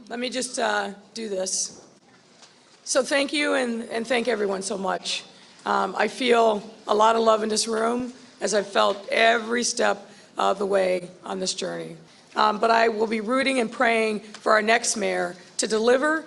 Let me just do this. So thank you and thank everyone so much. I feel a lot of love in this room, as I've felt every step of the way on this journey. But I will be rooting and praying for our next mayor to deliver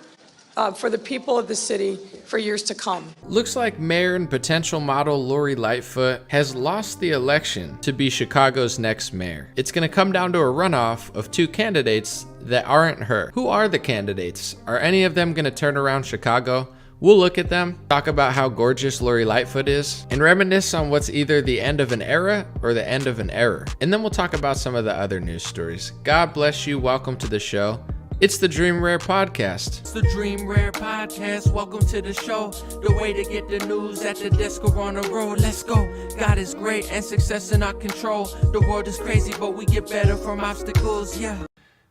for the people of the city for years to come. Looks like mayor and potential model Lori Lightfoot has lost the election to be Chicago's next mayor. It's going to come down to a runoff of two candidates that aren't her. Who are the candidates? Are any of them going to turn around Chicago? We'll look at them, talk about how gorgeous Lori Lightfoot is, and reminisce on what's either the end of an era or the end of an error. And then we'll talk about some of the other news stories. God bless you. Welcome to the show. It's the Dream Rare Podcast. It's the Dream Rare Podcast. Welcome to the show. The way to get the news at the desk or on the road. Let's go. God is great and success in our control. The world is crazy, but we get better from obstacles. Yeah.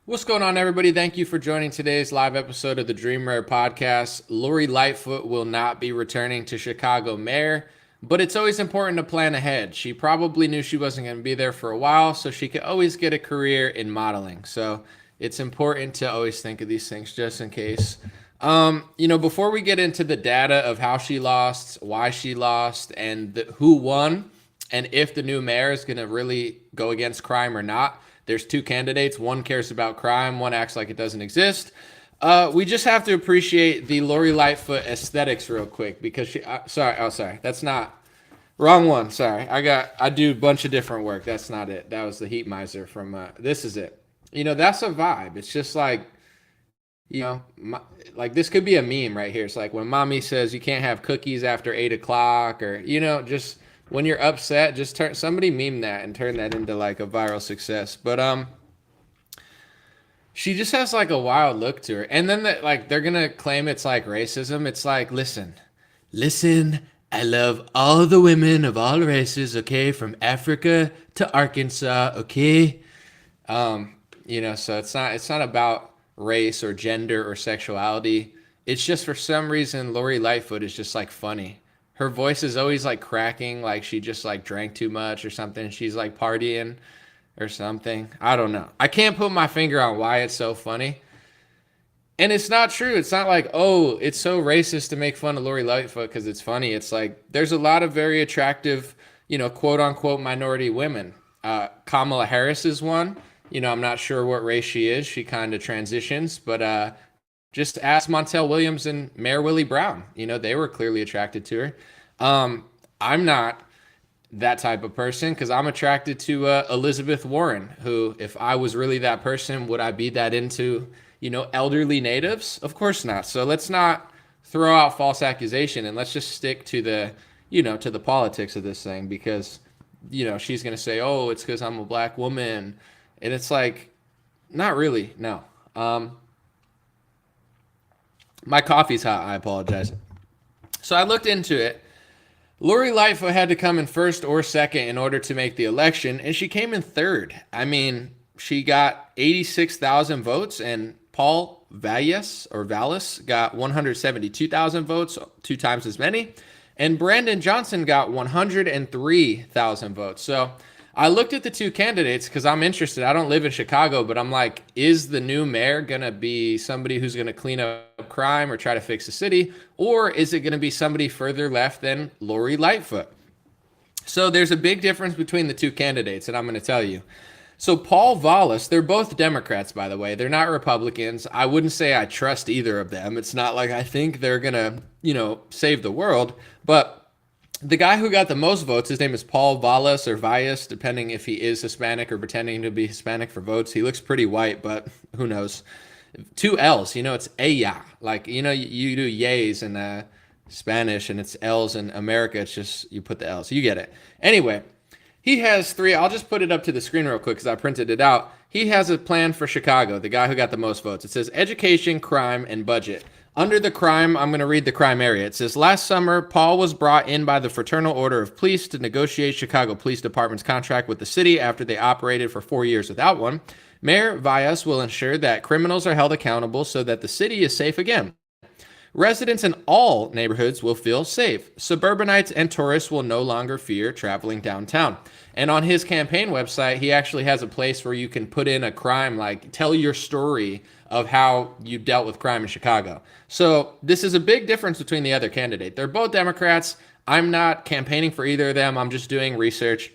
What's going on, everybody? Thank you for joining today's live episode of the Dream Rare Podcast. Lori Lightfoot will not be returning to Chicago mayor, but it's always important to plan ahead. She probably knew she wasn't going to be there for a while, so she could always get a career in modeling. So it's important to always think of these things just in case. Before we get into the data of how she lost, why she lost, and who won, and if the new mayor is going to really go against crime or not, there's two candidates. One cares about crime. One acts like it doesn't exist. We just have to appreciate the Lori Lightfoot aesthetics real quick because she. Sorry. That's not. Wrong one. Sorry. I do a bunch of different work. That's not it. That was the heat miser from. This is it. That's a vibe. It's just like, like this could be a meme right here. It's like when mommy says you can't have cookies after 8 o'clock, or just. When you're upset, just somebody meme that and turn that into like a viral success. But she just has like a wild look to her. And then they're gonna claim it's like racism. It's like, listen, I love all the women of all races, okay, from Africa to Arkansas, okay. So it's not about race or gender or sexuality. It's just for some reason Lori Lightfoot is just like funny. Her voice is always like cracking, like she just like drank too much or something. She's like partying or something. I don't know. I can't put my finger on why it's so funny. And it's not true. It's not like, oh, it's so racist to make fun of Lori Lightfoot because it's funny. It's like there's a lot of very attractive, quote unquote minority women. Kamala Harris is one. I'm not sure what race she is. She kind of transitions, but just ask Montel Williams and Mayor Willie Brown. They were clearly attracted to her. I'm not that type of person because I'm attracted to Elizabeth Warren, who, if I was really that person, would I be that into, elderly natives? Of course not. So let's not throw out false accusation and let's just stick to the, to the politics of this thing because, she's going to say, oh, it's because I'm a black woman. And it's like, not really, no. My coffee's hot. I apologize. So I looked into it. Lori Lightfoot had to come in first or second in order to make the election, and she came in third. I mean, she got 86,000 votes, and Paul Vallas got 172,000 votes, 2 times as many, and Brandon Johnson got 103,000 votes. So I looked at the two candidates because I'm interested. I don't live in Chicago, but I'm like, is the new mayor going to be somebody who's going to clean up crime or try to fix the city? Or is it going to be somebody further left than Lori Lightfoot? So there's a big difference between the two candidates, and I'm going to tell you. So Paul Vallas, they're both Democrats, by the way. They're not Republicans. I wouldn't say I trust either of them. It's not like I think they're going to, save the world. But the guy who got the most votes, his name is Paul Vallas or Vallas, depending if he is Hispanic or pretending to be Hispanic for votes. He looks pretty white, but who knows? 2 L's, it's Aya. Like, you do yays in Spanish and it's L's in America. It's just, you put the L's. You get it. Anyway, he has 3. I'll just put it up to the screen real quick because I printed it out. He has a plan for Chicago, the guy who got the most votes. It says education, crime, and budget. Under the crime, I'm going to read the crime area. It says, last summer, Paul was brought in by the Fraternal Order of Police to negotiate Chicago Police Department's contract with the city after they operated for 4 years without one. Mayor Vallas will ensure that criminals are held accountable so that the city is safe again. Residents in all neighborhoods will feel safe. Suburbanites and tourists will no longer fear traveling downtown. And on his campaign website, he actually has a place where you can put in a crime, like tell your story of how you dealt with crime in Chicago. So this is a big difference between the other candidate. They're both Democrats. I'm not campaigning for either of them. I'm just doing research.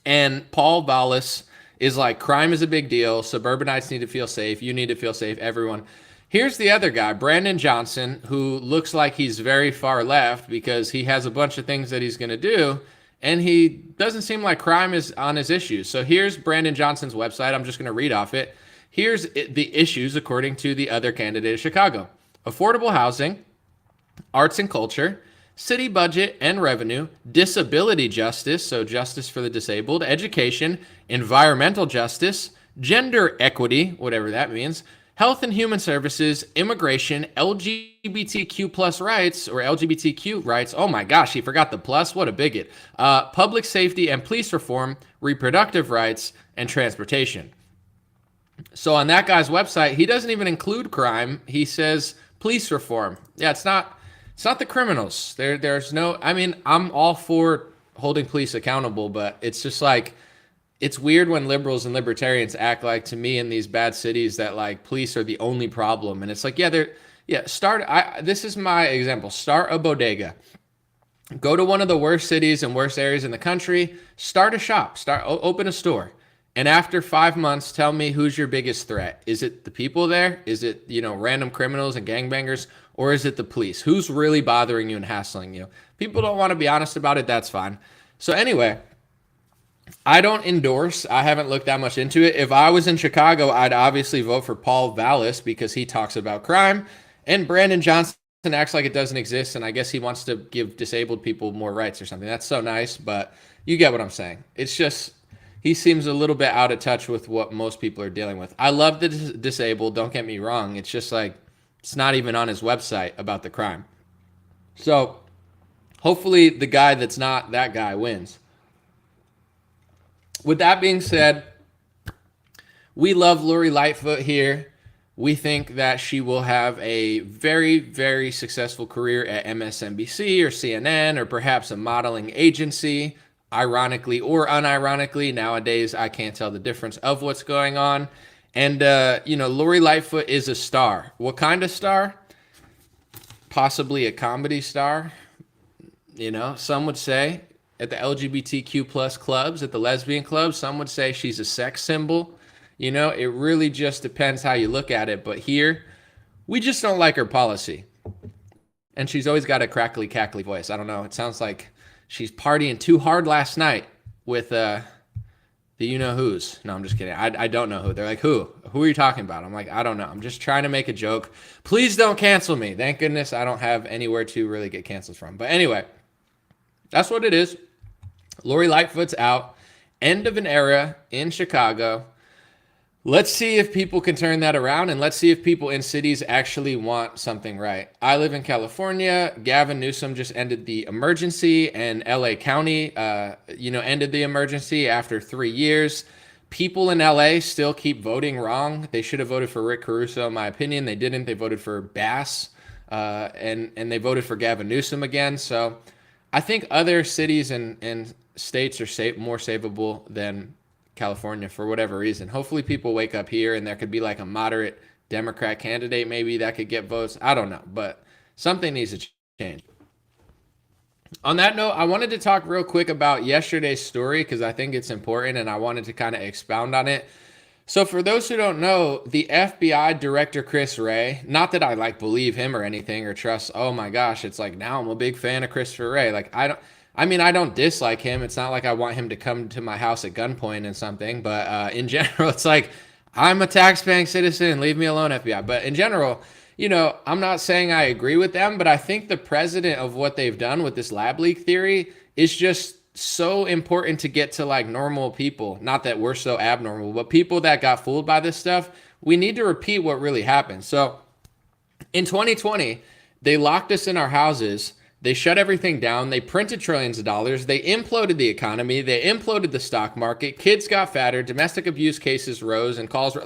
And Paul Vallis is like, crime is a big deal. Suburbanites need to feel safe. You need to feel safe, everyone. Here's the other guy, Brandon Johnson, who looks like he's very far left because he has a bunch of things that he's going to do, and he doesn't seem like crime is on his issues. So here's Brandon Johnson's website. I'm just going to read off it. Here's the issues according to the other candidate of Chicago: affordable housing, arts and culture, city budget and revenue, disability justice, so justice for the disabled, education, environmental justice, gender equity, whatever that means, health and human services, immigration, LGBTQ plus rights, or LGBTQ rights. Oh my gosh, he forgot the plus. What a bigot. Public safety and police reform, reproductive rights, and transportation. So on that guy's website, he doesn't even include crime. He says police reform. Yeah, it's not the criminals. There's no, I mean, I'm all for holding police accountable, but it's just like, it's weird when liberals and libertarians act like, to me, in these bad cities, that like police are the only problem. And it's like, this is my example. Start a bodega. Go to one of the worst cities and worst areas in the country. Start a shop. Open a store. And after 5 months, tell me who's your biggest threat. Is it the people there? Is it, random criminals and gangbangers? Or is it the police? Who's really bothering you and hassling you? People don't want to be honest about it. That's fine. So anyway, I don't endorse. I haven't looked that much into it. If I was in Chicago, I'd obviously vote for Paul Vallis because he talks about crime. And Brandon Johnson acts like it doesn't exist. And I guess he wants to give disabled people more rights or something. That's so nice. But you get what I'm saying. It's just, he seems a little bit out of touch with what most people are dealing with. I love the disabled. Don't get me wrong. It's just like, it's not even on his website about the crime. So hopefully the guy that's not that guy wins. With that being said, we love Lori Lightfoot here. We think that she will have a very, very successful career at MSNBC or CNN or perhaps a modeling agency, ironically or unironically. Nowadays, I can't tell the difference of what's going on. And, Lori Lightfoot is a star. What kind of star? Possibly a comedy star. Some would say at the LGBTQ plus clubs, at the lesbian clubs, some would say she's a sex symbol. It really just depends how you look at it. But here, we just don't like her policy. And she's always got a crackly, cackly voice. I don't know. It sounds like she's partying too hard last night with the you-know-who's. No, I'm just kidding. I don't know who. They're like, who? Who are you talking about? I'm like, I don't know. I'm just trying to make a joke. Please don't cancel me. Thank goodness I don't have anywhere to really get canceled from. But anyway, that's what it is. Lori Lightfoot's out. End of an era in Chicago. Let's see if people can turn that around, and let's see if people in cities actually want something right. I live in California. Gavin Newsom just ended the emergency, and LA County, ended the emergency after 3 years. People in LA still keep voting wrong. They should have voted for Rick Caruso, in my opinion. They didn't. They voted for Bass, and they voted for Gavin Newsom again. So I think other cities and states are more savable than California for whatever reason. Hopefully people wake up here and there could be like a moderate Democrat candidate maybe that could get votes. I don't know, but something needs to change. On that note, I wanted to talk real quick about yesterday's story because I think it's important and I wanted to kind of expound on it. So for those who don't know, the FBI director, Chris Wray, not that I believe him or anything or trust, oh my gosh, it's like now I'm a big fan of Christopher Wray. I don't dislike him. It's not like I want him to come to my house at gunpoint and something. But in general, it's like, I'm a tax-paying citizen. Leave me alone, FBI. But in general, I'm not saying I agree with them. But I think the precedent of what they've done with this lab leak theory is just so important to get to normal people. Not that we're so abnormal, but people that got fooled by this stuff. We need to repeat what really happened. So in 2020, they locked us in our houses. They shut everything down. They printed trillions of dollars. They imploded the economy. They imploded the stock market. Kids got fatter. Domestic abuse cases rose and calls were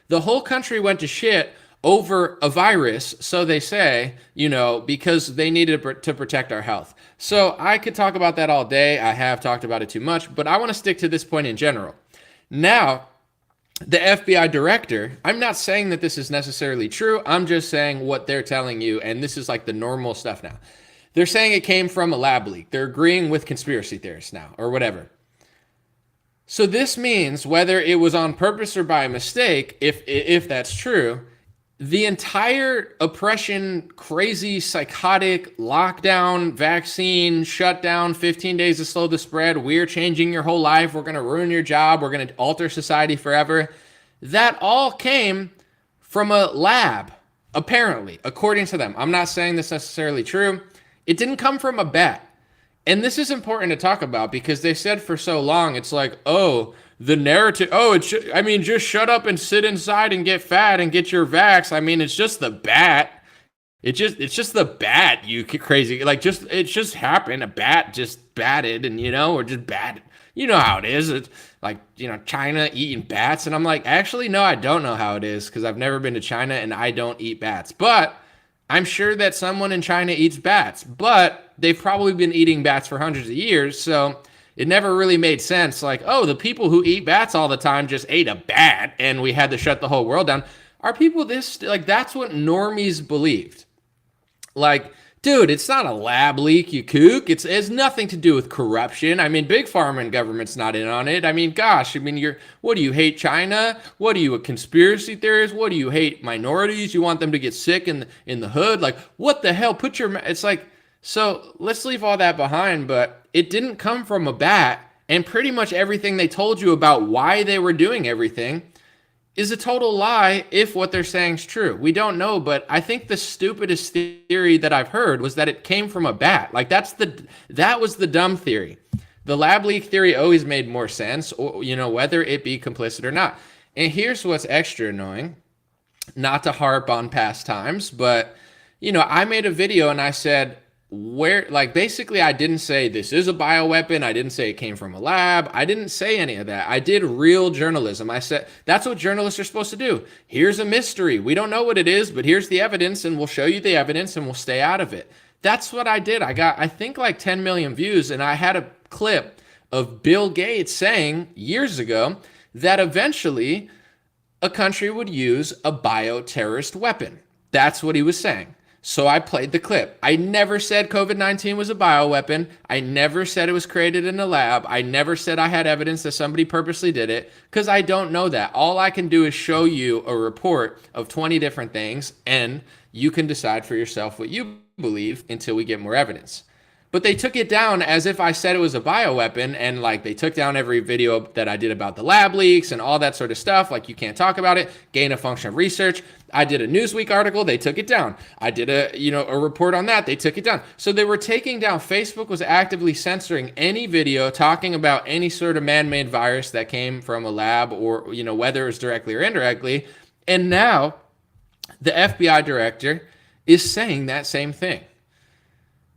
the whole country went to shit, over a virus, so they say, because they needed to protect our health. So I could talk about that all day. I have talked about it too much, but I want to stick to this point in general. Now, the FBI director, I'm not saying that this is necessarily true. I'm just saying what they're telling you, and this is like the normal stuff now. They're saying it came from a lab leak. They're agreeing with conspiracy theorists now, or whatever. So this means whether it was on purpose or by mistake, if that's true, the entire oppression, crazy, psychotic, lockdown, vaccine, shutdown, 15 days to slow the spread, we're changing your whole life, we're going to ruin your job, we're going to alter society forever, that all came from a lab, apparently, according to them. I'm not saying this necessarily true. It didn't come from a bat. And this is important to talk about because they said for so long, it's like, oh, the narrative, just shut up and sit inside and get fat and get your vax. I mean, it's just the bat. It's just the bat, you crazy. Like, it just happened. A bat just batted and, or just batted. You know how it is. It's like, China eating bats. And I'm like, actually, no, I don't know how it is because I've never been to China and I don't eat bats. But I'm sure that someone in China eats bats. But they've probably been eating bats for hundreds of years. So it never really made sense. Like, oh, the people who eat bats all the time just ate a bat and we had to shut the whole world down. Are people this, like, that's what normies believed. Like, dude, it's not a lab leak, you kook. It has nothing to do with corruption. I mean, big pharma and government's not in on it. I mean, gosh, what do you hate China? What are you, a conspiracy theorist? What do you hate minorities? You want them to get sick in the hood? Like, what the hell? It's like, so let's leave all that behind, but it didn't come from a bat, and pretty much everything they told you about why they were doing everything is a total lie if what they're saying is true. We don't know, but I think the stupidest theory that I've heard was that it came from a bat. Like, that was the dumb theory. The lab leak theory always made more sense, or, whether it be complicit or not. And here's what's extra annoying, not to harp on past times, but, I made a video and I said, basically I didn't say this is a bioweapon. I didn't say it came from a lab. I didn't say any of that. I did real journalism. I said, that's what journalists are supposed to do. Here's a mystery. We don't know what it is, but here's the evidence and we'll show you the evidence and we'll stay out of it. That's what I did. I got, I think, like 10 million views, and I had a clip of Bill Gates saying years ago that eventually a country would use a bioterrorist weapon. That's what he was saying. So I played the clip. I never said COVID-19 was a bioweapon. I never said it was created in a lab. I never said I had evidence that somebody purposely did it, because I don't know that. All I can do is show you a report of 20 different things, and you can decide for yourself what you believe until we get more evidence. But they took it down as if I said it was a bioweapon, and like they took down every video that I did about the lab leaks and all that sort of stuff. Like, you can't talk about it. Gain of function of research. I did a Newsweek article. They took it down. I did a report on that. They took it down. So they were taking down. Facebook was actively censoring any video talking about any sort of man-made virus that came from a lab, or whether it was directly or indirectly. And now the FBI director is saying that same thing.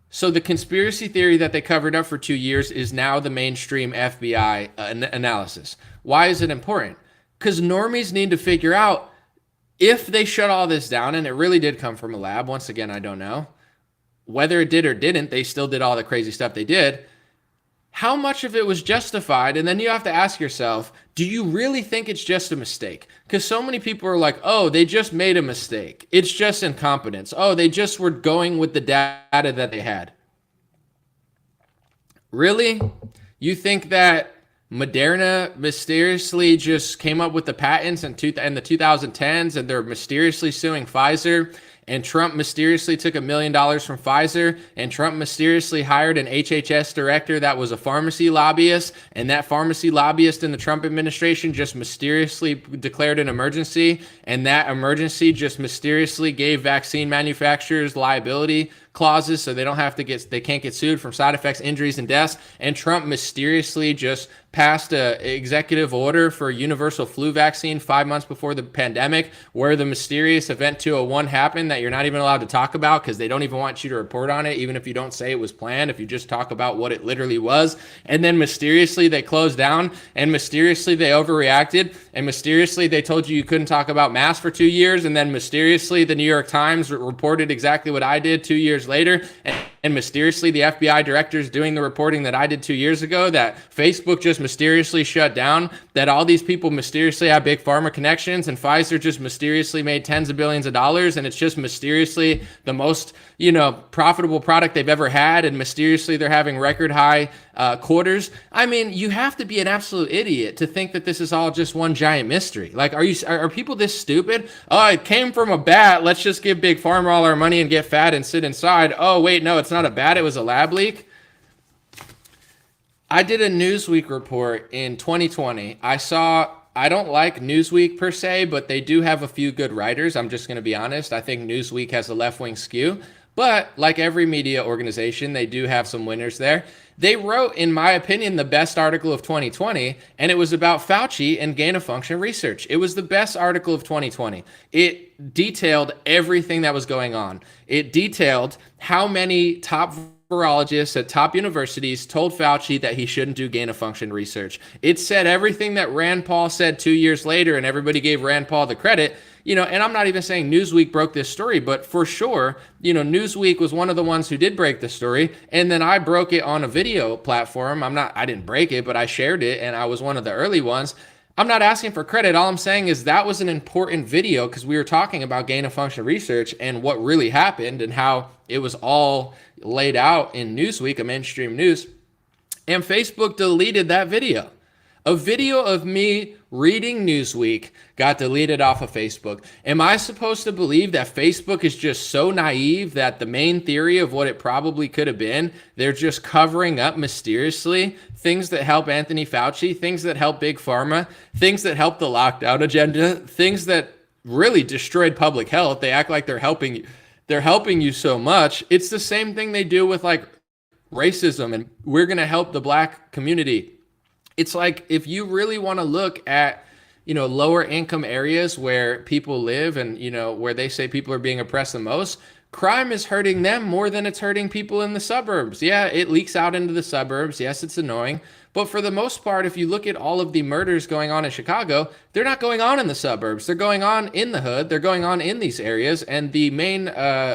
So the conspiracy theory that they covered up for 2 years is now the mainstream FBI analysis. Why is it important? Because normies need to figure out if they shut all this down, and it really did come from a lab. Once again, I don't know. Whether it did or didn't, they still did all the crazy stuff they did. How much of it was justified? And then you have to ask yourself, do you really think it's just a mistake? Because so many people are like, oh, they just made a mistake. It's just incompetence. Oh, they just were going with the data that they had. Really? You think that Moderna mysteriously just came up with the patents in the 2010s, and they're mysteriously suing Pfizer, and Trump mysteriously took $1 million from Pfizer, and Trump mysteriously hired an HHS director that was a pharmacy lobbyist, and that pharmacy lobbyist in the Trump administration just mysteriously declared an emergency, and that emergency just mysteriously gave vaccine manufacturers liability clauses so they can't get sued from side effects, injuries, and deaths. And Trump mysteriously just passed an executive order for universal flu vaccine 5 months before the pandemic, where the mysterious event 201 happened that you're not even allowed to talk about because they don't even want you to report on it, even if you don't say it was planned, if you just talk about what it literally was. And then mysteriously they closed down, and mysteriously they overreacted, and mysteriously they told you couldn't talk about masks for 2 years, and then mysteriously the New York Times reported exactly what I did 2 years later, and mysteriously the FBI director's doing the reporting that I did 2 years ago, that Facebook just mysteriously shut down, that all these people mysteriously have big pharma connections, and Pfizer just mysteriously made tens of billions of dollars, and it's just mysteriously the most, profitable product they've ever had, and mysteriously they're having record high quarters. I mean, you have to be an absolute idiot to think that this is all just one giant mystery. Like, are people this stupid? Oh, it came from a bat. Let's just give Big Pharma all our money and get fat and sit inside. Oh, wait, no, it's not a bat. It was a lab leak. I did a Newsweek report in 2020. I don't like Newsweek per se, but they do have a few good writers. I'm just going to be honest. I think Newsweek has a left-wing skew. But like every media organization, they do have some winners there. They wrote, in my opinion, the best article of 2020, and it was about Fauci and gain-of-function research. It was the best article of 2020. It detailed everything that was going on. It detailed how many top virologists at top universities told Fauci that he shouldn't do gain-of-function research. It said everything that Rand Paul said 2 years later, and everybody gave Rand Paul the credit. And I'm not even saying Newsweek broke this story, but for sure, Newsweek was one of the ones who did break the story. And then I broke it on a video platform. I didn't break it, but I shared it, and I was one of the early ones. I'm not asking for credit. All I'm saying is that was an important video because we were talking about gain-of-function research and what really happened and how it was all laid out in Newsweek, a mainstream news. And Facebook deleted that video. A video of me reading Newsweek got deleted off of Facebook. Am I supposed to believe that Facebook is just so naive that the main theory of what it probably could have been, they're just covering up mysteriously things that help Anthony Fauci, things that help Big Pharma, things that help the lockdown agenda, things that really destroyed public health? They act like they're helping you so much. It's the same thing they do with like racism and we're going to help the black community. It's like, if you really want to look at, lower income areas where people live and, where they say people are being oppressed the most, crime is hurting them more than it's hurting people in the suburbs. Yeah, it leaks out into the suburbs. Yes, it's annoying. But for the most part, if you look at all of the murders going on in Chicago, they're not going on in the suburbs. They're going on in the hood. They're going on in these areas. And the main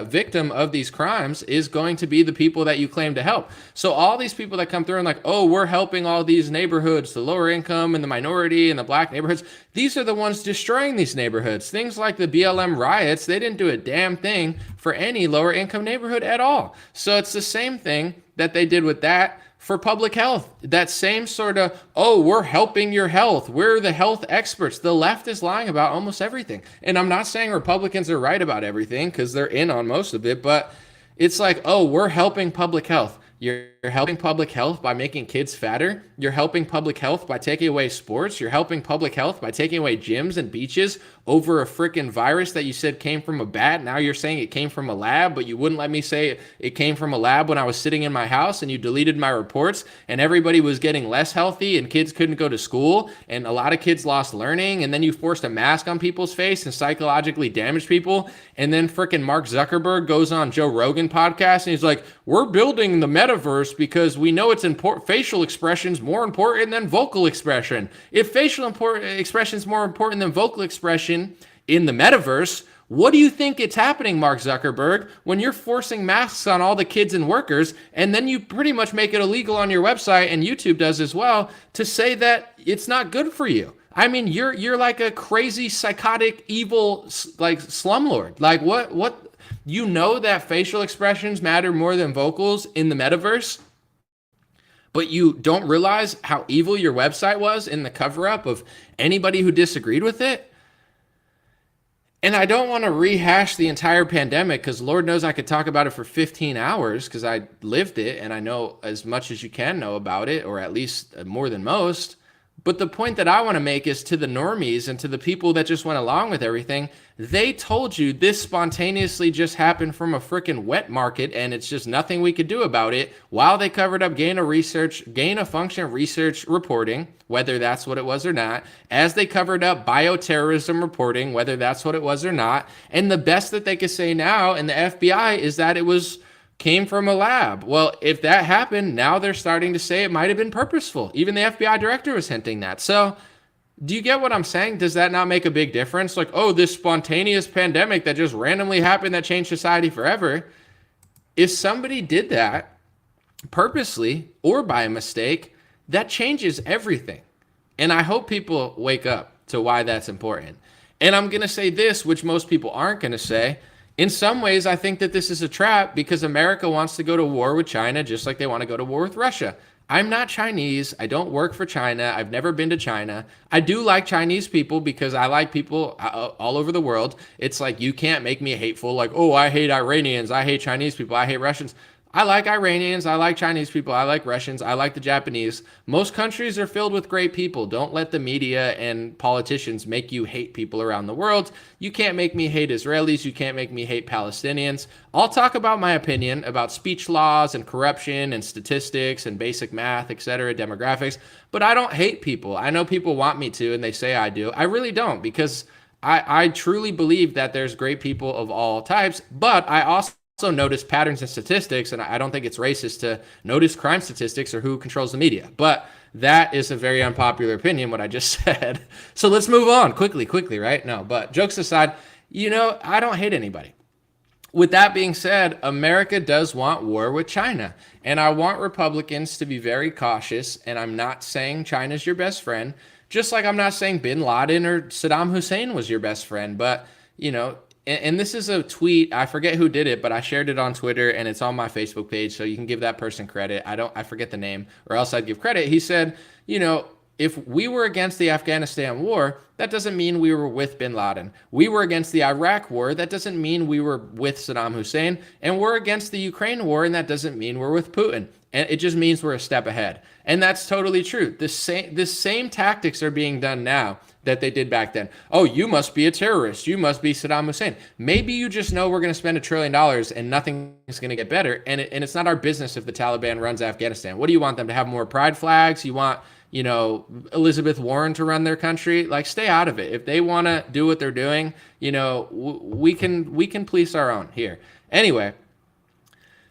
victim of these crimes is going to be the people that you claim to help. So all these people that come through and like, oh, we're helping all these neighborhoods, the lower income and the minority and the black neighborhoods. These are the ones destroying these neighborhoods. Things like the BLM riots, they didn't do a damn thing for any lower income neighborhood at all. So it's the same thing that they did with that for public health. That same sort of, oh, we're helping your health. We're the health experts. The left is lying about almost everything. And I'm not saying Republicans are right about everything because they're in on most of it, but it's like, oh, we're helping public health. You're helping public health by making kids fatter. You're helping public health by taking away sports. You're helping public health by taking away gyms and beaches over a freaking virus that you said came from a bat. Now you're saying it came from a lab, but you wouldn't let me say it came from a lab when I was sitting in my house, and you deleted my reports, and everybody was getting less healthy and kids couldn't go to school and a lot of kids lost learning, and then you forced a mask on people's face and psychologically damaged people. And then freaking Mark Zuckerberg goes on Joe Rogan podcast and he's like, we're building the metaverse because we know it's important. Facial expression's more important than vocal expression. If facial expression is more important than vocal expression in the metaverse, what do you think it's happening, Mark Zuckerberg, when you're forcing masks on all the kids and workers, and then you pretty much make it illegal on your website, and YouTube does as well, to say that it's not good for you? I mean, you're like a crazy, psychotic, evil, like slumlord. Like what? You know that facial expressions matter more than vocals in the metaverse, but you don't realize how evil your website was in the cover-up of anybody who disagreed with it? And I don't want to rehash the entire pandemic because Lord knows I could talk about it for 15 hours because I lived it and I know as much as you can know about it, or at least more than most. But the point that I want to make is to the normies and to the people that just went along with everything, they told you this spontaneously just happened from a freaking wet market and it's just nothing we could do about it, while they covered up gain of function research reporting, whether that's what it was or not, as they covered up bioterrorism reporting, whether that's what it was or not. And the best that they could say now in the FBI is that it came from a lab. Well, if that happened, now they're starting to say it might have been purposeful. Even the FBI director was hinting that. So do you get what I'm saying? Does that not make a big difference? Like, oh, this spontaneous pandemic that just randomly happened that changed society forever. If somebody did that purposely or by mistake, that changes everything. And I hope people wake up to why that's important. And I'm going to say this, which most people aren't going to say. In some ways, I think that this is a trap because America wants to go to war with China just like they want to go to war with Russia. I'm not Chinese. I don't work for China. I've never been to China. I do like Chinese people because I like people all over the world. It's like you can't make me hateful. Like, oh, I hate Iranians. I hate Chinese people. I hate Russians. I like Iranians. I like Chinese people. I like Russians. I like the Japanese. Most countries are filled with great people. Don't let the media and politicians make you hate people around the world. You can't make me hate Israelis. You can't make me hate Palestinians. I'll talk about my opinion about speech laws and corruption and statistics and basic math, etc., demographics, but I don't hate people. I know people want me to, and they say I do. I really don't, because I truly believe that there's great people of all types, but I also notice patterns and statistics, and I don't think it's racist to notice crime statistics or who controls the media. But that is a very unpopular opinion, what I just said. So let's move on quickly, right? No, but jokes aside, I don't hate anybody. With that being said, America does want war with China, and I want Republicans to be very cautious, and I'm not saying China's your best friend, just like I'm not saying bin Laden or Saddam Hussein was your best friend, but, and this is a tweet, I forget who did it, but I shared it on Twitter and it's on my Facebook page, so you can give that person credit. I forget the name, or else I'd give credit. He said, if we were against the Afghanistan war, that doesn't mean we were with bin Laden. We were against the Iraq war, that doesn't mean we were with Saddam Hussein. And we're against the Ukraine war, and that doesn't mean we're with Putin. And it just means we're a step ahead. And that's totally true. The same tactics are being done now that they did back then. Oh, you must be a terrorist. You must be Saddam Hussein. Maybe you just know we're going to spend $1 trillion and nothing is going to get better. And it's not our business if the Taliban runs Afghanistan. What do you want them to have more pride flags? You want, Elizabeth Warren to run their country? Like, stay out of it. If they want to do what they're doing, we can police our own here. Anyway,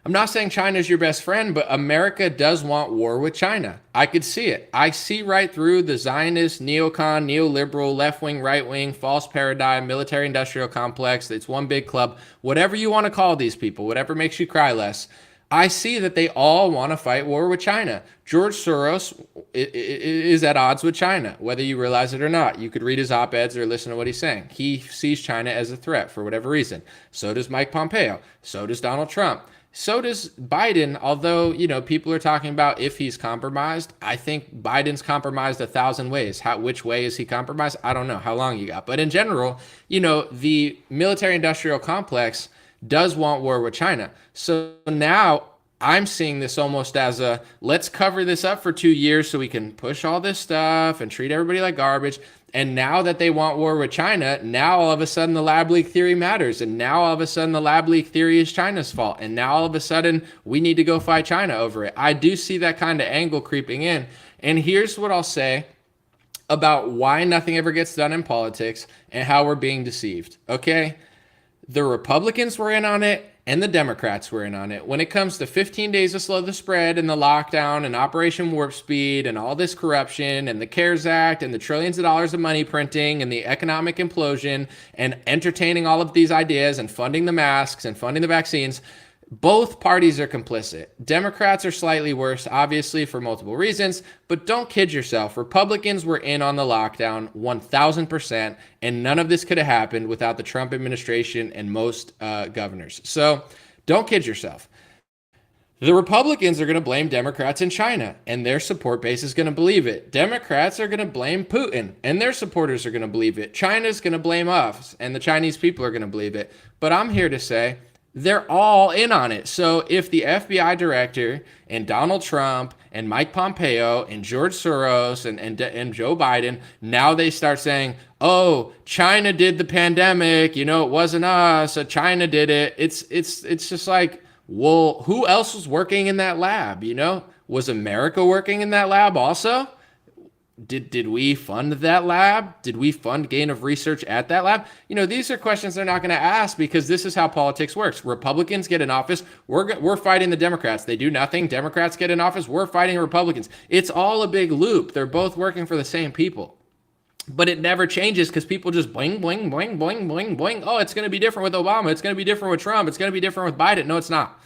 I'm not saying China's your best friend, but America does want war with China. I could see it. I see right through the Zionist, neocon, neoliberal, left-wing, right-wing, false paradigm, military-industrial complex. It's one big club. Whatever you want to call these people, whatever makes you cry less, I see that they all want to fight war with China. George Soros is at odds with China, whether you realize it or not. You could read his op-eds or listen to what he's saying. He sees China as a threat for whatever reason. So does Mike Pompeo. So does Donald Trump. So does Biden, although, people are talking about if he's compromised. I think Biden's compromised 1,000 ways. Which way is he compromised? I don't know how long you got. But in general, the military-industrial complex does want war with China. So now I'm seeing this almost as let's cover this up for 2 years so we can push all this stuff and treat everybody like garbage. And now that they want war with China, now all of a sudden the lab leak theory matters. And now all of a sudden the lab leak theory is China's fault. And now all of a sudden we need to go fight China over it. I do see that kind of angle creeping in. And here's what I'll say about why nothing ever gets done in politics and how we're being deceived. Okay? The Republicans were in on it, and the Democrats were in on it. When it comes to 15 days to slow the spread and the lockdown and Operation Warp Speed and all this corruption and the CARES Act and the trillions of dollars of money printing and the economic implosion and entertaining all of these ideas and funding the masks and funding the vaccines, both parties are complicit. Democrats are slightly worse, obviously, for multiple reasons, but don't kid yourself. Republicans were in on the lockdown 1,000%, and none of this could have happened without the Trump administration and most governors. So don't kid yourself. The Republicans are going to blame Democrats in China, and their support base is going to believe it. Democrats are going to blame Putin, and their supporters are going to believe it. China's going to blame us, and the Chinese people are going to believe it. But I'm here to say, They're all in on it. So if the FBI director and Donald Trump and Mike Pompeo and George Soros and Joe Biden, now they start saying, oh, China did the pandemic, it wasn't us, so China did it. It's just like, well, who else was working in that lab? Was America working in that lab also? Did we fund that lab? Did we fund gain of research at that lab? These are questions they're not going to ask, because this is how politics works. Republicans get in office. We're fighting the Democrats. They do nothing. Democrats get in office. We're fighting Republicans. It's all a big loop. They're both working for the same people. But it never changes, because people just bling, bling, bling, bling, bling, bling. Oh, it's going to be different with Obama. It's going to be different with Trump. It's going to be different with Biden. No, it's not.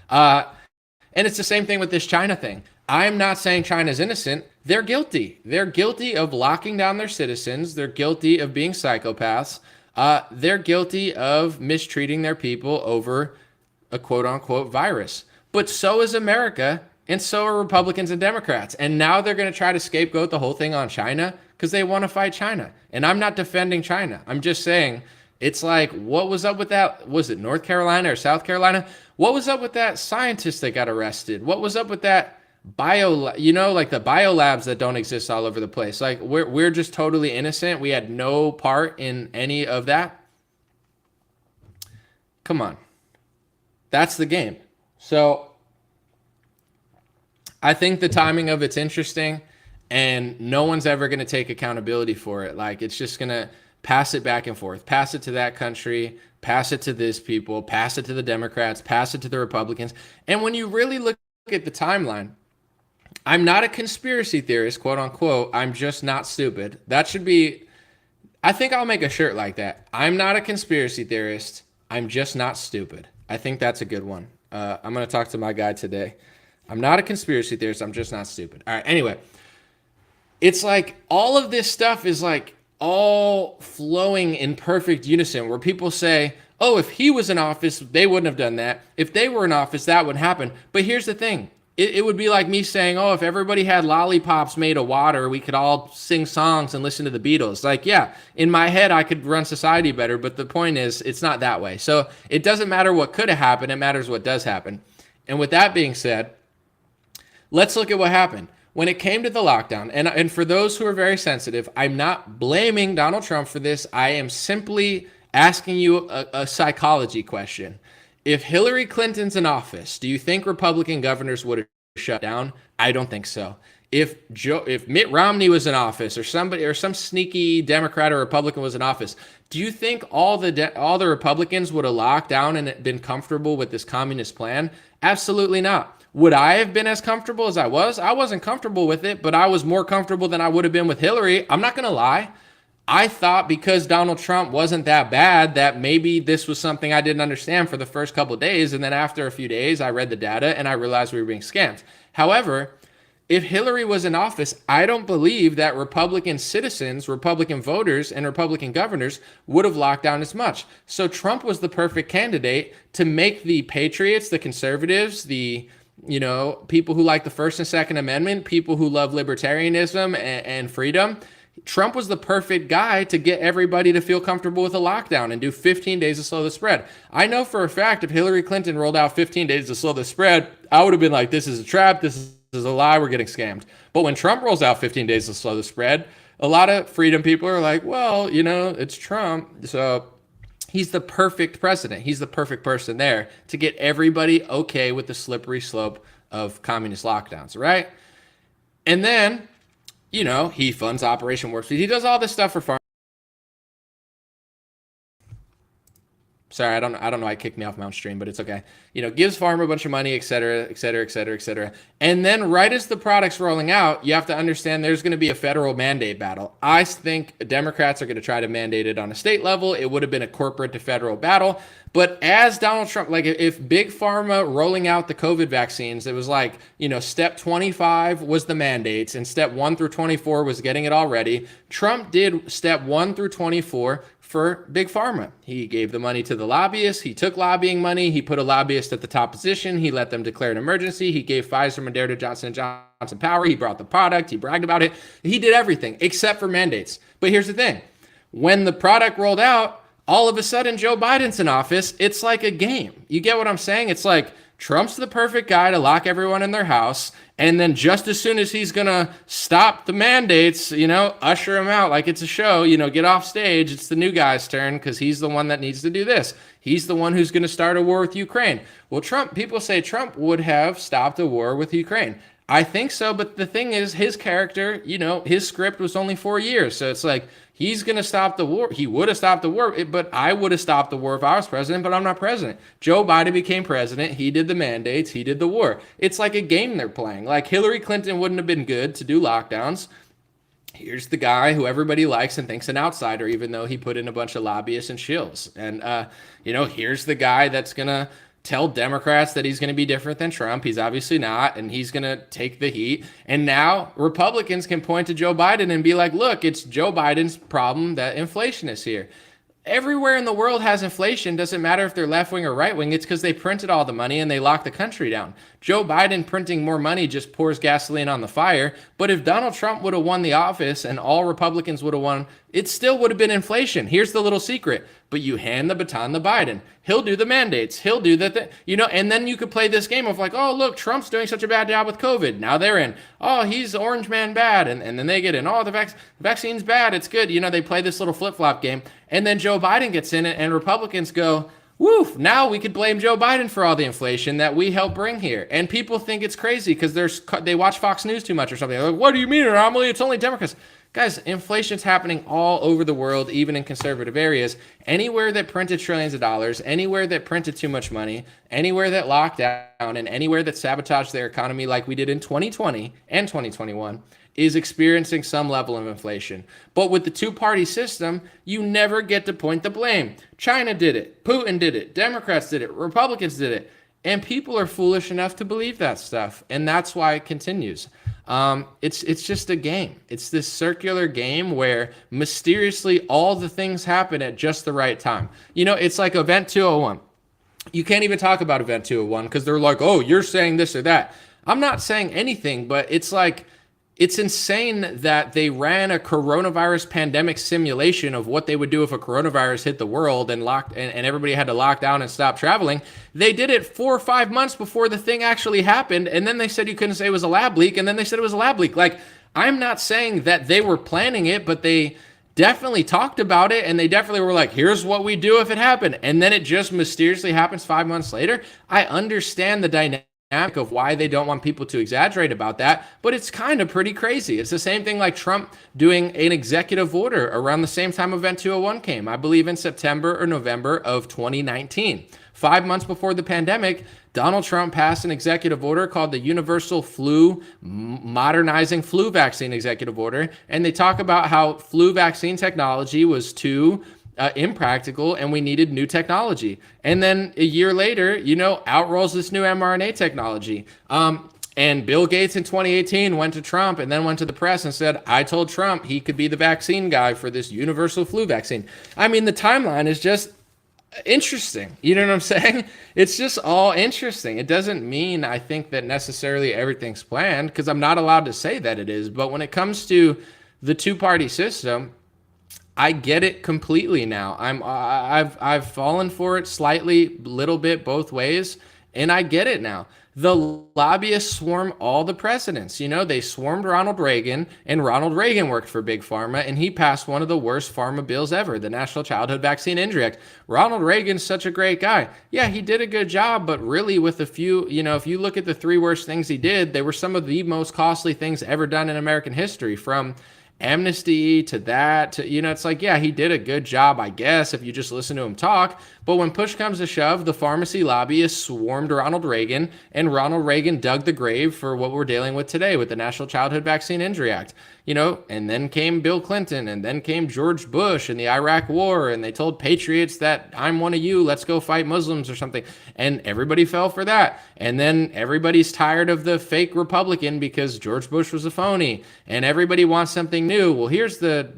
And it's the same thing with this China thing. I'm not saying China's innocent. They're guilty. They're guilty of locking down their citizens. They're guilty of being psychopaths. They're guilty of mistreating their people over a quote unquote virus. But so is America, and so are Republicans and Democrats. And now they're going to try to scapegoat the whole thing on China because they want to fight China. And I'm not defending China. I'm just saying, it's like, what was up with that? Was it North Carolina or South Carolina? What was up with that scientist that got arrested? What was up with that like the biolabs that don't exist all over the place? Like, we're just totally innocent. We had no part in any of that. Come on. That's the game. So I think the timing of it's interesting, and no one's ever going to take accountability for it. Like, it's just going to pass it back and forth, pass it to that country, pass it to this people, pass it to the Democrats, pass it to the Republicans. And when you really look at the timeline, I'm not a conspiracy theorist, quote unquote. I'm just not stupid. That should be, I think I'll make a shirt like that. I'm not a conspiracy theorist. I'm just not stupid. I think that's a good one. I'm going to talk to my guy today. I'm not a conspiracy theorist. I'm just not stupid. All right. Anyway, it's like all of this stuff is like all flowing in perfect unison, where people say, oh, if he was in office, they wouldn't have done that. If they were in office, that would happen. But here's the thing. It would be like me saying, oh, if everybody had lollipops made of water, we could all sing songs and listen to the Beatles. Like, yeah, in my head, I could run society better. But the point is, it's not that way. So it doesn't matter what could have happened. It matters what does happen. And with that being said, let's look at what happened. When it came to the lockdown, and for those who are very sensitive, I'm not blaming Donald Trump for this. I am simply asking you a psychology question. If Hillary Clinton's in office, do you think Republican governors would have shut down? I don't think so. If Mitt Romney was in office, or somebody, or some sneaky Democrat or Republican was in office, do you think all the Republicans would have locked down and been comfortable with this communist plan? Absolutely not. Would I have been as comfortable as I was? I wasn't comfortable with it, but I was more comfortable than I would have been with Hillary. I'm not going to lie. I thought because Donald Trump wasn't that bad, that maybe this was something I didn't understand for the first couple of days. And then after a few days, I read the data and I realized we were being scammed. However, if Hillary was in office, I don't believe that Republican citizens, Republican voters, and Republican governors would have locked down as much. So Trump was the perfect candidate to make the patriots, the conservatives, the people who like the First and Second Amendment, people who love libertarianism and freedom. Trump was the perfect guy to get everybody to feel comfortable with a lockdown and do 15 days to slow the spread. I know for a fact if Hillary Clinton rolled out 15 days to slow the spread, I would have been like, this is a trap, this is a lie, we're getting scammed. But when Trump rolls out 15 days to slow the spread, a lot of freedom people are like, well, it's Trump, so he's the perfect president. He's the perfect person there to get everybody okay with the slippery slope of communist lockdowns, right? And then, he funds Operation Warp Speed. He does all this stuff for farm. Sorry, I don't know why it kicked me off my own stream, but it's okay. Gives Pharma a bunch of money, et cetera, et cetera, et cetera, et cetera. And then right as the product's rolling out, you have to understand there's going to be a federal mandate battle. I think Democrats are going to try to mandate it on a state level. It would have been a corporate to federal battle. But as Donald Trump, like if Big Pharma rolling out the COVID vaccines, it was like, step 25 was the mandates and step 1 through 24 was getting it all ready. Trump did step 1 through 24 for Big Pharma. He gave the money to the lobbyists. He took lobbying money. He put a lobbyist at the top position. He let them declare an emergency. He gave Pfizer, Moderna, Johnson & Johnson power. He brought the product. He bragged about it. He did everything except for mandates. But here's the thing. When the product rolled out, all of a sudden Joe Biden's in office. It's like a game. You get what I'm saying? It's like Trump's the perfect guy to lock everyone in their house. And then just as soon as he's going to stop the mandates, usher him out like it's a show, get off stage. It's the new guy's turn because he's the one that needs to do this. He's the one who's going to start a war with Ukraine. Well, people say Trump would have stopped a war with Ukraine. I think so, but the thing is, his character, his script was only 4 years. So it's like, he's going to stop the war. He would have stopped the war, but I would have stopped the war if I was president, but I'm not president. Joe Biden became president. He did the mandates. He did the war. It's like a game they're playing. Like Hillary Clinton wouldn't have been good to do lockdowns. Here's the guy who everybody likes and thinks an outsider, even though he put in a bunch of lobbyists and shills. And, here's the guy that's going to tell Democrats that he's going to be different than Trump. He's obviously not, and he's going to take the heat. And now Republicans can point to Joe Biden and be like, look, it's Joe Biden's problem that inflation is here. Everywhere in the world has inflation. Doesn't matter if they're left wing or right wing. It's because they printed all the money and they locked the country down. Joe Biden printing more money just pours gasoline on the fire. But if Donald Trump would have won the office and all Republicans would have won, it still would have been inflation. Here's the little secret. But you hand the baton to Biden. He'll do the mandates. He'll do that. And then you could play this game of like, oh, look, Trump's doing such a bad job with COVID. Now they're in. Oh, he's orange man bad. And then they get in. Oh, the vaccine's bad. It's good. They play this little flip-flop game. And then Joe Biden gets in it and Republicans go, woof, now we could blame Joe Biden for all the inflation that we helped bring here. And people think it's crazy because they watch Fox News too much or something. They're like, what do you mean, anomaly? It's only Democrats. Guys, inflation's happening all over the world, even in conservative areas. Anywhere that printed trillions of dollars, anywhere that printed too much money, anywhere that locked down, and anywhere that sabotaged their economy like we did in 2020 and 2021 is experiencing some level of inflation. But with the two-party system, you never get to point the blame. China did it. Putin did it. Democrats did it. Republicans did it. And people are foolish enough to believe that stuff. And that's why it continues. It's just a game. It's this circular game where mysteriously all the things happen at just the right time. It's like Event 201. You can't even talk about Event 201 because they're like, oh, you're saying this or that. I'm not saying anything, but it's like, it's insane that they ran a coronavirus pandemic simulation of what they would do if a coronavirus hit the world and everybody had to lock down and stop traveling. They did it 4 or 5 months before the thing actually happened. And then they said you couldn't say it was a lab leak. And then they said it was a lab leak. Like, I'm not saying that they were planning it, but they definitely talked about it. And they definitely were like, here's what we do if it happened. And then it just mysteriously happens 5 months later. I understand the dynamic of why they don't want people to exaggerate about that, but it's kind of pretty crazy. It's the same thing like Trump doing an executive order around the same time Event 201 came, I believe in September or November of 2019. 5 months before the pandemic, Donald Trump passed an executive order called the Universal Modernizing Flu Vaccine Executive Order, and they talk about how flu vaccine technology was too impractical and we needed new technology. And then a year later, out rolls this new mRNA technology. And Bill Gates in 2018 went to Trump and then went to the press and said, I told Trump he could be the vaccine guy for this universal flu vaccine. I mean, the timeline is just interesting. You know what I'm saying? It's just all interesting. It doesn't mean I think that necessarily everything's planned because I'm not allowed to say that it is. But when it comes to the two-party system, I get it completely now. I've fallen for it slightly, little bit both ways, and I get it now. The lobbyists swarm all the presidents. They swarmed Ronald Reagan, and Ronald Reagan worked for Big Pharma, and he passed one of the worst pharma bills ever, the National Childhood Vaccine Injury Act. Ronald Reagan's such a great guy. Yeah, he did a good job, but really with a few, if you look at the 3 worst things he did, they were some of the most costly things ever done in American history, from amnesty to that to, it's like, yeah, he did a good job, I guess, if you just listen to him talk. But when push comes to shove, the pharmacy lobbyists swarmed Ronald Reagan, and Ronald Reagan dug the grave for what we're dealing with today with the National Childhood Vaccine Injury Act. And then came Bill Clinton, and then came George Bush and the Iraq War, and they told patriots that I'm one of you, let's go fight Muslims or something. And everybody fell for that. And then everybody's tired of the fake Republican because George Bush was a phony, and everybody wants something new. Well, here's the,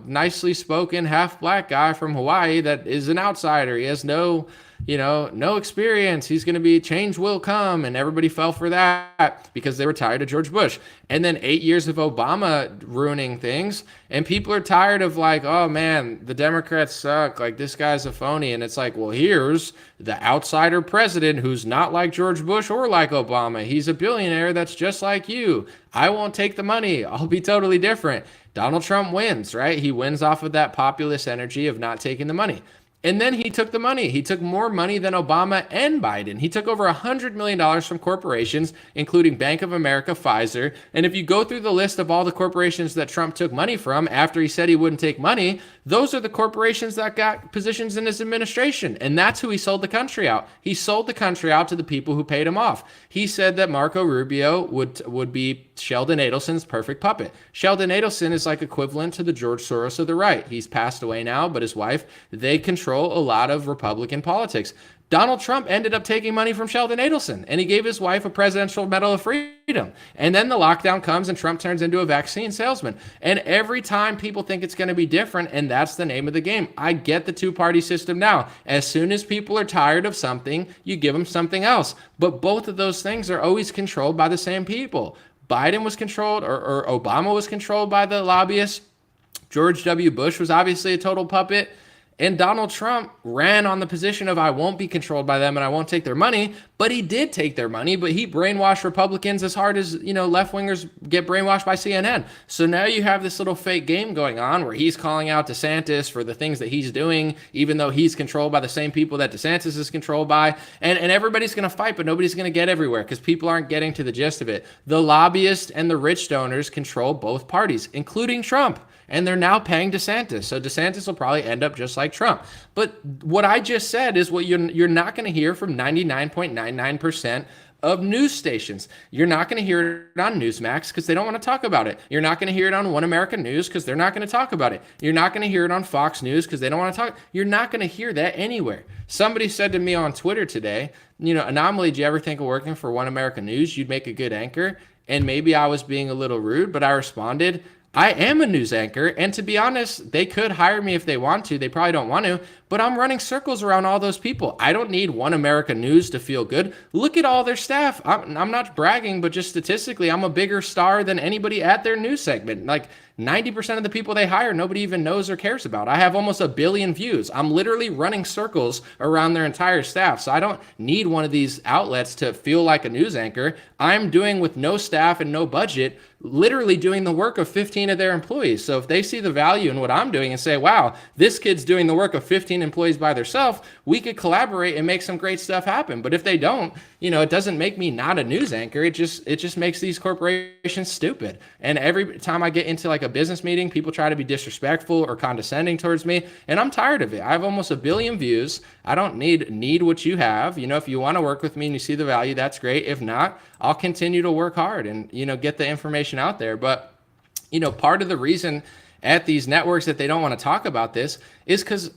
nicely spoken half black guy from Hawaii that is an outsider. He has no no experience. He's going to be, change will come. And everybody fell for that because they were tired of George Bush. And then 8 years of Obama ruining things. And people are tired of like, oh man, the Democrats suck. Like, this guy's a phony. And it's like, well, here's the outsider president who's not like George Bush or like Obama. He's a billionaire that's just like you. I won't take the money. I'll be totally different. Donald Trump wins, right? He wins off of that populist energy of not taking the money. And then he took the money. He took more money than Obama and Biden. He took over $100 million from corporations, including Bank of America, Pfizer. And if you go through the list of all the corporations that Trump took money from after he said he wouldn't take money, those are the corporations that got positions in his administration. And that's who he sold the country out. He sold the country out to the people who paid him off. He said that Marco Rubio would be Sheldon Adelson's perfect puppet. Sheldon Adelson is like equivalent to the George Soros of the right. He's passed away now, but his wife, they control a lot of Republican politics. Donald Trump ended up taking money from Sheldon Adelson, and he gave his wife a Presidential Medal of Freedom. And then the lockdown comes, and Trump turns into a vaccine salesman. And every time people think it's going to be different, and that's the name of the game. I get the two-party system now. As soon as people are tired of something, you give them something else. But both of those things are always controlled by the same people. Biden was controlled, or Obama was controlled by the lobbyists. George W. Bush was obviously a total puppet. And Donald Trump ran on the position of, I won't be controlled by them and I won't take their money. But he did take their money, but he brainwashed Republicans as hard as, left-wingers get brainwashed by CNN. So now you have this little fake game going on where he's calling out DeSantis for the things that he's doing, even though he's controlled by the same people that DeSantis is controlled by. And everybody's going to fight, but nobody's going to get everywhere because people aren't getting to the gist of it. The lobbyists and the rich donors control both parties, including Trump. And they're now paying DeSantis. So DeSantis will probably end up just like Trump. But what I just said is what you're not going to hear from 99.99% of news stations. You're not going to hear it on Newsmax because they don't want to talk about it. You're not going to hear it on One American News because they're not going to talk about it. You're not going to hear it on Fox News because they don't want to talk. You're not going to hear that anywhere. Somebody said to me on Twitter today, Anomaly, do you ever think of working for One American News? You'd make a good anchor. And maybe I was being a little rude, but I responded, I am a news anchor, and to be honest, they could hire me if they want to. They probably don't want to, but I'm running circles around all those people. I don't need One America News to feel good. Look at all their staff. I'm not bragging, but just statistically, I'm a bigger star than anybody at their news segment. Like 90% of the people they hire, nobody even knows or cares about. I have almost 1 billion views. I'm literally running circles around their entire staff. So I don't need one of these outlets to feel like a news anchor. I'm doing with no staff and no budget, literally doing the work of 15 of their employees. So if they see the value in what I'm doing and say, wow, this kid's doing the work of 15 employees by themselves, we could collaborate and make some great stuff happen. But if they don't, it doesn't make me not a news anchor. It just makes these corporations stupid. And every time I get into like a business meeting, people try to be disrespectful or condescending towards me. And I'm tired of it. I have almost 1 billion views. I don't need what you have. If you want to work with me and you see the value, that's great. If not, I'll continue to work hard and, get the information out there. But, part of the reason at these networks that they don't want to talk about this is because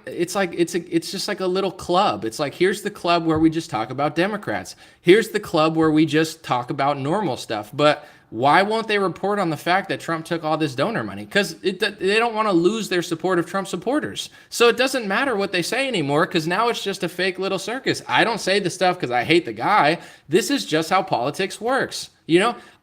it's just like a little club. It's like, here's the club where we just talk about Democrats. Here's the club where we just talk about normal stuff. But why won't they report on the fact that Trump took all this donor money? Because they don't want to lose their support of Trump supporters. So it doesn't matter what they say anymore because now it's just a fake little circus. I don't say the stuff because I hate the guy. This is just how politics works.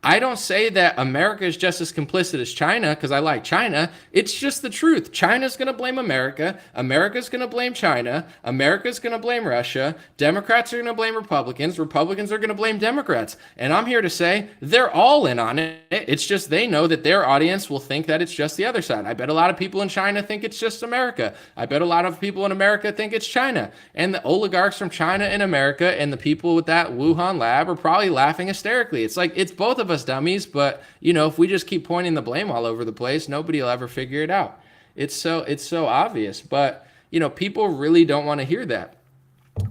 I don't say that America is just as complicit as China because I like China. It's just the truth. China's going to blame America. America's going to blame China. America's going to blame Russia. Democrats are going to blame Republicans. Republicans are going to blame Democrats. And I'm here to say they're all in on it. It's just they know that their audience will think that it's just the other side. I bet a lot of people in China think it's just America. I bet a lot of people in America think it's China. And the oligarchs from China and America and the people with that Wuhan lab are probably laughing hysterically. It's like, it's both of us dummies, but if we just keep pointing the blame all over the place, nobody will ever figure it out. It's so obvious, but people really don't want to hear that.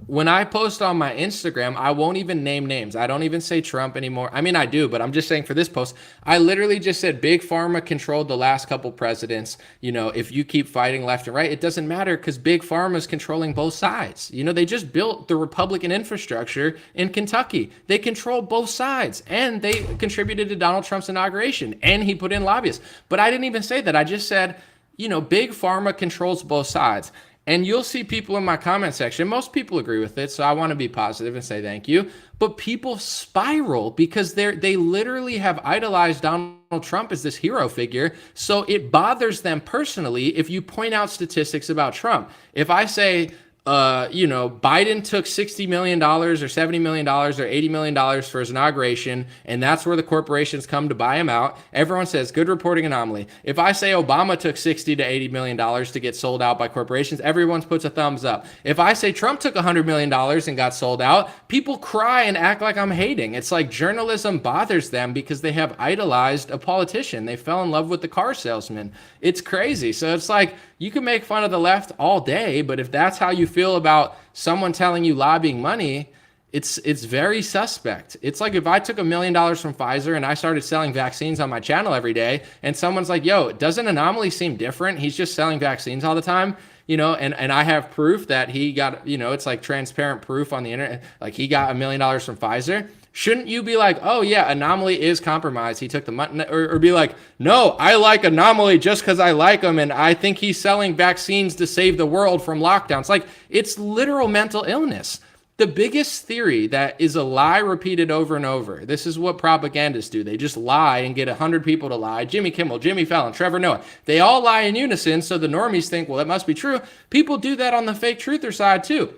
When I post on my Instagram, I won't even name names. I don't even say Trump anymore. I mean, I do, but I'm just saying for this post, I literally just said Big Pharma controlled the last couple presidents. If you keep fighting left and right, it doesn't matter because Big Pharma is controlling both sides. They just built the Republican infrastructure in Kentucky. They control both sides and they contributed to Donald Trump's inauguration and he put in lobbyists. But I didn't even say that. I just said, Big Pharma controls both sides. And you'll see people in my comment section. Most people agree with it, so I want to be positive and say thank you. But people spiral because they literally have idolized Donald Trump as this hero figure. So it bothers them personally if you point out statistics about Trump. If I say, Biden took $60 million or $70 million or $80 million for his inauguration, and that's where the corporations come to buy him out. Everyone says, good reporting anomaly. If I say Obama took $60 to $80 million to get sold out by corporations, everyone puts a thumbs up. If I say Trump took $100 million and got sold out, people cry and act like I'm hating. It's like journalism bothers them because they have idolized a politician. They fell in love with the car salesman. It's crazy. So it's like, you can make fun of the left all day, but if that's how you feel about someone telling you lobbying money, it's very suspect. It's like if I took $1 million from Pfizer and I started selling vaccines on my channel every day, and someone's like, yo, doesn't Anomaly seem different? He's just selling vaccines all the time. And I have proof that he got, it's like transparent proof on the internet, like he got $1 million from Pfizer. Shouldn't you be like, oh yeah, Anomaly is compromised, he took the money, or be like, no, I like Anomaly just because I like him and I think he's selling vaccines to save the world from lockdowns. Like, it's literal mental illness. The biggest theory that is a lie repeated over and over, this is what propagandists do. They just lie and get 100 people to lie. Jimmy Kimmel, Jimmy Fallon, Trevor Noah. They all lie in unison, so the normies think, well, that must be true. People do that on the fake truther side too.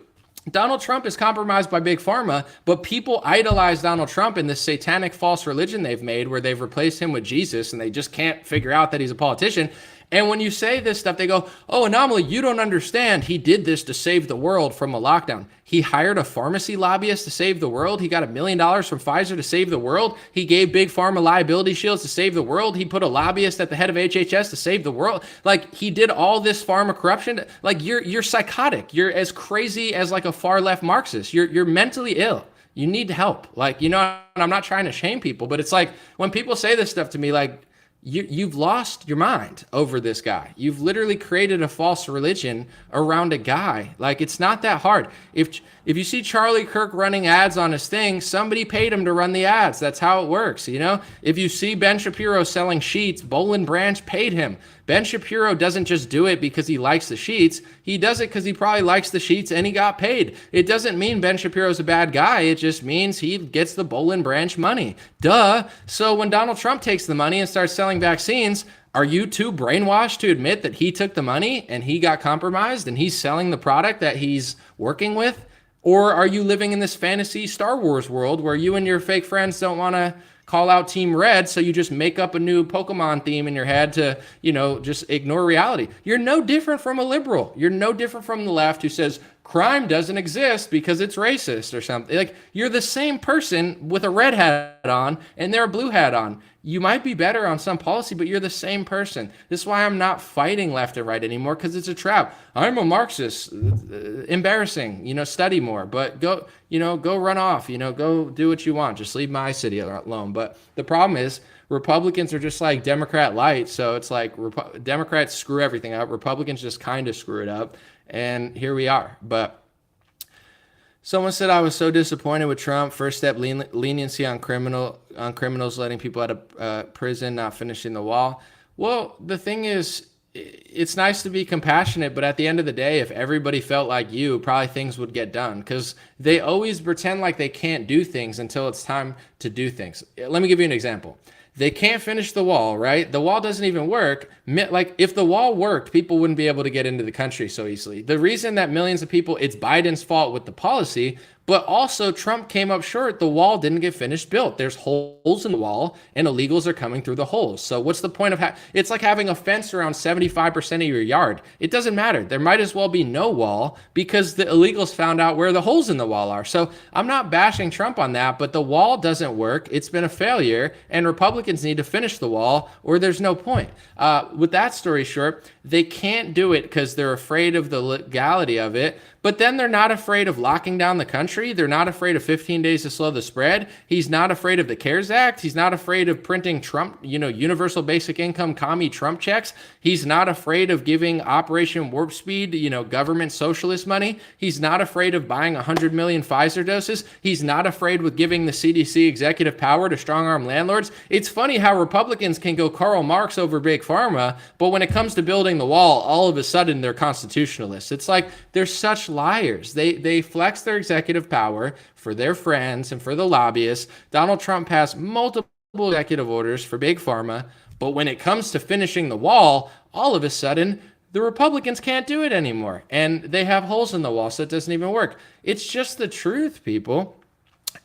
Donald Trump is compromised by Big Pharma, but people idolize Donald Trump in this satanic false religion they've made where they've replaced him with Jesus and they just can't figure out that he's a politician. And when you say this stuff, they go, oh, Anomaly, you don't understand. He did this to save the world from a lockdown. He hired a pharmacy lobbyist to save the world. He got $1 million from Pfizer to save the world. He gave Big Pharma liability shields to save the world. He put a lobbyist at the head of HHS to save the world. Like, he did all this pharma corruption. Like, you're psychotic. You're as crazy as like a far left Marxist. You're mentally ill. You need help. Like, and I'm not trying to shame people, but it's like when people say this stuff to me, like, you've lost your mind over this guy. You've literally created a false religion around a guy. Like, it's not that hard. If you see Charlie Kirk running ads on his thing, somebody paid him to run the ads. That's how it works, If you see Ben Shapiro selling sheets, Bolin Branch paid him. Ben Shapiro doesn't just do it because he likes the sheets. He does it because he probably likes the sheets and he got paid. It doesn't mean Ben Shapiro's a bad guy. It just means he gets the Bolin Branch money. Duh. So when Donald Trump takes the money and starts selling vaccines, are you too brainwashed to admit that he took the money and he got compromised and he's selling the product that he's working with? Or are you living in this fantasy Star Wars world where you and your fake friends don't want to call out Team Red, so you just make up a new Pokemon theme in your head to, just ignore reality? You're no different from a liberal. You're no different from the left who says crime doesn't exist because it's racist or something. Like, you're the same person with a red hat on and they're a blue hat on. You might be better on some policy, but you're the same person. This is why I'm not fighting left or right anymore, because it's a trap. I'm a Marxist. Embarrassing. Study more, but go run off. Go do what you want. Just leave my city alone. But the problem is Republicans are just like Democrat light. So it's like Democrats screw everything up. Republicans just kind of screw it up. And here we are. But someone said I was so disappointed with Trump. First step, leniency on criminals, letting people out of prison, not finishing the wall. Well, the thing is, it's nice to be compassionate, but at the end of the day, if everybody felt like you, probably things would get done, because they always pretend like they can't do things until it's time to do things. Let me give you an example. They can't finish the wall, right? The wall doesn't even work. Like, if the wall worked, people wouldn't be able to get into the country so easily. The reason that millions of people, it's Biden's fault with the policy, but also Trump came up short. The wall didn't get finished built. There's holes in the wall and illegals are coming through the holes. So what's the point of it's like having a fence around 75% of your yard. It doesn't matter. There might as well be no wall because the illegals found out where the holes in the wall are. So I'm not bashing Trump on that, but the wall doesn't work. It's been a failure, and Republicans need to finish the wall or there's no point. With that story short, they can't do it because they're afraid of the legality of it. But then they're not afraid of locking down the country. They're not afraid of 15 days to slow the spread. He's not afraid of the CARES Act. He's not afraid of printing Trump, universal basic income, commie Trump checks. He's not afraid of giving Operation Warp Speed, government socialist money. He's not afraid of buying 100 million Pfizer doses. He's not afraid with giving the CDC executive power to strong-arm landlords. It's funny how Republicans can go Karl Marx over Big Pharma, but when it comes to building building the wall, all of a sudden they're constitutionalists. It's like they're such liars. They flex their executive power for their friends and for the lobbyists. Donald Trump passed multiple executive orders for big pharma, but when it comes to finishing the wall, all of a sudden the Republicans can't do it anymore, and they have holes in the wall, so it doesn't even work. It's just the truth, people.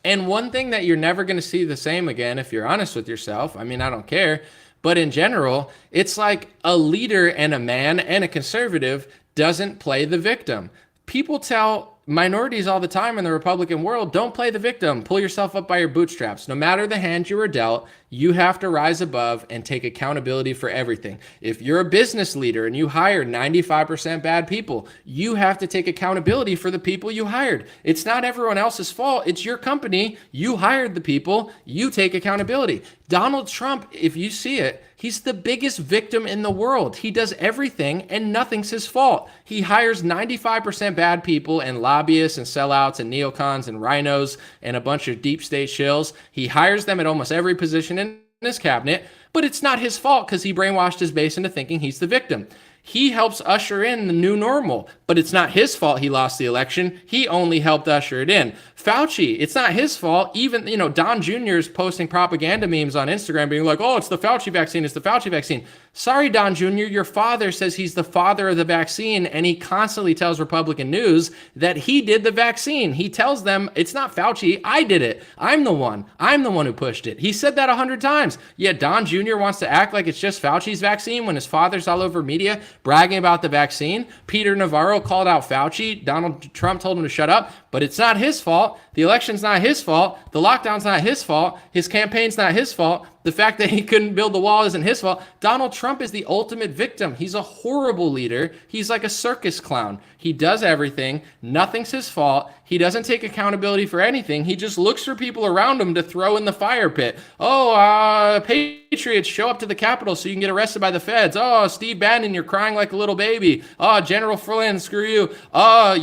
And one thing that you're never going to see the same again, if you're honest with yourself, I mean, I don't care, but in general, it's like a leader and a man and a conservative doesn't play the victim. People tell minorities all the time in the Republican world, don't play the victim, pull yourself up by your bootstraps. No matter the hand you were dealt, you have to rise above and take accountability for everything. If you're a business leader and you hire 95% bad people, you have to take accountability for the people you hired. It's not everyone else's fault. It's your company. You hired the people. You take accountability. Donald Trump, if you see it, he's the biggest victim in the world. He does everything and nothing's his fault. He hires 95% bad people and lobbyists and sellouts and neocons and rhinos and a bunch of deep state shills. He hires them at almost every position in his cabinet, but it's not his fault because he brainwashed his base into thinking he's the victim. He helps usher in the new normal, but it's not his fault he lost the election. He only helped usher it in. Fauci, it's not his fault. Even, Don Jr. is posting propaganda memes on Instagram being like, oh, it's the Fauci vaccine, it's the Fauci vaccine. Sorry, Don Jr., your father says he's the father of the vaccine, and he constantly tells Republican News that he did the vaccine. He tells them, it's not Fauci, I did it. I'm the one who pushed it. He said that 100 times. Yet Don Jr. wants to act like it's just Fauci's vaccine when his father's all over media bragging about the vaccine. Peter Navarro called out Fauci. Donald Trump told him to shut up, but it's not his fault. The election's not his fault. The lockdown's not his fault. His campaign's not his fault. The fact that he couldn't build the wall isn't his fault. Donald Trump is the ultimate victim. He's a horrible leader. He's like a circus clown. He does everything. Nothing's his fault. He doesn't take accountability for anything. He just looks for people around him to throw in the fire pit. Oh, Patriots, show up to the Capitol so you can get arrested by the feds. Oh, Steve Bannon, you're crying like a little baby. Oh, General Flynn, screw you. Oh,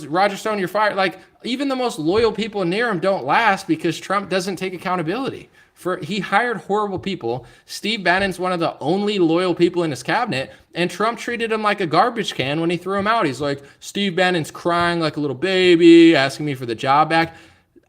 Roger Stone, you're fired. Like, even the most loyal people near him don't last because Trump doesn't take accountability. He hired horrible people. Steve Bannon's one of the only loyal people in his cabinet, and Trump treated him like a garbage can when he threw him out. He's like, Steve Bannon's crying like a little baby, asking me for the job back.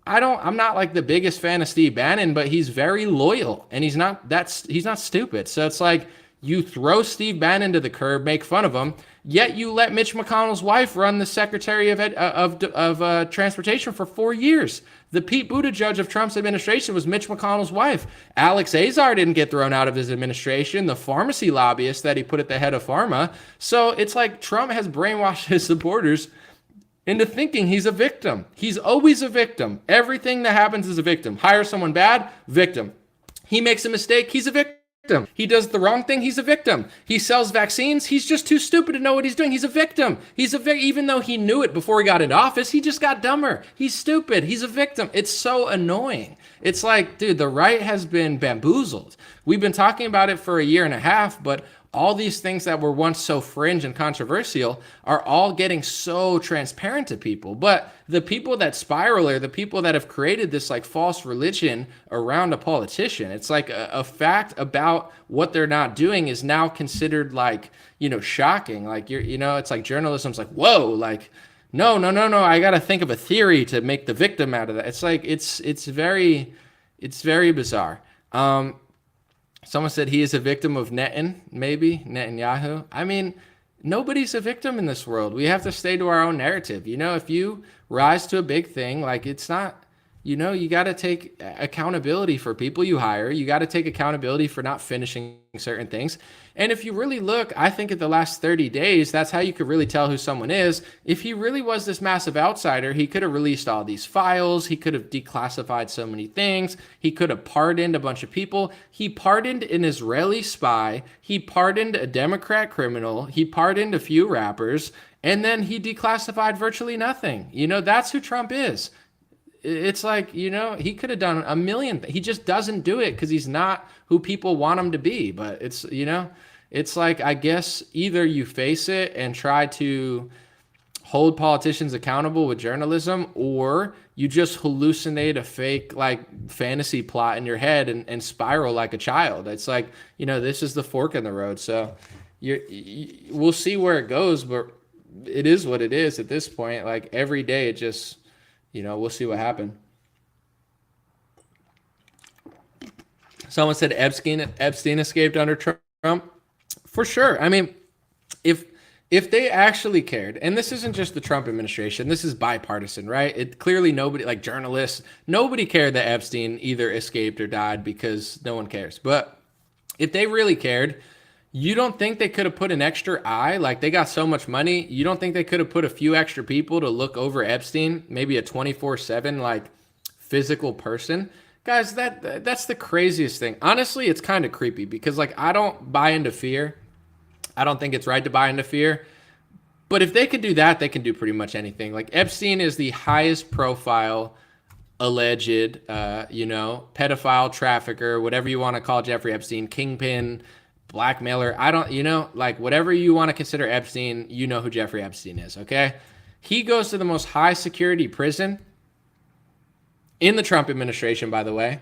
I'm not like the biggest fan of Steve Bannon, but he's very loyal, and he's not stupid. So it's like, you throw Steve Bannon to the curb, make fun of him, yet you let Mitch McConnell's wife run the Secretary of Transportation for 4 years. The Pete Buttigieg of Trump's administration was Mitch McConnell's wife. Alex Azar didn't get thrown out of his administration, the pharmacy lobbyist that he put at the head of pharma. So it's like Trump has brainwashed his supporters into thinking he's a victim. He's always a victim. Everything that happens is a victim. Hire someone bad, victim. He makes a mistake, he's a victim. He does the wrong thing, he's a victim. He sells vaccines, he's just too stupid to know what he's doing. He's a victim. Even though he knew it before he got into office, he just got dumber. He's stupid. He's a victim. It's so annoying. It's like, dude, the right has been bamboozled. We've been talking about it for a year and a half, but all these things that were once so fringe and controversial are all getting so transparent to people. But the people that spiral are the people that have created this like false religion around a politician. It's like a fact about what they're not doing is now considered like, shocking. Like, it's like journalism's like, whoa, like, no, I got to think of a theory to make the victim out of that. It's like, it's very bizarre. Someone said he is a victim of Netanyahu. I mean, nobody's a victim in this world. We have to stay to our own narrative. If you rise to a big thing, like it's not, you got to take accountability for people you hire. You got to take accountability for not finishing certain things. And if you really look, I think at the last 30 days, that's how you could really tell who someone is. If he really was this massive outsider, he could have released all these files. He could have declassified so many things. He could have pardoned a bunch of people. He pardoned an Israeli spy. He pardoned a Democrat criminal. He pardoned a few rappers. And then he declassified virtually nothing. That's who Trump is. It's like, he could have done a million things. He just doesn't do it because he's not who people want him to be. But it's like, I guess either you face it and try to hold politicians accountable with journalism, or you just hallucinate a fake like fantasy plot in your head and spiral like a child. It's like, this is the fork in the road. So, we'll see where it goes, but it is what it is at this point. Like every day, it just, we'll see what happens. Someone said Epstein escaped under Trump. For sure. I mean, if they actually cared, and this isn't just the Trump administration, this is bipartisan, right? It clearly nobody, like journalists, nobody cared that Epstein either escaped or died because no one cares. But if they really cared, you don't think they could have put an extra eye? Like they got so much money, you don't think they could have put a few extra people to look over Epstein? Maybe a 24/7 like physical person? Guys, that's the craziest thing. Honestly, it's kind of creepy because like I don't buy into fear. I don't think it's right to buy into fear. But if they could do that, they can do pretty much anything. Like Epstein is the highest profile alleged, pedophile, trafficker, whatever you want to call Jeffrey Epstein, kingpin, blackmailer. I don't, like whatever you want to consider Epstein, you know who Jeffrey Epstein is, okay? He goes to the most high security prison in the Trump administration, by the way,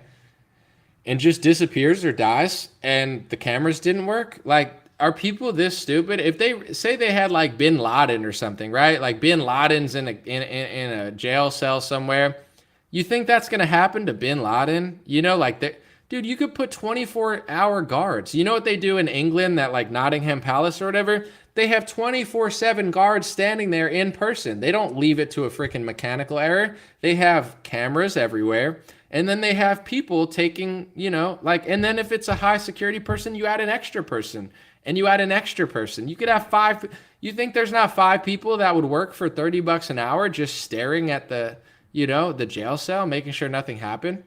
and just disappears or dies, and the cameras didn't work. Like, are people this stupid? If they say they had like Bin Laden or something, right? Like Bin Laden's in a jail cell somewhere. You think that's going to happen to Bin Laden? Dude, you could put 24-hour guards. You know what they do in England, that like Nottingham Palace or whatever? They have 24/7 guards standing there in person. They don't leave it to a freaking mechanical error. They have cameras everywhere. And then they have people taking, and then if it's a high security person, you add an extra person. And you add an extra person. You could have 5. You think there's not 5 people that would work for $30 an hour just staring at the jail cell, making sure nothing happened?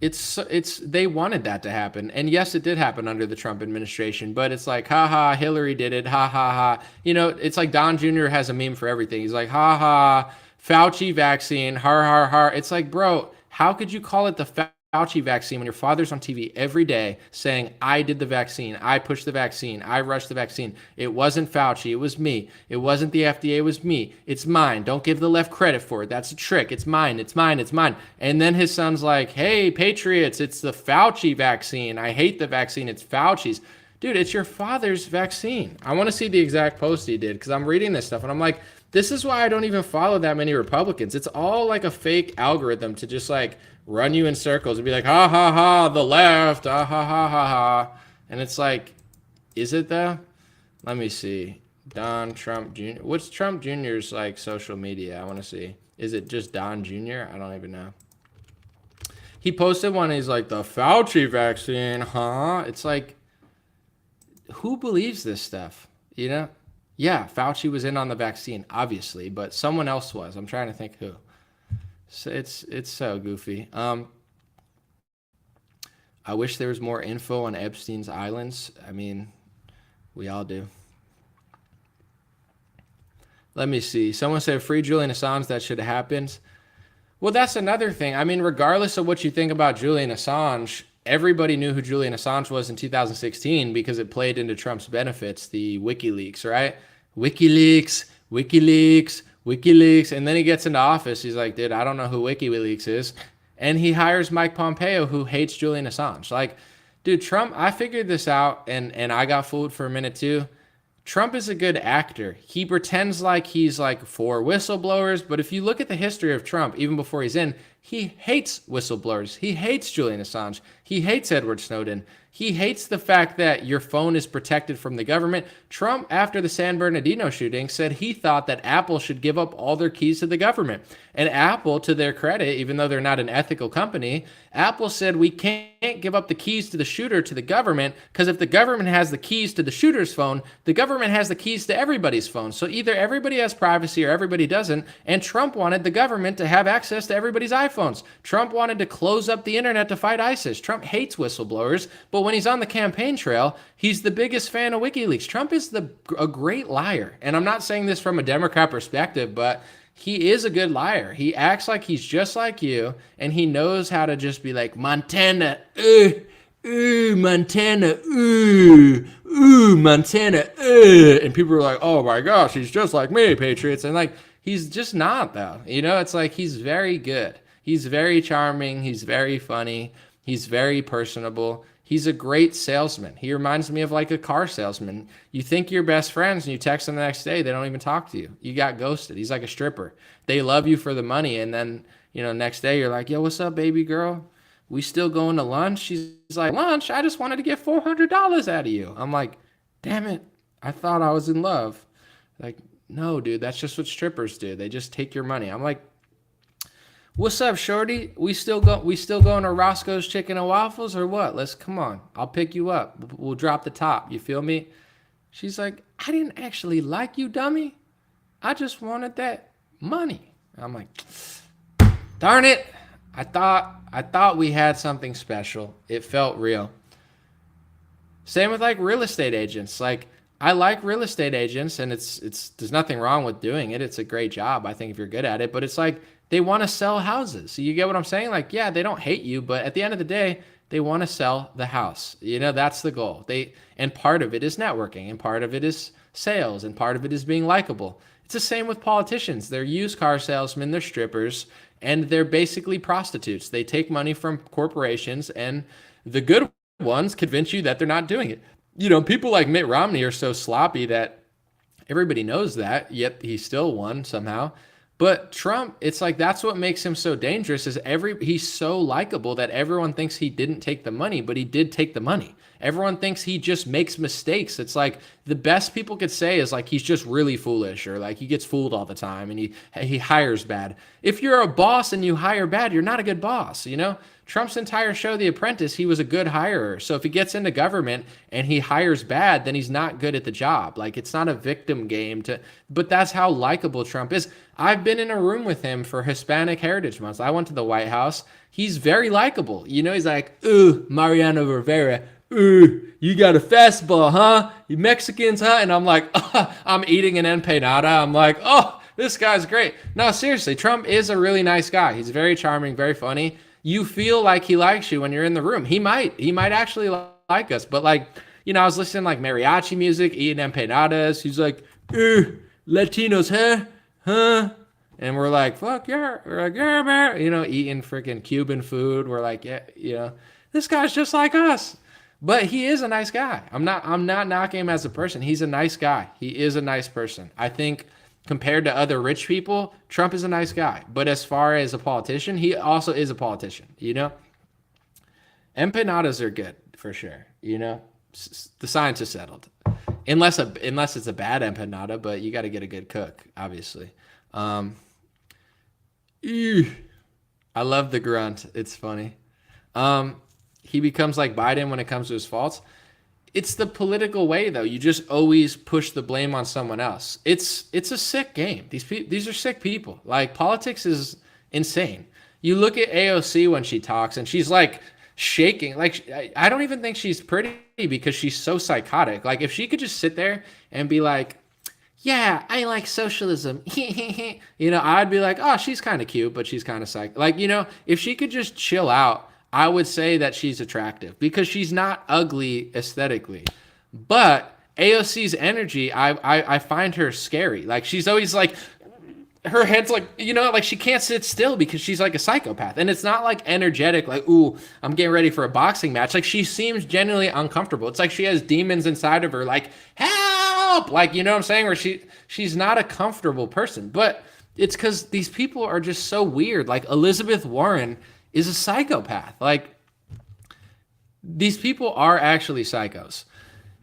They wanted that to happen. And yes, it did happen under the Trump administration, but it's like, ha ha, Hillary did it, ha ha ha. It's like Don Jr. has a meme for everything. He's like, ha ha, Fauci vaccine, har har har. It's like, bro, how could you call it the Fauci vaccine when your father's on TV every day saying, I did the vaccine, I pushed the vaccine, I rushed the vaccine. It wasn't Fauci, it was me. It wasn't the FDA, it was me. It's mine. Don't give the left credit for it. That's a trick. It's mine, it's mine, it's mine. And then his son's like, hey, patriots, it's the Fauci vaccine. I hate the vaccine. It's Fauci's. Dude, it's your father's vaccine. I want to see the exact post he did because I'm reading this stuff and I'm like, this is why I don't even follow that many Republicans. It's all like a fake algorithm to just like run you in circles and be like, ha ha ha, the left, ha ha ha ha ha. And it's like, is it though? Let me see. Don Trump Jr. What's Trump Jr.'s like social media? I want to see. Is it just Don Jr.? I don't even know. He posted one. He's like, the Fauci vaccine, huh? It's like, who believes this stuff? Yeah, Fauci was in on the vaccine, obviously, but someone else was. I'm trying to think who. So it's so goofy. I wish there was more info on Epstein's islands. I mean, we all do. Let me see. Someone said free Julian Assange. That should have happened. Well, that's another thing. I mean, regardless of what you think about Julian Assange, everybody knew who Julian Assange was in 2016 because it played into Trump's benefits, the WikiLeaks, right? WikiLeaks. And then he gets into office. He's like, dude, I don't know who WikiLeaks is. And he hires Mike Pompeo, who hates Julian Assange. Like, dude, Trump, I figured this out, and I got fooled for a minute too. Trump is a good actor. He pretends like he's like for whistleblowers, but if you look at the history of Trump, even before he's in, he hates whistleblowers. He hates Julian Assange. He hates Edward Snowden. He hates the fact that your phone is protected from the government. Trump, after the San Bernardino shooting, said he thought that Apple should give up all their keys to the government. And Apple, to their credit, even though they're not an ethical company, Apple said we can't give up the keys to the shooter to the government because if the government has the keys to the shooter's phone, the government has the keys to everybody's phone. So either everybody has privacy or everybody doesn't. And Trump wanted the government to have access to everybody's iPhones. Trump wanted to close up the internet to fight ISIS. Trump hates whistleblowers, but when he's on the campaign trail, he's the biggest fan of WikiLeaks. Trump is a great liar. And I'm not saying this from a Democrat perspective, but he is a good liar. He acts like he's just like you, and he knows how to just be like, Montana, Montana, Montana, and people are like, oh my gosh, he's just like me, Patriots. And like, he's just not though. It's like, he's very good. He's very charming. He's very funny. He's very personable. He's a great salesman. He reminds me of like a car salesman. You think you're best friends and you text them the next day, they don't even talk to you. You got ghosted. He's like a stripper. They love you for the money, and then, next day you're like, yo, what's up, baby girl? We still going to lunch? She's like, lunch? I just wanted to get $400 out of you. I'm like, damn it. I thought I was in love. Like, no, dude, that's just what strippers do. They just take your money. I'm like, what's up, shorty? We still going to Roscoe's Chicken and Waffles or what? Come on. I'll pick you up. We'll drop the top. You feel me? She's like, I didn't actually like you, dummy. I just wanted that money. I'm like, darn it. I thought we had something special. It felt real. Same with like real estate agents. Like, I like real estate agents, and there's nothing wrong with doing it. It's a great job, I think, if you're good at it. But it's like they want to sell houses. So you get what I'm saying? Like, yeah, they don't hate you, but at the end of the day, they want to sell the house. That's the goal. And part of it is networking, and part of it is sales, and part of it is being likable. It's the same with politicians. They're used car salesmen, they're strippers, and they're basically prostitutes. They take money from corporations, and the good ones convince you that they're not doing it. People like Mitt Romney are so sloppy that everybody knows that, yet he still won somehow. But Trump, it's like that's what makes him so dangerous is he's so likable that everyone thinks he didn't take the money, but he did take the money. Everyone thinks he just makes mistakes. It's like the best people could say is like he's just really foolish, or like he gets fooled all the time and he hires bad. If you're a boss and you hire bad, you're not a good boss, Trump's entire show, The Apprentice, he was a good hirer. So if he gets into government and he hires bad, then he's not good at the job. Like, it's not a victim game but that's how likable Trump is. I've been in a room with him for Hispanic Heritage Month. I went to the White House. He's very likable. He's like, ooh, Mariano Rivera, ooh, you got a fastball, huh? You Mexicans, huh? And I'm like, I'm eating an empanada. I'm like, oh, this guy's great. No, seriously, Trump is a really nice guy. He's very charming, very funny. You feel like he likes you when you're in the room. He might actually like us, but like, I was listening to like mariachi music, eating empanadas. He's like, Latinos, huh? And we're like, fuck yeah. We're like, yeah, man. Eating freaking Cuban food. We're like, yeah, this guy's just like us. But he is a nice guy. I'm not knocking him as a person. He's a nice guy. He is a nice person. I think compared to other rich people, Trump is a nice guy. But as far as a politician, he also is a politician, Empanadas are good, for sure, The science is settled. Unless it's a bad empanada, but you got to get a good cook, obviously. I love the grunt. It's funny. He becomes like Biden when it comes to his faults. It's the political way, though. You just always push the blame on someone else. It's a sick game. These are sick people. Like, politics is insane. You look at AOC when she talks, and she's like shaking. Like, I don't even think she's pretty because she's so psychotic. Like, if she could just sit there and be like, yeah, I like socialism. I'd be like, oh, she's kind of cute, but she's kind of psych. Like, if she could just chill out, I would say that she's attractive because she's not ugly aesthetically. But AOC's energy, I find her scary. Like, she's always like, her head's like, like she can't sit still because she's like a psychopath. And it's not like energetic, like, ooh, I'm getting ready for a boxing match. Like, she seems genuinely uncomfortable. It's like she has demons inside of her, like, help! Like, you know what I'm saying? Where she's not a comfortable person. But it's because these people are just so weird. Like, Elizabeth Warren is a psychopath. Like, these people are actually psychos.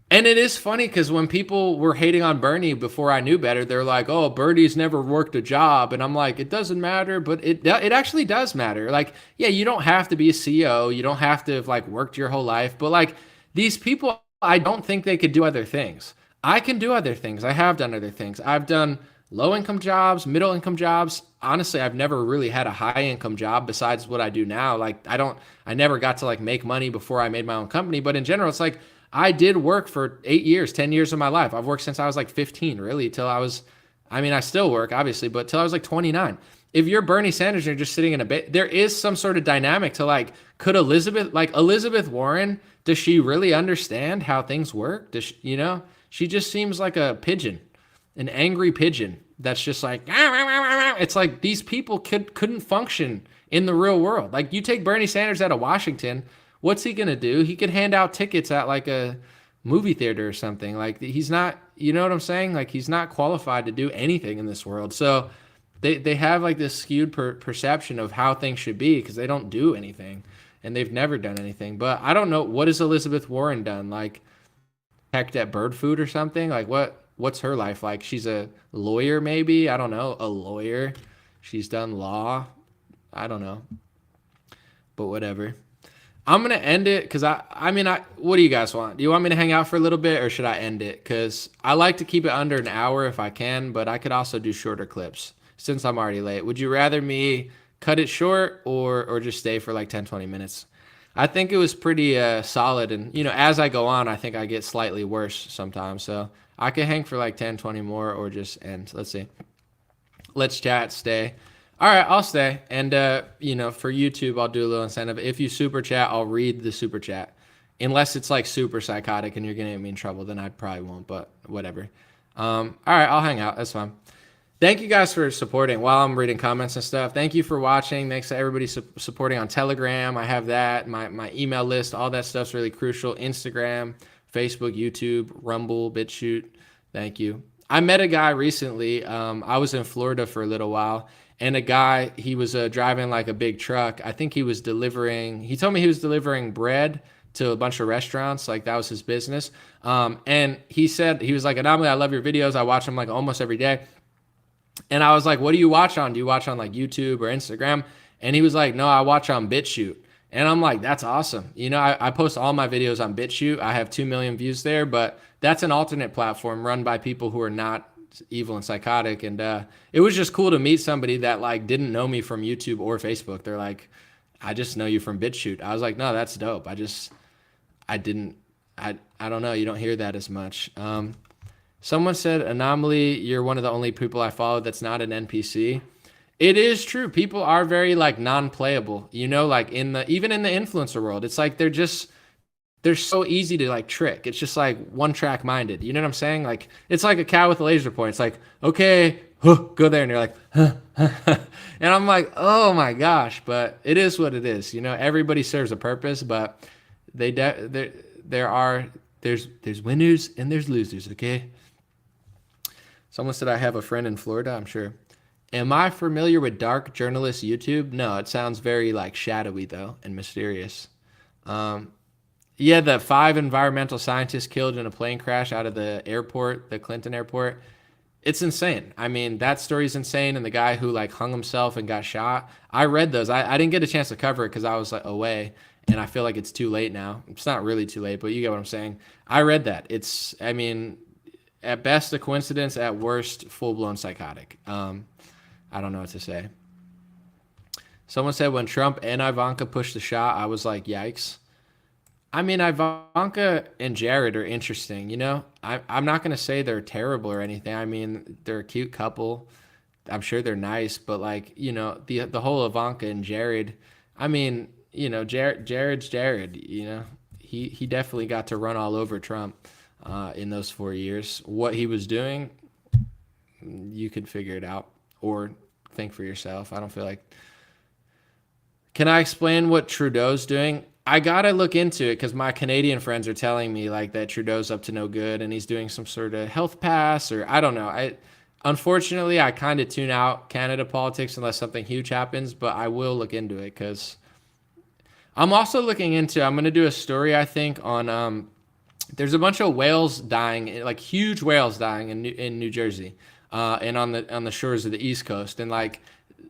And it is funny because when people were hating on Bernie before I knew better, they're like, oh, Bernie's never worked a job. And I'm like, it doesn't matter, but it actually does matter. Like, yeah, you don't have to be a CEO. You don't have to have like worked your whole life. But like, these people, I don't think they could do other things. I can do other things. I have done other things. I've done low-income jobs, middle-income jobs. Honestly, I've never really had a high-income job besides what I do now. Like, I never got to like make money before I made my own company. But in general, it's like, I did work for 8 years, 10 years of my life. I've worked since I was like 15, really, till I was, I still work, obviously, but till I was like 29. If you're Bernie Sanders and you're just sitting in a bit, there is some sort of dynamic to like, could Elizabeth Warren, does she really understand how things work? Does she, she just seems like a pigeon, an angry pigeon that's just like, it's like these people couldn't function in the real world. Like, you take Bernie Sanders out of Washington, what's he gonna do? He could hand out tickets at like a movie theater or something. Like he's not, you know what I'm saying? Like he's not qualified to do anything in this world. So they have like this skewed perception of how things should be because they don't do anything and they've never done anything. But I don't know, what has Elizabeth Warren done? Like pecked at bird food or something? Like what's her life like? She's a lawyer maybe? I don't know, a lawyer. She's done law. I don't know. But whatever. I'm going to end it because what do you guys want? Do you want me to hang out for a little bit or should I end it? Because I like to keep it under an hour if I can, but I could also do shorter clips since I'm already late. Would you rather me cut it short or just stay for like 10, 20 minutes? I think it was pretty solid. And, as I go on, I think I get slightly worse sometimes. So I could hang for like 10, 20 more or just end. Let's see. Let's chat, stay. All right, I'll stay. And, for YouTube, I'll do a little incentive. If you super chat, I'll read the super chat. Unless it's like super psychotic and you're going to get me in trouble, then I probably won't, but whatever. All right, I'll hang out. That's fine. Thank you guys for supporting while I'm reading comments and stuff. Thank you for watching. Thanks to everybody supporting on Telegram. I have that. My email list, all that stuff's really crucial. Instagram, Facebook, YouTube, Rumble, BitChute. Thank you. I met a guy recently. I was in Florida for a little while. And a guy, he was driving like a big truck. I think he told me he was delivering bread to a bunch of restaurants. Like that was his business. And he said, he was like, Anomaly, I love your videos. I watch them like almost every day. And I was like, what do you watch on? Do you watch on like YouTube or Instagram? And he was like, no, I watch on BitChute. And I'm like, that's awesome. I post all my videos on BitChute. I have 2 million views there, but that's an alternate platform run by people who are not evil and psychotic. And it was just cool to meet somebody that like didn't know me from YouTube or Facebook. They're like, I just know you from BitChute. I was like, no, that's dope. I don't know. You don't hear that as much. Someone said, Anomaly, you're one of the only people I follow that's not an NPC. It is true. People are very like non-playable, like even in the influencer world, it's like they're so easy to like trick. It's just like one track minded. You know what I'm saying? Like it's like a cow with a laser point. It's like, okay, go there. And you're like, and I'm like, oh my gosh, but it is what it is. Everybody serves a purpose, but there's winners and there's losers. Okay. Someone said I have a friend in Florida. I'm sure. Am I familiar with dark journalist YouTube? No, it sounds very like shadowy though and mysterious. Yeah, the 5 environmental scientists killed in a plane crash out of the airport, the Clinton airport. It's insane. I mean, that story's insane. And the guy who like hung himself and got shot. I read those. I didn't get a chance to cover it because I was like away. And I feel like it's too late now. It's not really too late, but you get what I'm saying. I read that. At best a coincidence, at worst full-blown psychotic. I don't know what to say. Someone said when Trump and Ivanka pushed the shot, I was like, yikes. I mean, Ivanka and Jared are interesting, I'm not going to say they're terrible or anything. I mean, they're a cute couple. I'm sure they're nice, but like, the whole Ivanka and Jared, I mean, Jared's Jared, he definitely got to run all over Trump in those 4 years. What he was doing, you could figure it out or think for yourself. I don't feel like. Can I explain what Trudeau's doing? I gotta look into it because my Canadian friends are telling me like that Trudeau's up to no good and he's doing some sort of health pass or I don't know. Unfortunately, I kind of tune out Canada politics unless something huge happens, but I will look into it because I'm also looking into. I'm gonna do a story I think on. There's a bunch of whales dying, like huge whales dying in New Jersey, and on the shores of the East Coast, and like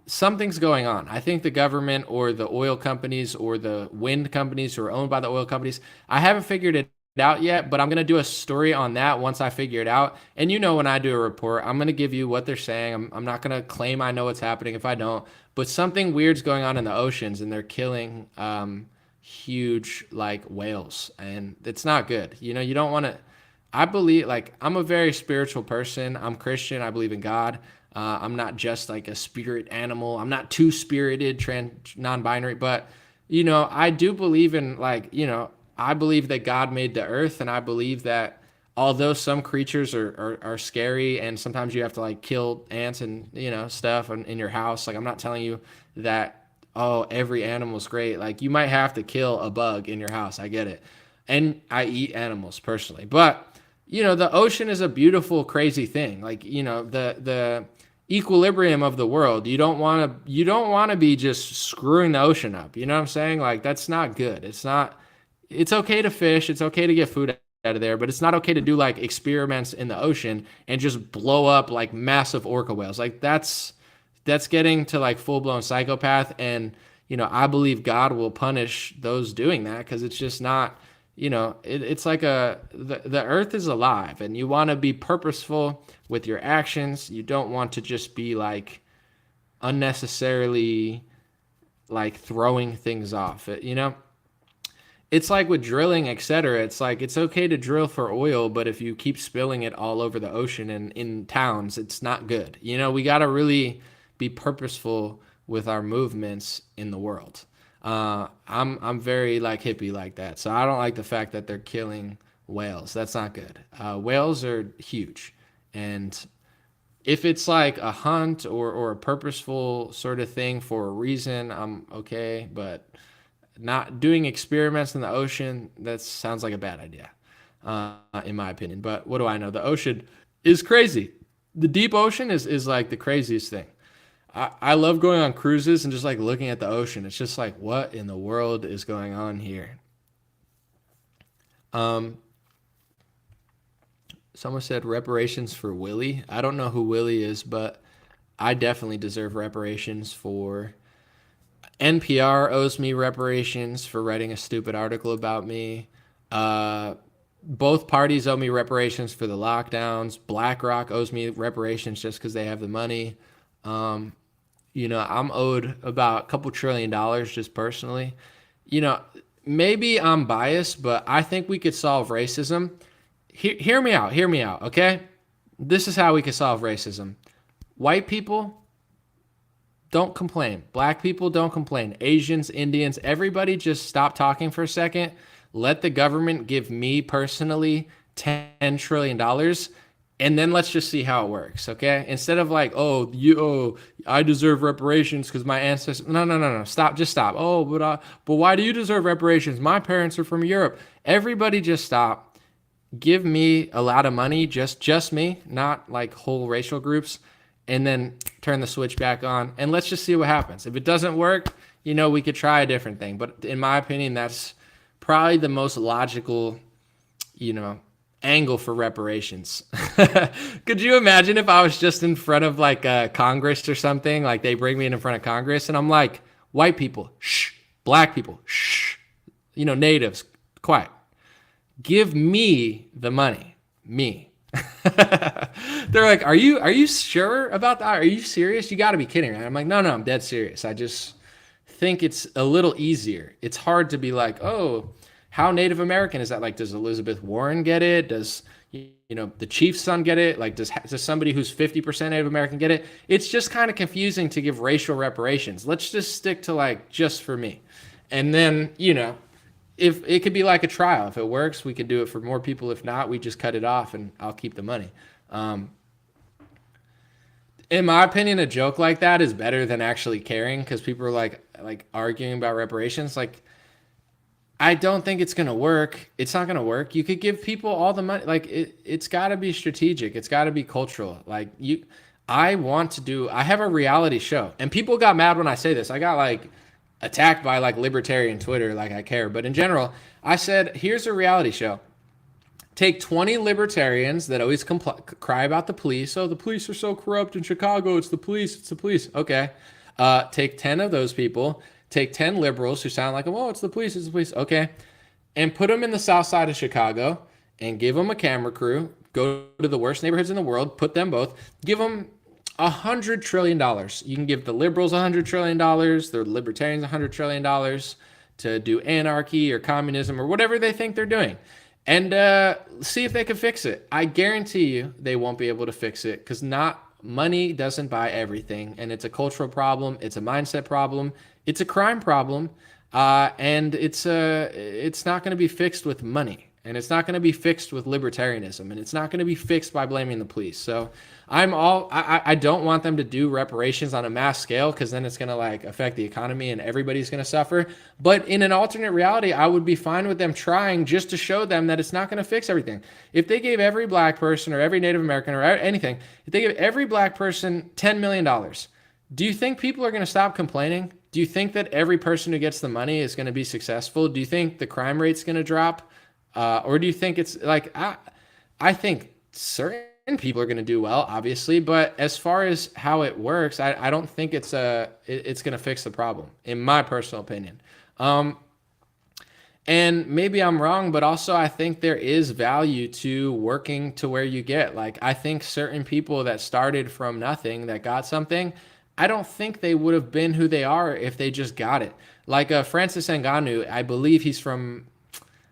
something's going on. I think the government or the oil companies or the wind companies who are owned by the oil companies. I haven't figured it out yet, but I'm gonna do a story on that once I figure it out. And when I do a report, I'm gonna give you what they're saying. I'm not gonna claim I know what's happening if I don't. But something weird's going on in the oceans, and they're killing huge like whales, and it's not good. You don't want to. I believe like I'm a very spiritual person. I'm Christian. I believe in God. I'm not just like a spirit animal. I'm not two spirited, non-binary, but I do believe in like I believe that God made the earth, and I believe that although some creatures are scary and sometimes you have to like kill ants and stuff in your house, like I'm not telling you that oh, every animal's great. Like, you might have to kill a bug in your house. I get it. And I eat animals personally. But, the ocean is a beautiful, crazy thing. Like, the equilibrium of the world. You don't want to be just screwing the ocean up. You know what I'm saying? Like, that's not good. It's okay to fish. It's okay to get food out of there, but it's not okay to do like experiments in the ocean and just blow up like massive orca whales. Like, that's getting to like full-blown psychopath. And, I believe God will punish those doing that, because it's just not, it's like the earth is alive, and you want to be purposeful with your actions. You don't want to just be like unnecessarily like throwing things off. It's like with drilling, etc. It's like, it's okay to drill for oil, but if you keep spilling it all over the ocean and in towns, it's not good. We got to really be purposeful with our movements in the world. I'm very like hippie like that, so I don't like the fact that they're killing whales. That's not good. Whales are huge, and if it's like a hunt or a purposeful sort of thing for a reason, I'm okay. But not doing experiments in the ocean, that sounds like a bad idea, in my opinion. But what do I know? The ocean is crazy. The deep ocean is like the craziest thing. I love going on cruises and just like looking at the ocean. It's just like, what in the world is going on here? Someone said reparations for Willie. I don't know who Willie is, but I definitely deserve reparations for... NPR owes me reparations for writing a stupid article about me. Both parties owe me reparations for the lockdowns. BlackRock owes me reparations just because they have the money. I'm owed about a couple $1 trillion just personally. Maybe I'm biased, but I think we could solve racism. Hear me out, okay? This is how we could solve racism. White people, don't complain. Black people, don't complain. Asians, Indians, everybody just stop talking for a second. Let the government give me personally $10 trillion, and then let's just see how it works, okay? Instead of like, I deserve reparations because my ancestors... No. Stop. Just stop. But why do you deserve reparations? My parents are from Europe. Everybody just stop. Give me a lot of money, just me, not like whole racial groups, and then turn the switch back on, and let's just see what happens. If it doesn't work, we could try a different thing. But in my opinion, that's probably the most logical, angle for reparations. Could you imagine if I was just in front of like Congress or something? Like, they bring me in front of Congress, and I'm like, white people, shh. Black people, shh. Natives, quiet. Give me the money. Me. They're like, are you sure about that? Are you serious? You got to be kidding, right? I'm like, no, I'm dead serious. I just think it's a little easier. It's hard to be like, oh, how Native American is that? Like, does Elizabeth Warren get it? Does the chief's son get it? Like, does somebody who's 50% Native American get it? It's just kind of confusing to give racial reparations. Let's just stick to like, just for me. And then, if it could be like a trial. If it works, we could do it for more people. If not, we just cut it off and I'll keep the money. In my opinion, a joke like that is better than actually caring, because people are like arguing about reparations. Like, I don't think it's going to work. It's not going to work. You could give people all the money. Like, it's got to be strategic. It's got to be cultural. Like, I have a reality show, and people got mad when I say this. I got like attacked by like libertarian Twitter, like I care. But in general, I said, here's a reality show. Take 20 libertarians that always cry about the police. Oh, the police are so corrupt in Chicago. It's the police. It's the police. Okay. Take 10 of those people. Take 10 liberals who sound like, oh, it's the police. It's the police. Okay. And put them in the south side of Chicago and give them a camera crew. Go to the worst neighborhoods in the world. Put them both. Give them $100 trillion. You can give the liberals $100 trillion. The libertarians $100 trillion to do anarchy or communism or whatever they think they're doing. And see if they can fix it. I guarantee you they won't be able to fix it, because money doesn't buy everything. And it's a cultural problem. It's a mindset problem. It's a crime problem. And it's not going to be fixed with money. and it's not going to be fixed with libertarianism, and it's not going to be fixed by blaming the police. So I don't want them to do reparations on a mass scale, because then it's going to like affect the economy and everybody's going to suffer. But in an alternate reality, I would be fine with them trying, just to show them that it's not going to fix everything. If they gave every black person or every Native American or anything, if they gave every black person $10 million, do you think people are going to stop complaining? Do you think that every person who gets the money is going to be successful? Do you think the crime rate's going to drop? Or do you think it's like, I think certain people are going to do well, obviously, but as far as how it works, I don't think it's going to fix the problem, in my personal opinion. And maybe I'm wrong, but also I think there is value to working to where you get. Like, I think certain people that started from nothing, that got something, I don't think they would have been who they are if they just got it. Like Francis Ngannou, I believe he's from,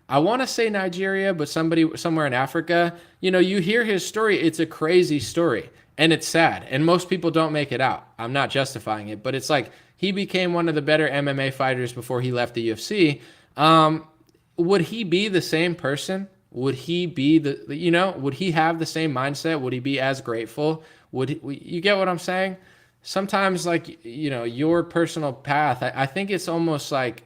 I want to say Nigeria, but somewhere in Africa. You know, you hear his story, it's a crazy story, and it's sad, and most people don't make it out. I'm not justifying it, but it's like he became one of the better MMA fighters before he left the UFC. Would he be the same person? Would he be would he have the same mindset? Would he be as grateful? You get what I'm saying? Sometimes, like, your personal path, I think it's almost like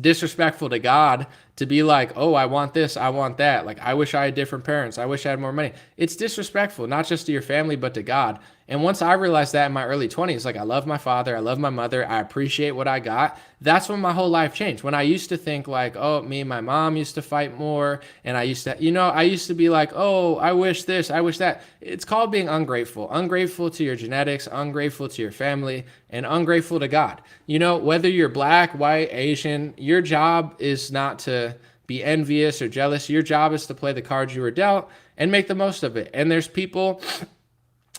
disrespectful to God to be like, oh, I want this, I want that. Like, I wish I had different parents. I wish I had more money. It's disrespectful, not just to your family, but to God. And once I realized that in my early 20s, like, I love my father, I love my mother, I appreciate what I got. That's when my whole life changed. When I used to think like, oh, me and my mom used to fight more. And I used to be like, oh, I wish this, I wish that. It's called being ungrateful. Ungrateful to your genetics, ungrateful to your family, and ungrateful to God. Whether you're black, white, Asian, your job is not to be envious or jealous. Your job is to play the cards you were dealt and make the most of it. And there's people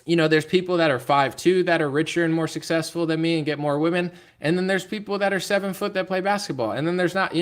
that are 5'2" that are richer and more successful than me and get more women. And then there's people that are 7 foot that play basketball. And then there's not,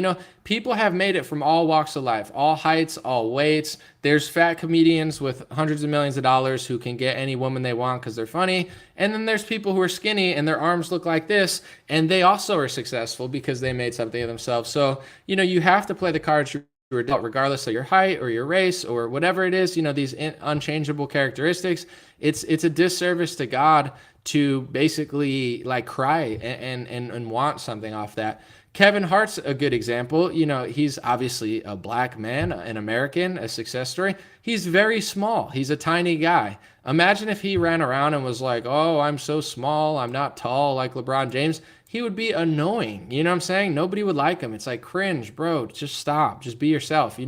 people have made it from all walks of life, all heights, all weights. There's fat comedians with hundreds of millions of dollars who can get any woman they want because they're funny. And then there's people who are skinny and their arms look like this, and they also are successful because they made something of themselves. So, you have to play the cards you were dealt, regardless of your height or your race or whatever it is, these unchangeable characteristics. It's a disservice to God to basically like cry and want something off that. Kevin Hart's a good example. He's obviously a black man, an American, a success story. He's very small. He's a tiny guy. Imagine if he ran around and was like, oh, I'm so small, I'm not tall like LeBron James. He would be annoying. You know what I'm saying? Nobody would like him. It's like, cringe, bro. Just stop. Just be yourself,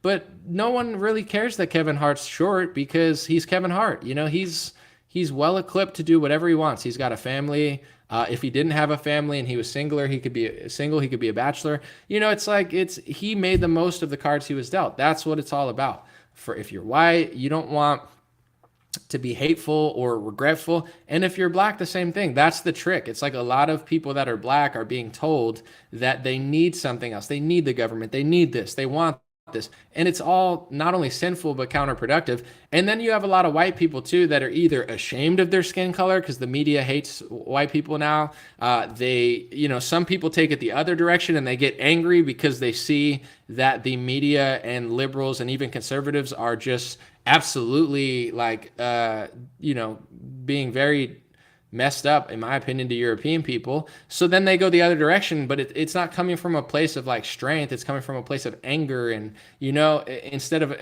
But no one really cares that Kevin Hart's short because he's Kevin Hart. He's well equipped to do whatever he wants. He's got a family. If he didn't have a family and he was singular, he could be single. He could be a bachelor. He made the most of the cards he was dealt. That's what it's all about. If you're white, you don't want to be hateful or regretful. And if you're black, the same thing. That's the trick. It's like a lot of people that are black are being told that they need something else. They need the government. They need this. They want this. And it's all not only sinful, but counterproductive. And then you have a lot of white people too that are either ashamed of their skin color because the media hates white people now. Some people take it the other direction and they get angry because they see that the media and liberals and even conservatives are just absolutely being very messed up, in my opinion, to European people. So then they go the other direction, but it's not coming from a place of like strength. It's coming from a place of anger. And, instead of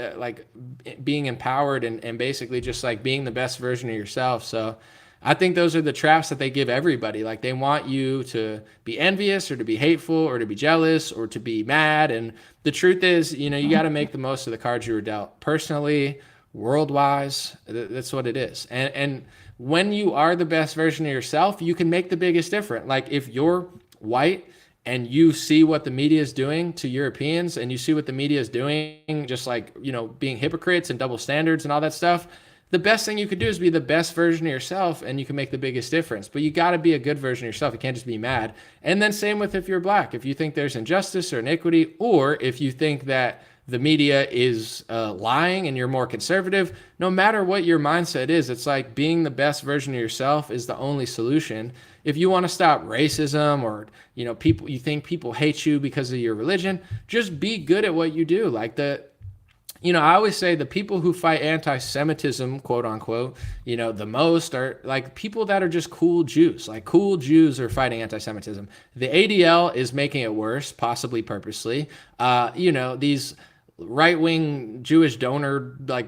being empowered and basically just like being the best version of yourself. So I think those are the traps that they give everybody. Like, they want you to be envious or to be hateful or to be jealous or to be mad. And the truth is, you got to make the most of the cards you were dealt. Personally, world-wise, that's what it is. And when you are the best version of yourself, you can make the biggest difference. Like, if you're white and you see what the media is doing to Europeans and you see what the media is doing, just like, being hypocrites and double standards and all that stuff, the best thing you could do is be the best version of yourself, and you can make the biggest difference. But you got to be a good version of yourself. You can't just be mad. And then same with if you're black. If you think there's injustice or inequity, or if you think that the media is lying and you're more conservative, no matter what your mindset is, it's like being the best version of yourself is the only solution. If you want to stop racism or, people, you think people hate you because of your religion, just be good at what you do. Like I always say the people who fight anti-Semitism, quote unquote, the most are like people that are just cool Jews. Like cool Jews are fighting anti-Semitism. The ADL is making it worse, possibly purposely. These right-wing Jewish donor, like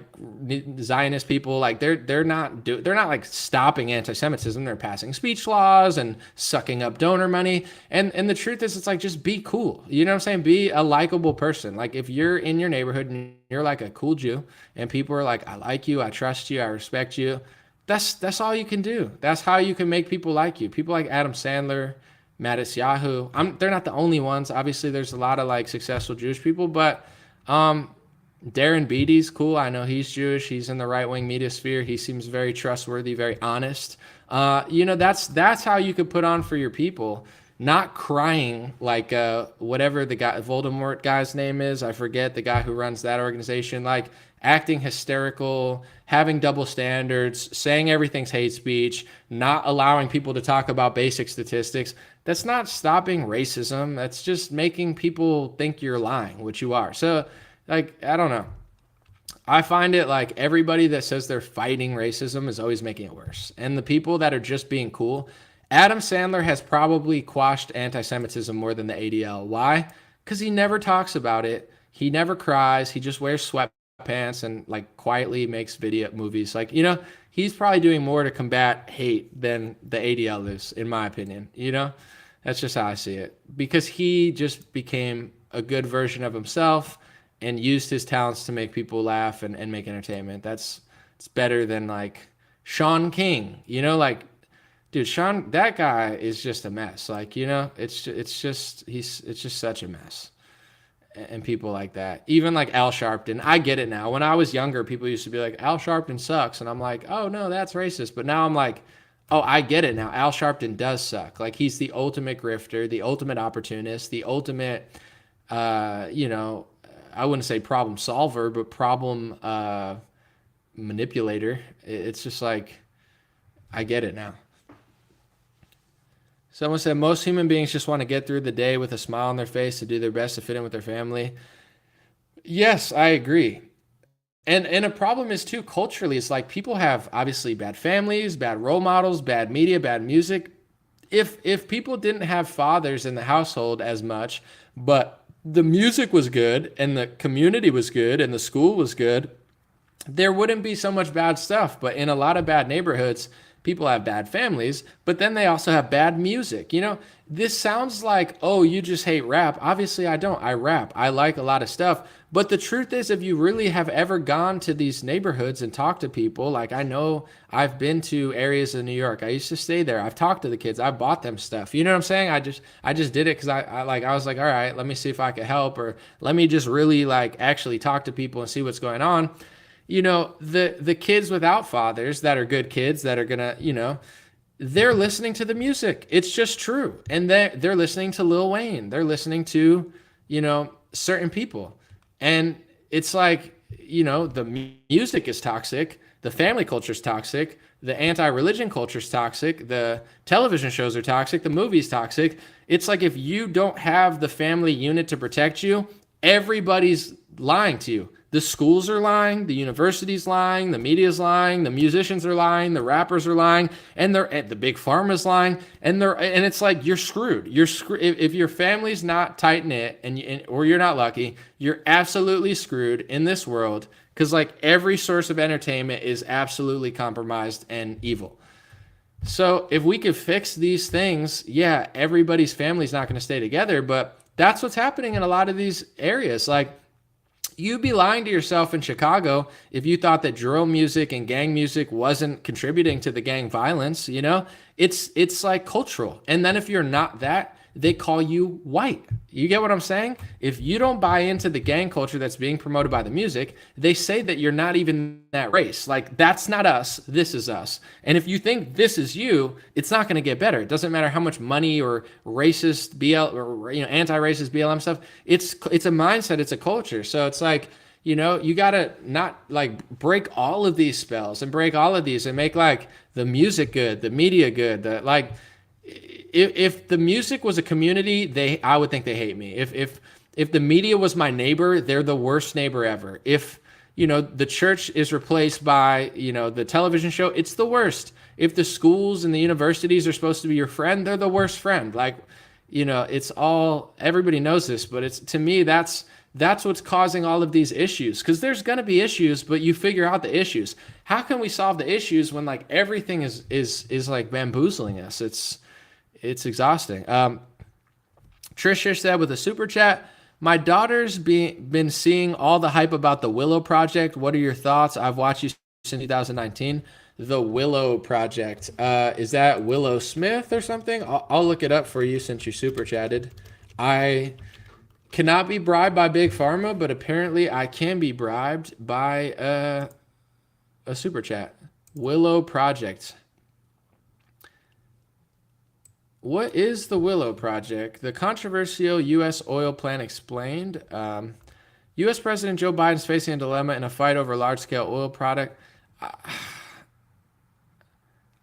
Zionist people, like they're not like stopping anti-Semitism. They're passing speech laws and sucking up donor money. And the truth is, it's like, just be cool. You know what I'm saying? Be a likable person. Like if you're in your neighborhood and you're like a cool Jew and people are like, I like you, I trust you, I respect you. That's all you can do. That's how you can make people like you. People like Adam Sandler, Mattis Yahoo. They're not the only ones. Obviously, there's a lot of like successful Jewish people, but Darren Beatty's cool. I know he's Jewish. He's in the right-wing media sphere. He seems very trustworthy, very honest. That's how you could put on for your people, not crying like whatever the guy Voldemort guy's name is. I forget the guy who runs that organization. Like acting hysterical, having double standards, saying everything's hate speech, not allowing people to talk about basic statistics. That's not stopping racism. That's just making people think you're lying, which you are. So, like, I don't know. I find it like everybody that says they're fighting racism is always making it worse. And the people that are just being cool, Adam Sandler has probably quashed anti-Semitism more than the ADL. Why? Because he never talks about it. He never cries. He just wears sweatpants and like quietly makes video movies. Like, he's probably doing more to combat hate than the ADL is, in my opinion. That's just how I see it. Because he just became a good version of himself and used his talents to make people laugh and make entertainment. It's better than like Sean King. Dude, Sean, that guy is just a mess. Like, it's just such a mess. And people like that. Even like Al Sharpton. I get it now. When I was younger, people used to be like, Al Sharpton sucks. And I'm like, oh no, that's racist. But now I'm like, oh, I get it now. Al Sharpton does suck. Like he's the ultimate grifter, the ultimate opportunist, the ultimate, I wouldn't say problem solver, but problem manipulator. It's just like, I get it now. Someone said most human beings just want to get through the day with a smile on their face to do their best to fit in with their family. Yes, I agree. And a problem is too, culturally, it's like people have obviously bad families, bad role models, bad media, bad music. If people didn't have fathers in the household as much, but the music was good and the community was good and the school was good, there wouldn't be so much bad stuff. But in a lot of bad neighborhoods, people have bad families, but then they also have bad music. This sounds like, oh, you just hate rap. Obviously, I don't. I rap. I like a lot of stuff. But the truth is, if you really have ever gone to these neighborhoods and talked to people, like I know I've been to areas in New York. I used to stay there. I've talked to the kids. I bought them stuff. You know what I'm saying? I just did it because I was like, all right, let me see if I could help, or let me just really like actually talk to people and see what's going on. The kids without fathers that are good kids that are gonna, they're listening to the music. It's just true. And they're listening to Lil Wayne. They're listening to, certain people. And it's like, the music is toxic. The family culture is toxic. The anti-religion culture is toxic. The television shows are toxic. The movie's toxic. It's like if you don't have the family unit to protect you, everybody's lying to you. The schools are lying, the university's lying, the media's lying, the musicians are lying, the rappers are lying, and the big pharma's lying, and it's like you're screwed. You're screwed if your family's not tight knit or you're not lucky. You're absolutely screwed in this world because like every source of entertainment is absolutely compromised and evil. So if we could fix these things, yeah, everybody's family's not going to stay together, but that's what's happening in a lot of these areas. Like, you'd be lying to yourself in Chicago if you thought that drill music and gang music wasn't contributing to the gang violence. It's like cultural. And then if you're not that, they call you white. You get what I'm saying? If you don't buy into the gang culture that's being promoted by the music, they say that you're not even that race. Like, that's not us, this is us. And if you think this is you, it's not going to get better. It doesn't matter how much money or racist BL or anti-racist BLM stuff. It's a mindset, it's a culture. So it's like, you got to not like break all of these spells and break all of these and make like the music good, the media good, if the music was a community, I would think they hate me. If the media was my neighbor, they're the worst neighbor ever. If the church is replaced by the television show, it's the worst. If the schools and the universities are supposed to be your friend, they're the worst friend. Like, it's all, everybody knows this, but it's, to me, that's what's causing all of these issues, because there's going to be issues, but you figure out the issues. How can we solve the issues when like everything is like bamboozling us? It's exhausting. Trisha said with a super chat, my daughter's been seeing all the hype about the Willow Project. What are your thoughts? I've watched you since 2019. The Willow Project. Is that Willow Smith or something? I'll look it up for you since you super chatted. I cannot be bribed by Big Pharma, but apparently I can be bribed by a super chat. Willow Project. What is the Willow Project? The controversial U.S. oil plan explained. U.S. President Joe Biden is facing a dilemma in a fight over large-scale oil product.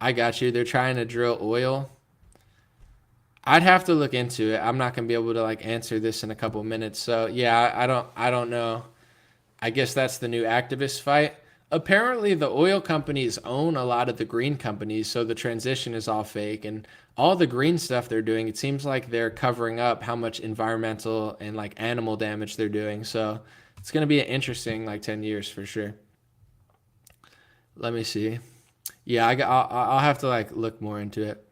I got you. They're trying to drill oil. I'd have to look into it. I'm not going to be able to like answer this in a couple minutes. So yeah, I don't know. I guess that's the new activist fight. Apparently the oil companies own a lot of the green companies, so the transition is all fake, and all the green stuff they're doing, it seems like they're covering up how much environmental and like animal damage they're doing. So it's going to be an interesting like 10 years for sure. Let me see. Yeah, I'll have to like look more into it.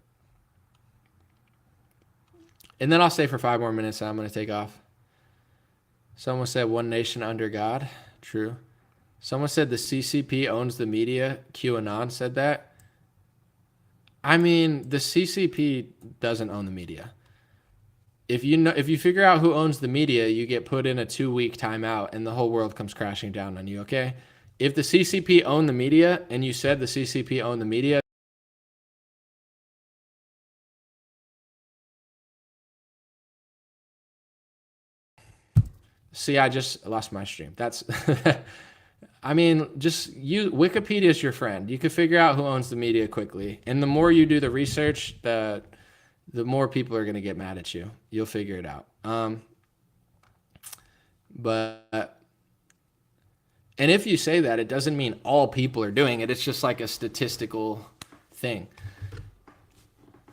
And then I'll stay for 5 more minutes and I'm going to take off. Someone said one nation under God. True. Someone said the CCP owns the media. QAnon said that. I mean, the CCP doesn't own the media. If you figure out who owns the media, you get put in a 2-week timeout and the whole world comes crashing down on you, okay? If the CCP owned the media and you said the CCP owned the media, see, I just lost my stream. That's, I mean, Wikipedia is your friend. You can figure out who owns the media quickly. And the more you do the research, the more people are going to get mad at you. You'll figure it out. And if you say that, it doesn't mean all people are doing it. It's just like a statistical thing.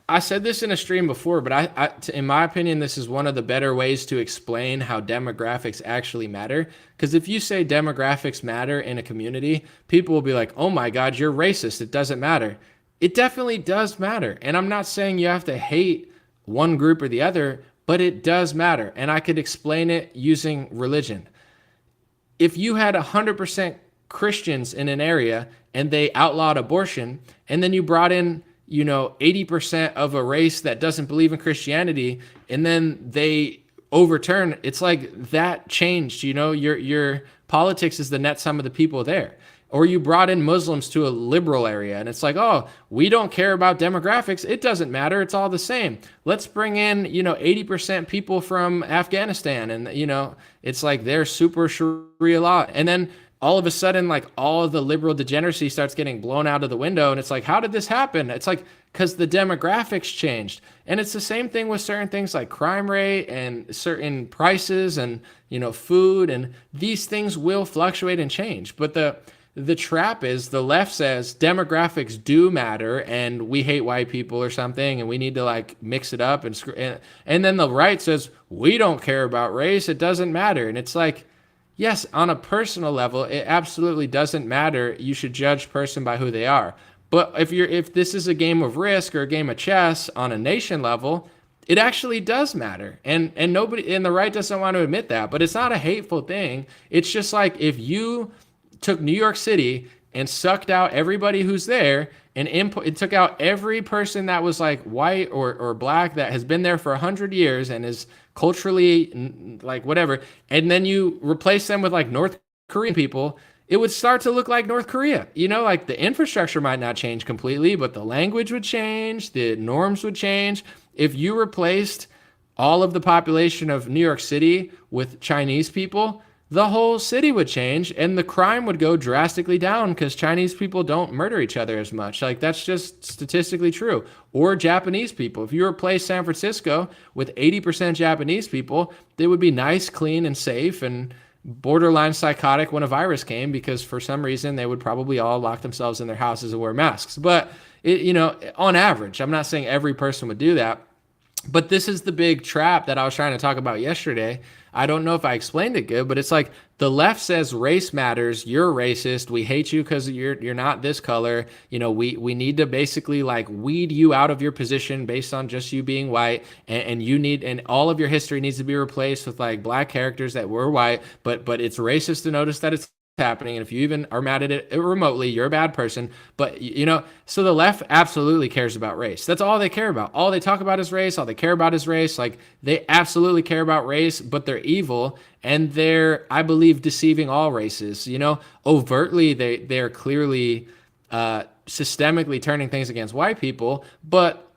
I said this in a stream before, but in my opinion, this is one of the better ways to explain how demographics actually matter. Because if you say demographics matter in a community, people will be like, oh my God, you're racist. It doesn't matter. It definitely does matter. And I'm not saying you have to hate one group or the other, but it does matter. And I could explain it using religion. If you had 100% Christians in an area and they outlawed abortion, and then you brought in 80% of a race that doesn't believe in Christianity, and then they overturn, it's like that changed, your politics is the net sum of the people there. Or you brought in Muslims to a liberal area and it's like, oh, we don't care about demographics. It doesn't matter. It's all the same. Let's bring in, 80% people from Afghanistan. And, it's like they're super Sharia law. And then all of a sudden, like all of the liberal degeneracy starts getting blown out of the window. And it's like, how did this happen? It's like, because the demographics changed. And it's the same thing with certain things like crime rate and certain prices and, food. And these things will fluctuate and change. But the trap is the left says demographics do matter and we hate white people or something and we need to like mix it up and then the right says we don't care about race, it doesn't matter. And it's like, yes, on a personal level, it absolutely doesn't matter. You should judge person by who they are. But if this is a game of Risk or a game of chess on a nation level, it actually does matter. And nobody and the right doesn't want to admit that, but it's not a hateful thing. It's just like if you took New York City and sucked out everybody who's there and it took out every person that was like white or black that has been there for 100 years and is culturally like whatever, and then you replace them with like North Korean people, it would start to look like North Korea. Like the infrastructure might not change completely, but the language would change, the norms would change. If you replaced all of the population of New York City with Chinese people, the whole city would change and the crime would go drastically down because Chinese people don't murder each other as much. Like, that's just statistically true. Or Japanese people. If you replace San Francisco with 80% Japanese people, they would be nice, clean, and safe and borderline psychotic when a virus came, because for some reason they would probably all lock themselves in their houses and wear masks. But, on average, I'm not saying every person would do that. But this is the big trap that I was trying to talk about yesterday. I don't know if I explained it good, but it's like the left says race matters. You're racist. We hate you because you're not this color. We need to basically like weed you out of your position based on just you being white, and all of your history needs to be replaced with like black characters that were white. But it's racist to notice that it's happening, and if you even are mad at it remotely, you're a bad person. But so the left absolutely cares about race. That's all they care about. All they talk about is race. All they care about is race. Like, they absolutely care about race, but they're evil, and they're, I believe, deceiving all races. Overtly, they're clearly systemically turning things against white people, but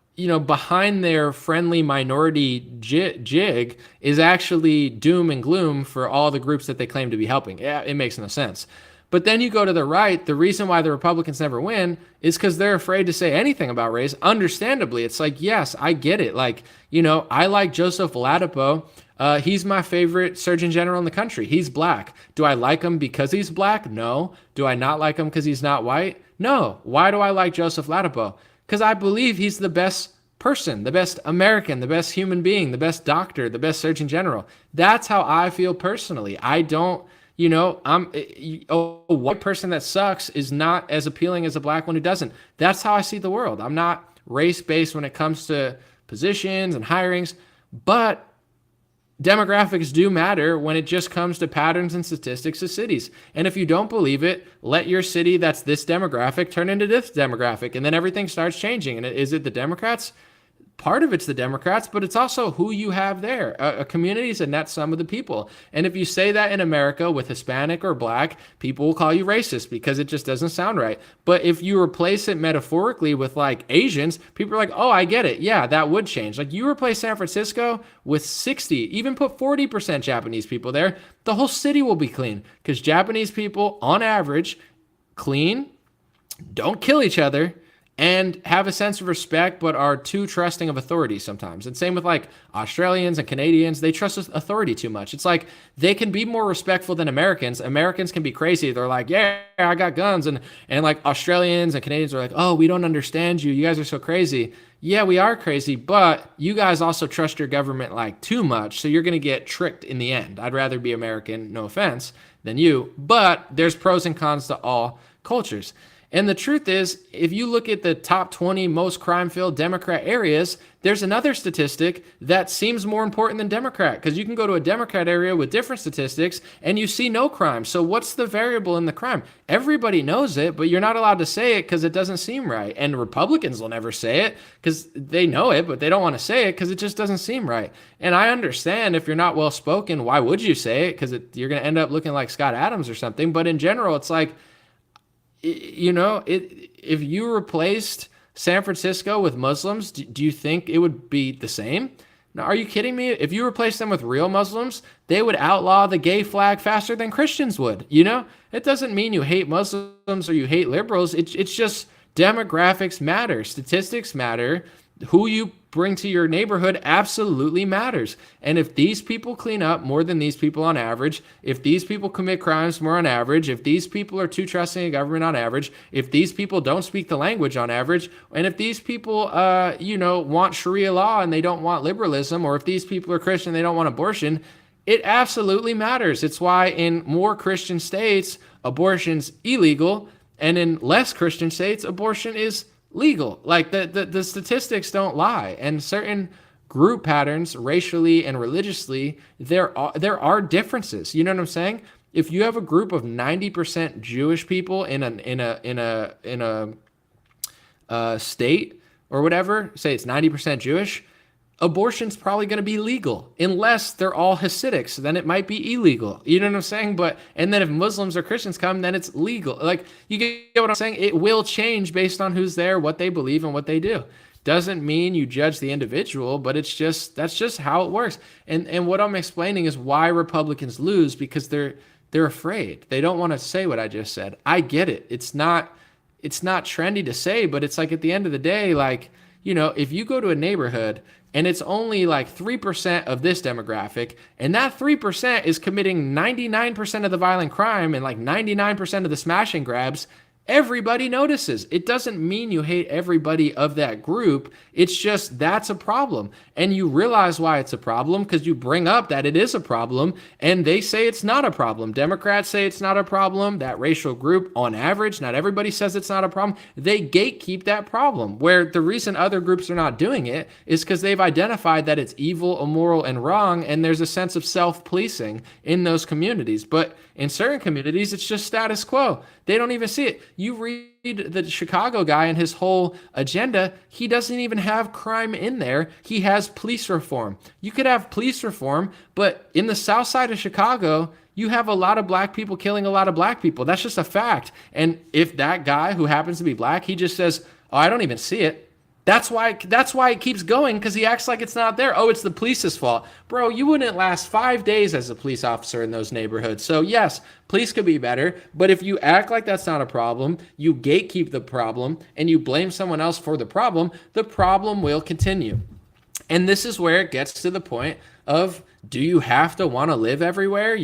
behind their friendly minority jig is actually doom and gloom for all the groups that they claim to be helping. Yeah, it makes no sense. But then you go to the right, the reason why the Republicans never win is because they're afraid to say anything about race. Understandably, it's like, yes, I get it. Like, I like Joseph Ladapo. He's my favorite Surgeon General in the country. He's black. Do I like him because he's black? No. Do I not like him because he's not white? No. Why do I like Joseph Ladapo? Because I believe he's the best person, the best American, the best human being, the best doctor, the best Surgeon General. That's how I feel personally. I don't, a white person that sucks is not as appealing as a black one who doesn't. That's how I see the world. I'm not race-based when it comes to positions and hirings, but demographics do matter when it just comes to patterns and statistics of cities. And if you don't believe it, let your city that's this demographic turn into this demographic, and then everything starts changing. And is it the Democrats? Part of it's the Democrats, but it's also who you have there. A community is a net sum of the people. And if you say that in America with Hispanic or black, people will call you racist because it just doesn't sound right. But if you replace it metaphorically with like Asians, people are like, oh, I get it. Yeah, that would change. Like, you replace San Francisco with 60, even put 40% Japanese people there, the whole city will be clean, because Japanese people, on average, clean, don't kill each other, and have a sense of respect, but are too trusting of authority sometimes. And same with like Australians and Canadians, they trust authority too much. It's like they can be more respectful than Americans. Americans can be crazy. They're like, yeah, I got guns. And like Australians and Canadians are like, oh, we don't understand you. You guys are so crazy. Yeah, we are crazy, but you guys also trust your government like too much. So you're going to get tricked in the end. I'd rather be American, no offense, than you. But there's pros and cons to all cultures. And the truth is, if you look at the top 20 most crime-filled Democrat areas, there's another statistic that seems more important than Democrat, because you can go to a Democrat area with different statistics and you see no crime. So what's the variable in the crime? Everybody knows it, but you're not allowed to say it because it doesn't seem right. And Republicans will never say it because they know it, but they don't want to say it because it just doesn't seem right. And I understand if you're not well-spoken, why would you say it? Because you're going to end up looking like Scott Adams or something. But in general, it's like, if you replaced San Francisco with Muslims, do you think it would be the same? Now, are you kidding me? If you replace them with real Muslims, they would outlaw the gay flag faster than Christians would. It doesn't mean you hate Muslims or you hate liberals. It's just demographics matter. Statistics matter. Who you bring to your neighborhood absolutely matters. And if these people clean up more than these people on average, if these people commit crimes more on average, if these people are too trusting of government on average, if these people don't speak the language on average, and if these people, want Sharia law and they don't want liberalism, or if these people are Christian and they don't want abortion, it absolutely matters. It's why in more Christian states, abortion's illegal, and in less Christian states, abortion is legal. Like the statistics don't lie. And certain group patterns, racially and religiously, there are differences. You know what I'm saying? If you have a group of 90% Jewish people in a state or whatever, say it's 90% Jewish, abortion's probably going to be legal unless they're all Hasidics. Then it might be illegal. You know what I'm saying? And then if Muslims or Christians come, then it's legal. Like, you get what I'm saying? It will change based on who's there, what they believe, and what they do. Doesn't mean you judge the individual, but that's just how it works. And what I'm explaining is why Republicans lose, because they're afraid. They don't want to say what I just said. I get it. It's not trendy to say, but it's like, at the end of the day, like, if you go to a neighborhood and it's only like 3% of this demographic, and that 3% is committing 99% of the violent crime and like 99% of the smash and grabs, everybody notices. It doesn't mean you hate everybody of that group. It's just, that's a problem. And you realize why it's a problem because you bring up that it is a problem, and they say it's not a problem. Democrats say it's not a problem. That racial group, on average, not everybody says it's not a problem. They gatekeep that problem, where the reason other groups are not doing it is because they've identified that it's evil, immoral, and wrong, and there's a sense of self-policing in those communities. But in certain communities, it's just status quo. They don't even see it. You read the Chicago guy and his whole agenda, he doesn't even have crime in there. He has police reform. You could have police reform, but in the south side of Chicago, you have a lot of black people killing a lot of black people. That's just a fact. And if that guy who happens to be black, he just says, oh, I don't even see it. That's why it keeps going, because he acts like it's not there. Oh, it's the police's fault. Bro, you wouldn't last 5 days as a police officer in those neighborhoods. So yes, police could be better, but if you act like that's not a problem, you gatekeep the problem, and you blame someone else for the problem will continue. And this is where it gets to the point of, do you have to want to live everywhere?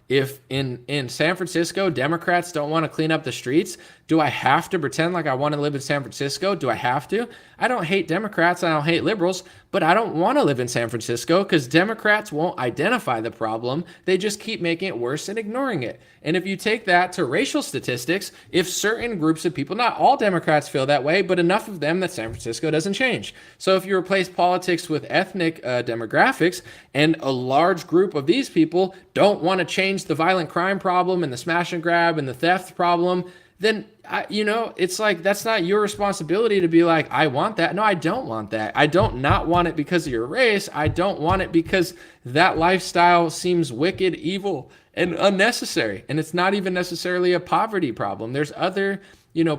If in San Francisco, Democrats don't want to clean up the streets, do I have to pretend like I want to live in San Francisco? Do I have to? I don't hate Democrats. I don't hate liberals, but I don't want to live in San Francisco because Democrats won't identify the problem. They just keep making it worse and ignoring it. And if you take that to racial statistics, if certain groups of people, not all Democrats feel that way, but enough of them that San Francisco doesn't change. So if you replace politics with ethnic demographics, and a large group of these people don't want to change the violent crime problem and the smash and grab and the theft problem, then, it's like, that's not your responsibility to be like, I want that. No, I don't want that. I don't not want it because of your race. I don't want it because that lifestyle seems wicked, evil, and unnecessary. And it's not even necessarily a poverty problem. There's other,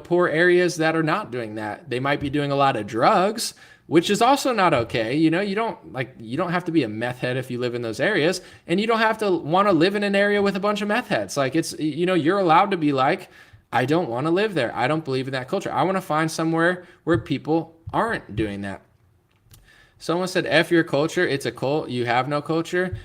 poor areas that are not doing that. They might be doing a lot of drugs, which is also not okay. You don't have to be a meth head if you live in those areas, and you don't have to want to live in an area with a bunch of meth heads. Like, it's, you're allowed to be like, I don't want to live there. I don't believe in that culture. I want to find somewhere where people aren't doing that. Someone said, F your culture. It's a cult. You have no culture.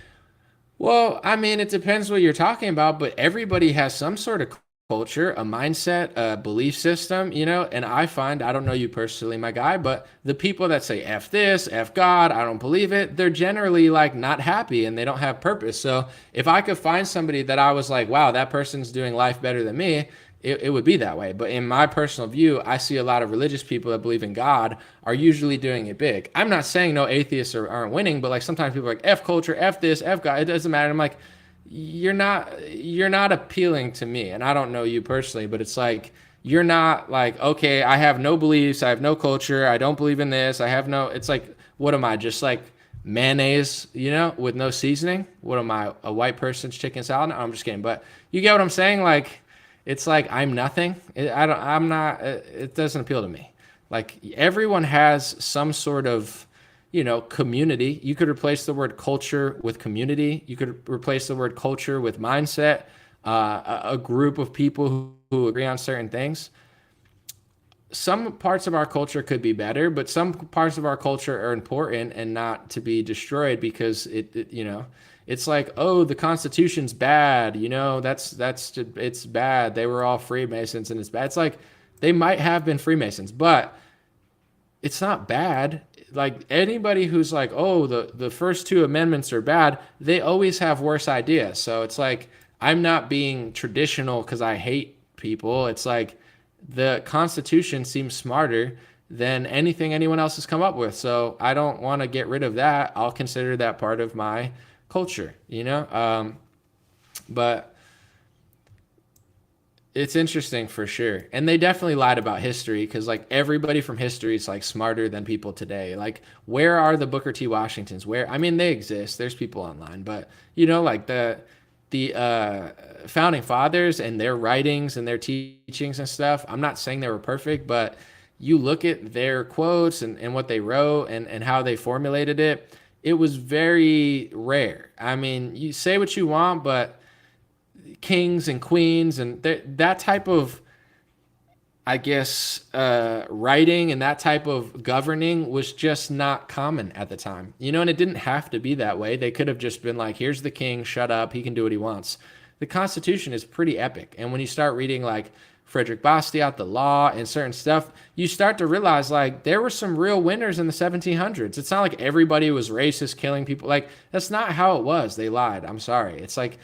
Well, I mean, it depends what you're talking about, but everybody has some sort of culture, a mindset, a belief system, and I don't know you personally, my guy, but the people that say F this, F God, I don't believe it, they're generally like not happy and they don't have purpose. So if I could find somebody that I was like, wow, that person's doing life better than me, it would be that way. But in my personal view, I see a lot of religious people that believe in God are usually doing it big. I'm not saying no atheists aren't winning, but like sometimes people are like, F culture, F this, F God, it doesn't matter. I'm like, you're not appealing to me. And I don't know you personally, but it's like, you're not like, okay, I have no beliefs, I have no culture, I don't believe in this, it's like, what am I, just like mayonnaise, with no seasoning? What am I, a white person's chicken salad? No, I'm just kidding. But you get what I'm saying? Like, it's like, I'm nothing. It doesn't appeal to me. Like, everyone has some sort of, community. You could replace the word culture with community. You could replace the word culture with mindset, a group of people who agree on certain things. Some parts of our culture could be better, but some parts of our culture are important and not to be destroyed because it's like, oh, the Constitution's bad, it's bad. They were all Freemasons and it's bad. It's like, they might have been Freemasons, but it's not bad. Like, anybody who's like, oh, the first two amendments are bad, they always have worse ideas. So it's like, I'm not being traditional because I hate people. It's like, the Constitution seems smarter than anything anyone else has come up with. So I don't want to get rid of that. I'll consider that part of my culture, But It's interesting for sure. And they definitely lied about history because like everybody from history is like smarter than people today. Like where are the Booker T. Washingtons? Where I mean they exist. There's people online, but you know like the founding fathers and their writings and their teachings and stuff. I'm not saying they were perfect, but you look at their quotes and what they wrote and how they formulated it, it was very rare. I mean, you say what you want, but kings and queens and that type of, I guess, writing and that type of governing was just not common at the time. You know, and it didn't have to be that way. They could have just been like, here's the king, shut up, he can do what he wants. The Constitution is pretty epic. And when you start reading like Frederick Bastiat, the law, and certain stuff, you start to realize like there were some real winners in the 1700s. It's not like everybody was racist, killing people. Like, that's not how it was. They lied. I'm sorry. It's like,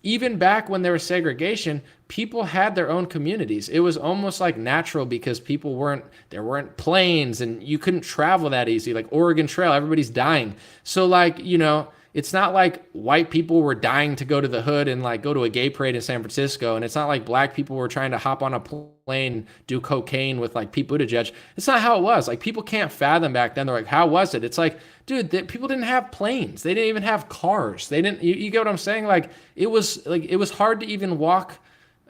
even back when there was segregation, people had their own communities. It was almost like natural because there weren't planes and you couldn't travel that easy. Like Oregon Trail, everybody's dying. So like, you know, it's not like white people were dying to go to the hood and like go to a gay parade in San Francisco. And it's not like black people were trying to hop on a plane, do cocaine with like Pete Buttigieg. It's not how it was. Like people can't fathom back then. They're like, how was it? It's like, dude, people didn't have planes. They didn't even have cars. They didn't, you get what I'm saying? Like it was hard to even walk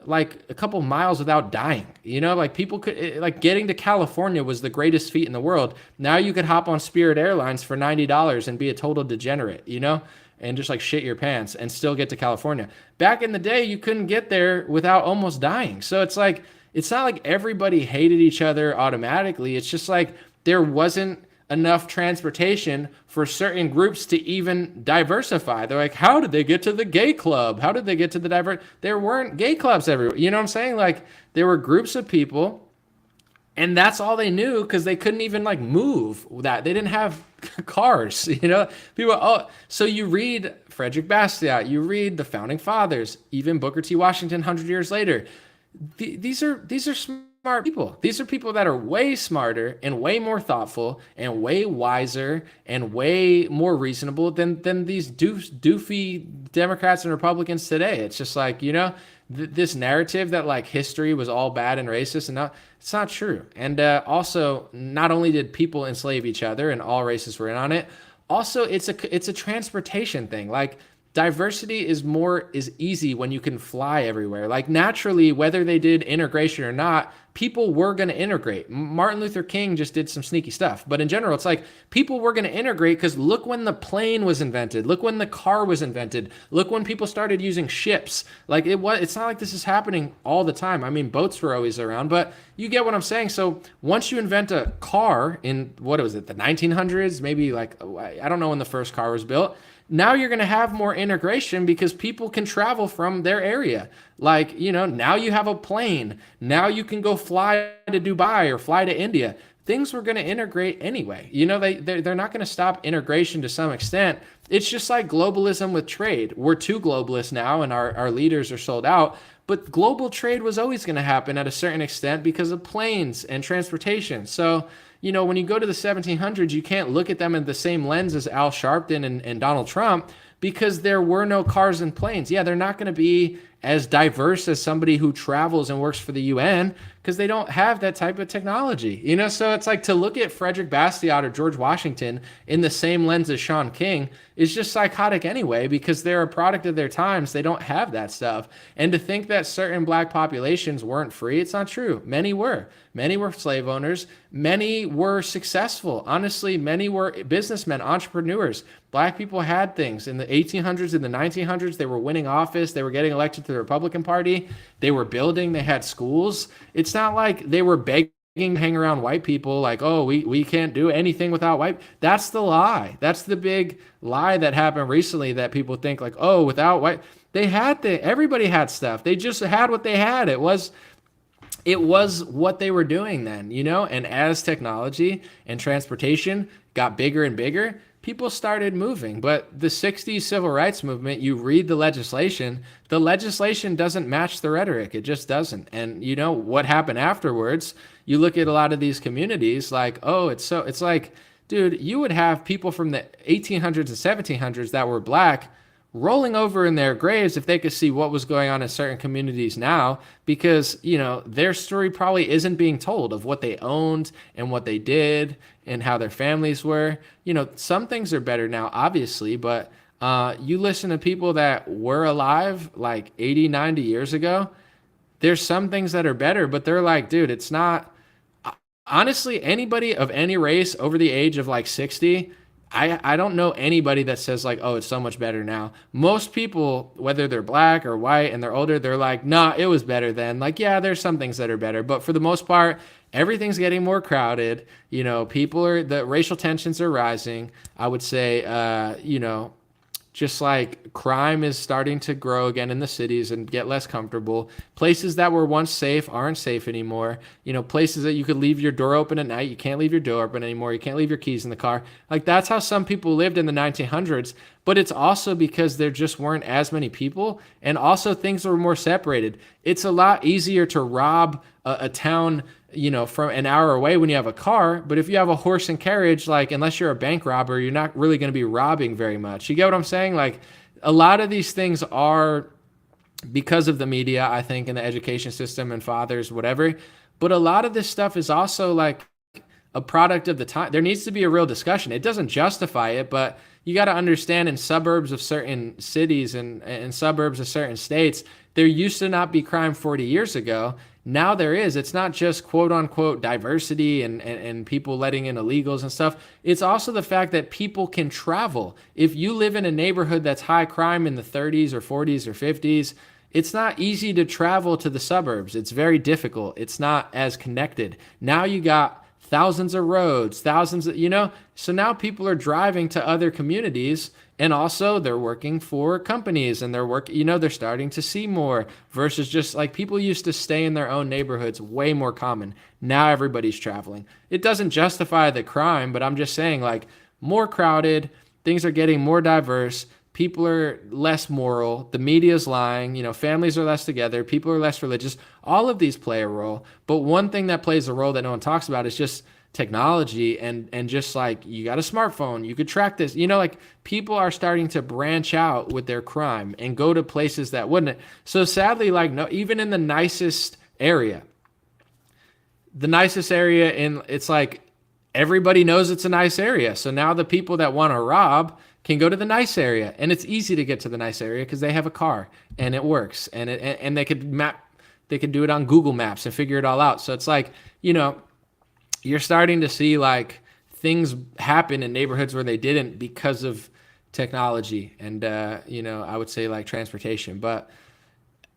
like a couple miles without dying. You know, like people could, like getting to California was the greatest feat in the world. Now you could hop on Spirit Airlines for $90 and be a total degenerate, you know, and just like shit your pants and still get to California. Back in the day, you couldn't get there without almost dying. So it's like, it's not like everybody hated each other automatically. It's just like there wasn't enough transportation for certain groups to even diversify. They're like, how did they get to the gay club? How did they get to the There weren't gay clubs everywhere. You know what I'm saying? Like there were groups of people and that's all they knew because they couldn't even like move that. They didn't have cars, you know? People, oh, so you read Frederick Bastiat, you read the founding fathers, even Booker T. Washington 100 years later. These are smart people. These are people that are way smarter and way more thoughtful and way wiser and way more reasonable than these doofy Democrats and Republicans today. It's just like, you know, this narrative that like history was all bad and racist and not, it's not true. And also, not only did people enslave each other and all races were in on it, also it's a transportation thing. Like diversity is easy when you can fly everywhere. Like naturally, whether they did integration or not, people were going to integrate. Martin Luther King just did some sneaky stuff. But in general, it's like people were going to integrate because look when the plane was invented. Look when the car was invented. Look when people started using ships. Like it's not like this is happening all the time. I mean, boats were always around, but you get what I'm saying. So once you invent a car in, what was it, the 1900s, maybe like, I don't know when the first car was built. Now you're going to have more integration because people can travel from their area. Like, you know, now you have a plane. Now you can go fly to Dubai or fly to India. Things were going to integrate anyway. You know, they're not going to stop integration to some extent. It's just like globalism with trade. We're too globalist now and our leaders are sold out. But global trade was always going to happen at a certain extent because of planes and transportation. So, you know, when you go to the 1700s, you can't look at them in the same lens as Al Sharpton and Donald Trump because there were no cars and planes. Yeah, they're not going to be as diverse as somebody who travels and works for the UN because they don't have that type of technology. You know, so it's like to look at Frederick Bastiat or George Washington in the same lens as Sean King is just psychotic anyway because they're a product of their times. They don't have that stuff. And to think that certain black populations weren't free, it's not true. Many were. Many were slave owners. Many were successful. Honestly, many were businessmen, entrepreneurs. Black people had things. In the 1800s, in the 1900s, they were winning office. They were getting elected to the Republican Party. They were building. They had schools. It's not like they were begging to hang around white people like, oh, we can't do anything without white. That's the lie. That's the big lie that happened recently that people think like, oh, without white. They had everybody had stuff. They just had what they had. It was what they were doing then, you know? And as technology and transportation got bigger and bigger, people started moving. But the 60s civil rights movement, you read the legislation doesn't match the rhetoric. It just doesn't. And you know what happened afterwards? You look at a lot of these communities like, oh, it's like, dude, you would have people from the 1800s and 1700s that were black rolling over in their graves if they could see what was going on in certain communities now, because, you know, their story probably isn't being told of what they owned and what they did and how their families were. You know, some things are better now, obviously, but you listen to people that were alive like 80, 90 years ago, there's some things that are better, but they're like, dude, it's not. Honestly, anybody of any race over the age of like 60, I don't know anybody that says like, oh, it's so much better now. Most people, whether they're black or white and they're older, they're like, nah, it was better then. Like, yeah, there's some things that are better, but for the most part, everything's getting more crowded. You know, the racial tensions are rising. I would say, you know, just like crime is starting to grow again in the cities and get less comfortable. Places that were once safe aren't safe anymore. You know, places that you could leave your door open at night, you can't leave your door open anymore. You can't leave your keys in the car. Like, that's how some people lived in the 1900s. But it's also because there just weren't as many people, and also things were more separated. It's a lot easier to rob a town, you know, from an hour away when you have a car. But if you have a horse and carriage, like, unless you're a bank robber, you're not really going to be robbing very much. You get what I'm saying? Like, a lot of these things are because of the media, I think, and the education system and fathers, whatever. But a lot of this stuff is also like a product of the time. There needs to be a real discussion. It doesn't justify it, but you got to understand, in suburbs of certain cities and suburbs of certain states, there used to not be crime 40 years ago. Now there is. It's not just quote unquote diversity and people letting in illegals and stuff. It's also the fact that people can travel. If you live in a neighborhood that's high crime in the 30s or 40s or 50s, it's not easy to travel to the suburbs. It's very difficult. It's not as connected. Now you got thousands of roads, thousands of, you know, so now people are driving to other communities, and also they're working for companies and they're starting to see more, versus just like people used to stay in their own neighborhoods, way more common. Now everybody's traveling. It doesn't justify the crime, but I'm just saying, like, more crowded, things are getting more diverse. People are less moral. The media's lying. You know, families are less together. People are less religious. All of these play a role. But one thing that plays a role that no one talks about is just technology and just like, you got a smartphone, you could track this. You know, like, people are starting to branch out with their crime and go to places that wouldn't. So sadly, like, no, even in the nicest area, it's like everybody knows it's a nice area. So now the people that want to rob can go to the nice area, and it's easy to get to the nice area because they have a car and it works, and they could do it on Google Maps and figure it all out. So it's like, you know, you're starting to see like things happen in neighborhoods where they didn't because of technology and you know, I would say like transportation. But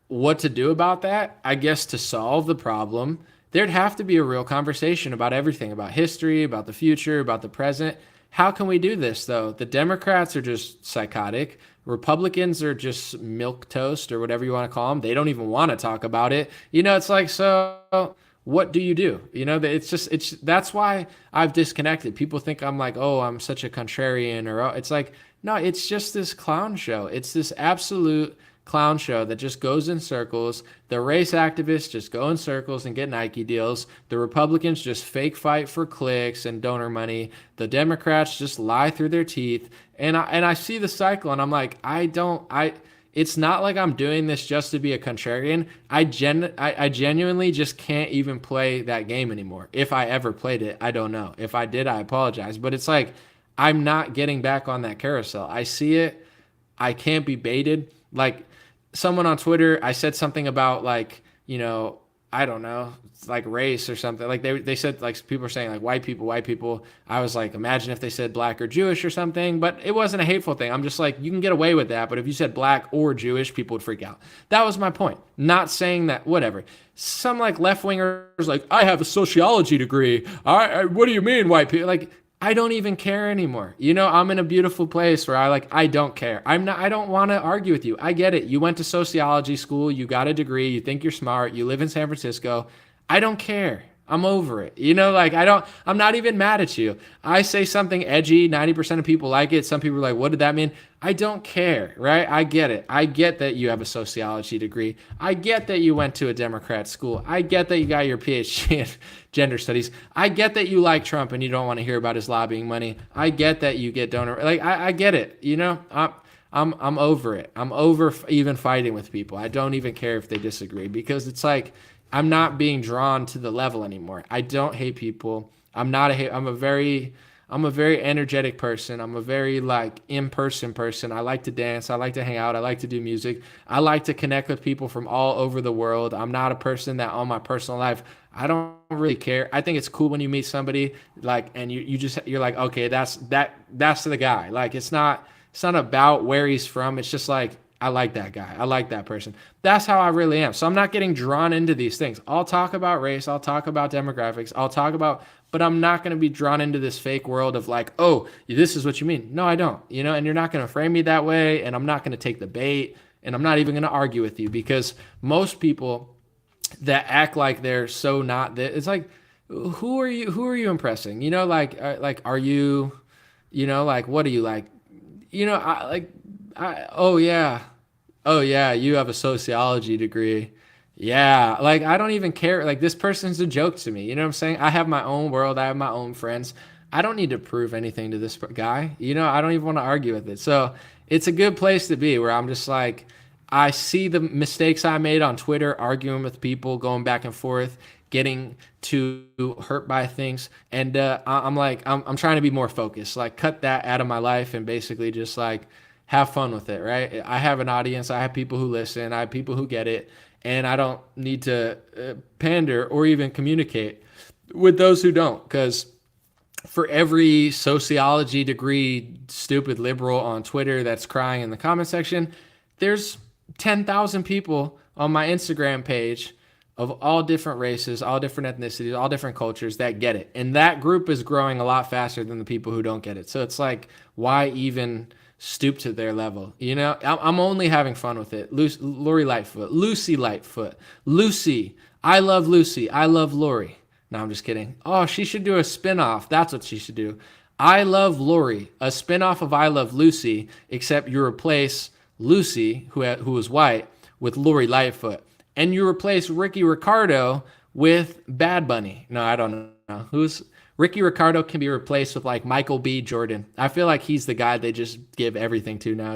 what to do about that? I guess to solve the problem, there'd have to be a real conversation about everything, about history, about the future, about the present. How can we do this, though? The Democrats are just psychotic. Republicans are just milquetoast, or whatever you want to call them. They don't even want to talk about it. You know, it's like, so what do you do? You know, that's why I've disconnected. People think I'm like, oh, I'm such a contrarian, or oh, it's like, no, it's just this clown show. It's this absolute clown show that just goes in circles. The race activists just go in circles and get Nike deals. The Republicans just fake fight for clicks and donor money. The Democrats just lie through their teeth. And I see the cycle, and I'm like, it's not like I'm doing this just to be a contrarian. I genuinely just can't even play that game anymore. If I ever played it, I don't know. If I did, I apologize. But it's like, I'm not getting back on that carousel. I see it. I can't be baited. Like, someone on Twitter, I said something about, like, you know, I don't know, like race or something. Like they said, like, people are saying like white people. I was like, imagine if they said black or Jewish or something, but it wasn't a hateful thing. I'm just like, you can get away with that. But if you said black or Jewish, people would freak out. That was my point. Not saying that, whatever. Some like left wingers, like, I have a sociology degree. What do you mean white people? Like, I don't even care anymore. You know, I'm in a beautiful place where I don't care. I don't want to argue with you. I get it. You went to sociology school, you got a degree, you think you're smart, you live in San Francisco. I don't care. I'm over it. You know, like, I'm not even mad at you. I say something edgy, 90% of people like it. Some people are like, what did that mean? I don't care, right? I get it. I get that you have a sociology degree. I get that you went to a Democrat school. I get that you got your PhD in gender studies. I get that you like Trump and you don't want to hear about his lobbying money. I get that you get donor. Like, I get it. You know, I'm over it. I'm over even fighting with people. I don't even care if they disagree, because it's like I'm not being drawn to the level anymore. I don't hate people. I'm a very energetic person. I'm a very like in-person person. I like to dance. I like to hang out. I like to do music. I like to connect with people from all over the world. I'm not a person that on my personal life, I don't really care. I think it's cool when you meet somebody like, and you're like, okay, that's the guy. Like it's not about where he's from. It's just like, I like that guy. I like that person. That's how I really am. So I'm not getting drawn into these things. I'll talk about race. I'll talk about demographics. But I'm not going to be drawn into this fake world of like, oh, this is what you mean. No, I don't. And you're not going to frame me that way. And I'm not going to take the bait. And I'm not even going to argue with you, because most people that act like they're so not that, it's like, who are you impressing? Are you, like, what are you like? Oh yeah, you have a sociology degree. Yeah, like I don't even care. Like this person's a joke to me. You know what I'm saying? I have my own world. I have my own friends. I don't need to prove anything to this guy. I don't even want to argue with it. So it's a good place to be, where I'm just like, I see the mistakes I made on Twitter, arguing with people, going back and forth, getting too hurt by things. And I'm like, I'm trying to be more focused, like cut that out of my life and basically just like have fun with it, right? I have an audience. I have people who listen. I have people who get it. And I don't need to pander or even communicate with those who don't. Because for every sociology degree stupid liberal on Twitter that's crying in the comment section, there's 10,000 people on my Instagram page of all different races, all different ethnicities, all different cultures that get it. And that group is growing a lot faster than the people who don't get it. So it's like, why even stoop to their level? I'm only having fun with it. Lori Lightfoot, Lucy Lightfoot, Lucy. I love Lucy. I love Lori. No, I'm just kidding. Oh, she should do a spinoff. That's what she should do. I Love Lori, a spinoff of I Love Lucy, except you replace Lucy, who was white, with Lori Lightfoot. And you replace Ricky Ricardo with Bad Bunny. No, I don't know. Ricky Ricardo can be replaced with like Michael B. Jordan. I feel like he's the guy they just give everything to now,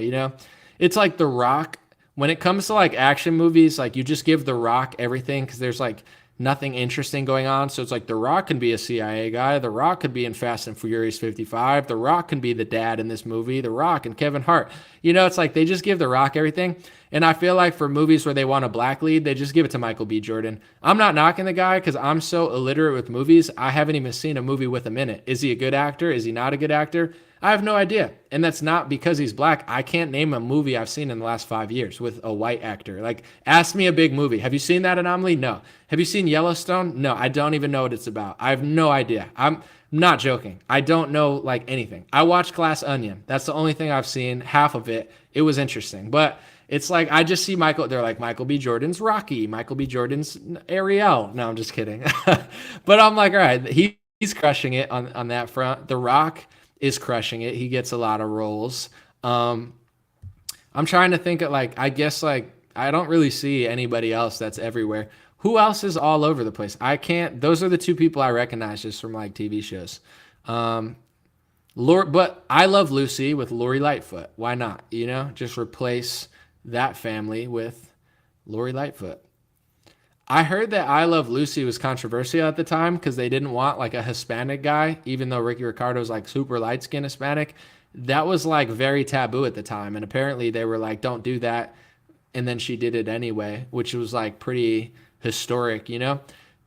It's like The Rock. When it comes to like action movies, like you just give The Rock everything, because there's like nothing interesting going on. So it's like The Rock can be a CIA guy. The Rock could be in Fast and Furious 55. The Rock can be the dad in this movie. The Rock and Kevin Hart. It's like they just give The Rock everything. And I feel like for movies where they want a black lead, they just give it to Michael B. Jordan. I'm not knocking the guy because I'm so illiterate with movies. I haven't even seen a movie with him in it. Is he a good actor? Is he not a good actor? I have no idea. And that's not because he's black. I can't name a movie I've seen in the last 5 years with a white actor. Like, ask me a big movie. Have you seen That Anomaly? No. Have you seen Yellowstone? No. I don't even know what it's about. I have no idea. I'm not joking. I don't know like anything. I watched Glass Onion. That's the only thing I've seen. Half of it. It was interesting. But it's like, I just see they're like, Michael B. Jordan's Rocky, Michael B. Jordan's Ariel. No, I'm just kidding. But I'm like, all right, he's crushing it on that front. The Rock is crushing it. He gets a lot of roles. I'm trying to think of like, I guess like, I don't really see anybody else that's everywhere. Who else is all over the place? Those are the two people I recognize just from like TV shows. But I Love Lucy with Lori Lightfoot. Why not? Just replace that family with Lori Lightfoot. I heard that I Love Lucy was controversial at the time because they didn't want like a Hispanic guy, even though Ricky Ricardo's like super light skinned Hispanic. That was like very taboo at the time. And apparently they were like, don't do that. And then she did it anyway, which was like pretty historic,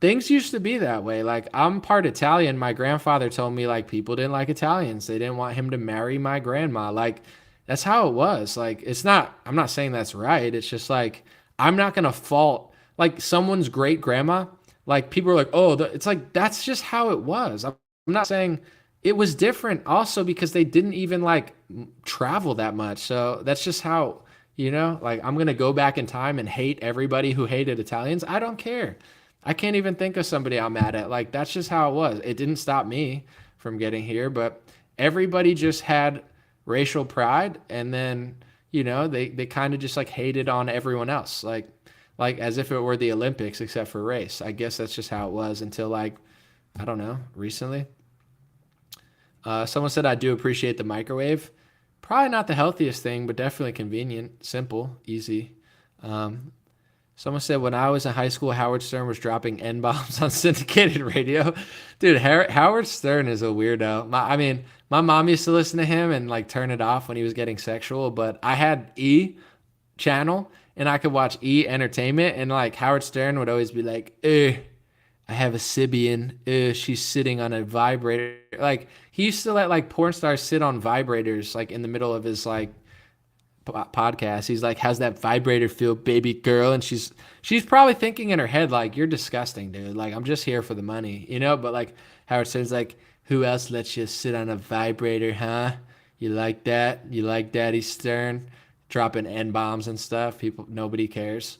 Things used to be that way. Like, I'm part Italian. My grandfather told me like people didn't like Italians. They didn't want him to marry my grandma. Like, that's how it was. Like, I'm not saying that's right. It's just like, I'm not going to fault like someone's great grandma. Like, people are like, oh, it's like, that's just how it was. I'm not saying it was different also because they didn't even like travel that much. So that's just how, like, I'm going to go back in time and hate everybody who hated Italians. I don't care. I can't even think of somebody I'm mad at. Like, that's just how it was. It didn't stop me from getting here, but everybody just had racial pride, and then they kind of just like hated on everyone else, like as if it were the Olympics except for race. I guess that's just how it was until like, I don't know, recently. Someone said I do appreciate the microwave. Probably not the healthiest thing, but definitely convenient, simple, easy. Um, Someone said when I was in high school, Howard Stern was dropping N-bombs on syndicated radio. Dude, Howard Stern is a weirdo. My mom used to listen to him and like turn it off when he was getting sexual, but I had E channel and I could watch E Entertainment, and like Howard Stern would always be like, I have a Sibian. She's sitting on a vibrator. Like he used to let like porn stars sit on vibrators like in the middle of his like podcast. He's like, how's that vibrator feel, baby girl? And she's probably thinking in her head like, you're disgusting, dude. Like, I'm just here for the money, you know? But like Howard Stern's like, who else lets you sit on a vibrator, huh? You like that? You like Daddy Stern dropping N-bombs and stuff? Nobody cares.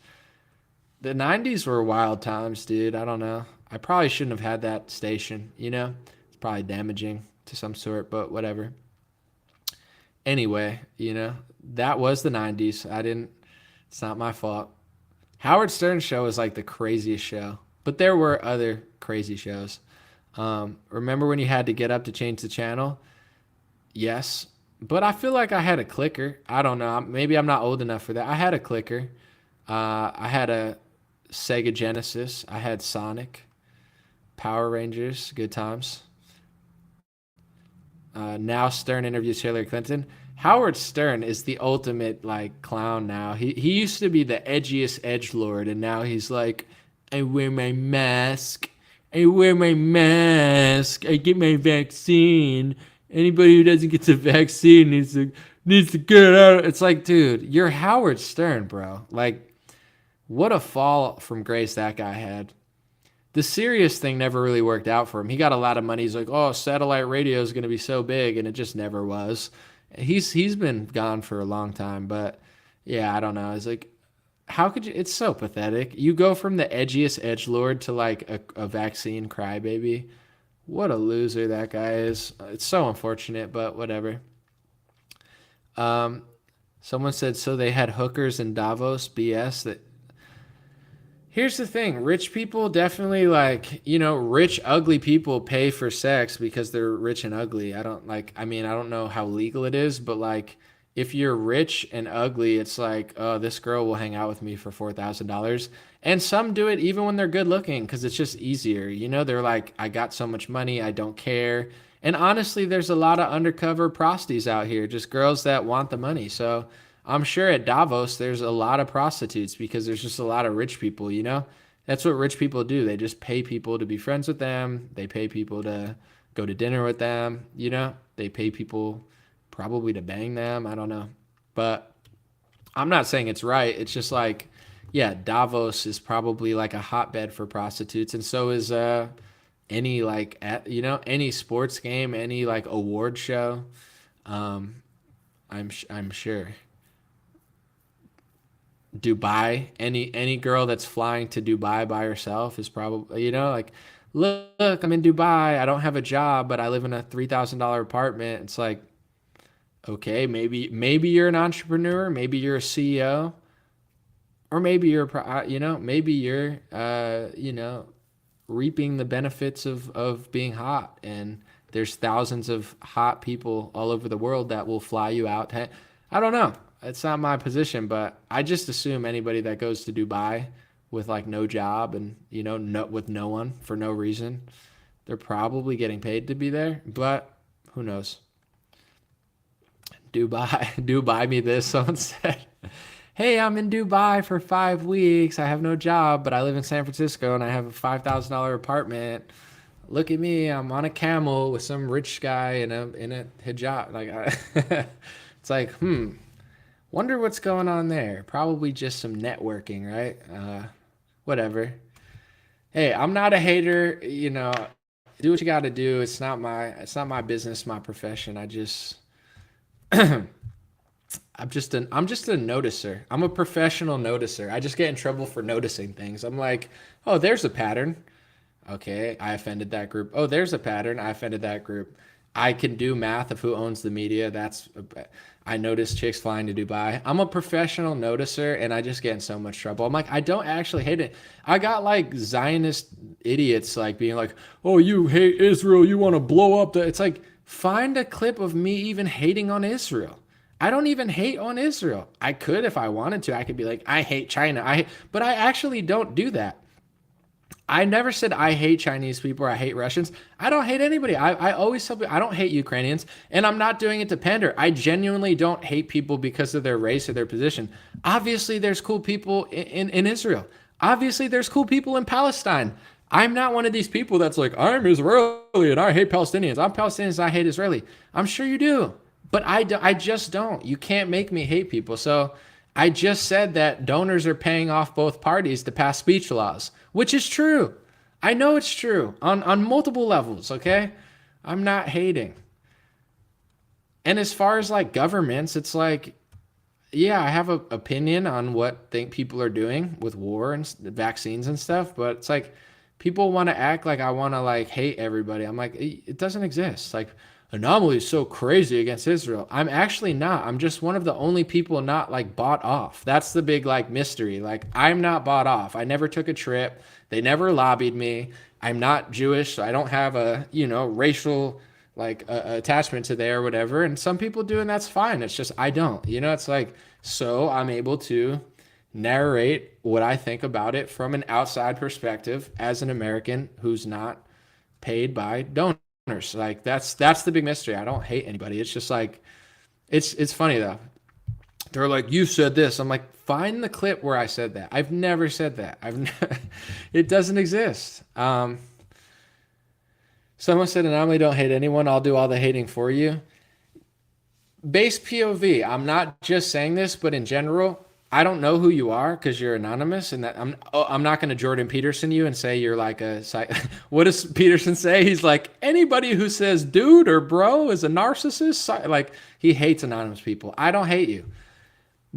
The 90s were wild times, dude. I don't know. I probably shouldn't have had that station, you know? It's probably damaging to some sort, but whatever. Anyway, you know, that was the 90s. It's not my fault. Howard Stern's show is like the craziest show, but there were other crazy shows. Remember when you had to get up to change the channel? Yes, but I feel like I had a clicker. I don't know. Maybe I'm not old enough for that. I had a clicker. I had a Sega Genesis. I had Sonic, Power Rangers, good times. Now Stern interviews Hillary Clinton. Howard Stern is the ultimate like clown now. He used to be the edgiest edgelord, and now he's like, I wear my mask. I wear my mask. I get my vaccine. Anybody who doesn't get the vaccine needs to get out. It's like, dude, you're Howard Stern, bro. Like, what a fall from grace that guy had. The serious thing never really worked out for him. He got a lot of money. He's like, oh, satellite radio is going to be so big, and it just never was. He's been gone for a long time, but yeah, I don't know. It's like, how could you? It's so pathetic. You go from the edgiest edgelord to like a vaccine crybaby. What a loser that guy is. It's so unfortunate, but whatever. Someone said, so they had hookers in Davos. BS. That. Here's the thing. Rich people definitely like, you know, rich, ugly people pay for sex because they're rich and ugly. I don't know how legal it is, but like if you're rich and ugly, it's like, oh, this girl will hang out with me for $4,000. And some do it even when they're good looking because it's just easier. You know, they're like, I got so much money, I don't care. And honestly, there's a lot of undercover prosties out here, just girls that want the money. So I'm sure at Davos, there's a lot of prostitutes because there's just a lot of rich people, you know? That's what rich people do. They just pay people to be friends with them. They pay people to go to dinner with them, you know? They pay people probably to bang them. I don't know. But I'm not saying it's right. It's just like, yeah, Davos is probably like a hotbed for prostitutes. And so is any like, any sports game, any like award show. I'm sure. Dubai, any girl that's flying to Dubai by herself is probably, you know, like, look, I'm in Dubai. I don't have a job, but I live in a $3,000 apartment. It's like, okay, maybe you're an entrepreneur, maybe you're a CEO, or maybe you're, reaping the benefits of being hot. And there's thousands of hot people all over the world that will fly you out. I don't know. It's not my position, but I just assume anybody that goes to Dubai with like no job and, you know, with no one for no reason, they're probably getting paid to be there, but who knows? Dubai me this. Someone said, hey, I'm in Dubai for 5 weeks. I have no job, but I live in San Francisco and I have a $5,000 apartment. Look at me. I'm on a camel with some rich guy in a hijab. Like, it's like, wonder what's going on there. Probably just some networking, right? Whatever. Hey, I'm not a hater. You know, do what you got to do. It's not my business, my profession. I'm just a noticer. I'm a professional noticer. I just get in trouble for noticing things. I'm like, oh, there's a pattern. Okay, I offended that group. Oh, there's a pattern. I offended that group. I can do math of who owns the media. I notice chicks flying to Dubai. I'm a professional noticer, and I just get in so much trouble. I'm like, I don't actually hate it. I got like Zionist idiots like being like, oh, you hate Israel. You want to blow up the... It's like, find a clip of me even hating on Israel. I don't even hate on Israel. I could if I wanted to. I could be like, I hate China. But I actually don't do that. I never said I hate Chinese people or I hate Russians. I don't hate anybody. I always tell people I don't hate Ukrainians, and I'm not doing it to pander. I genuinely don't hate people because of their race or their position. Obviously, there's cool people in Israel. Obviously, there's cool people in Palestine. I'm not one of these people that's like, I'm Israeli and I hate Palestinians. I'm Palestinian and I hate Israeli. I'm sure you do. But I just don't. You can't make me hate people. So I just said that donors are paying off both parties to pass speech laws, which is true. I know it's true on multiple levels, okay? I'm not hating. And as far as like governments, it's like, yeah, I have an opinion on what think people are doing with war and vaccines and stuff, but it's like people want to act like I want to like hate everybody. I'm like, it doesn't exist. Like, Anomaly is so crazy against Israel. I'm actually not. I'm just one of the only people not like bought off. That's the big like mystery. Like, I'm not bought off. I never took a trip. They never lobbied me. I'm not Jewish, so I don't have a, racial like attachment to there or whatever. And some people do, and that's fine. It's just I don't. It's like, so I'm able to narrate what I think about it from an outside perspective as an American who's not paid by donors. Like that's the big mystery. I don't hate anybody. It's just like it's funny though. They're like, you said this. I'm like, find the clip where I said that. I've never said that. It doesn't exist. Someone said, Anomaly don't hate anyone. I'll do all the hating for you. Base POV. I'm not just saying this, but in general, I don't know who you are because you're anonymous, and that I'm not going to Jordan Peterson you and say you're like a. What does Peterson say? He's like, anybody who says dude or bro is a narcissist. Like, he hates anonymous people. I don't hate you.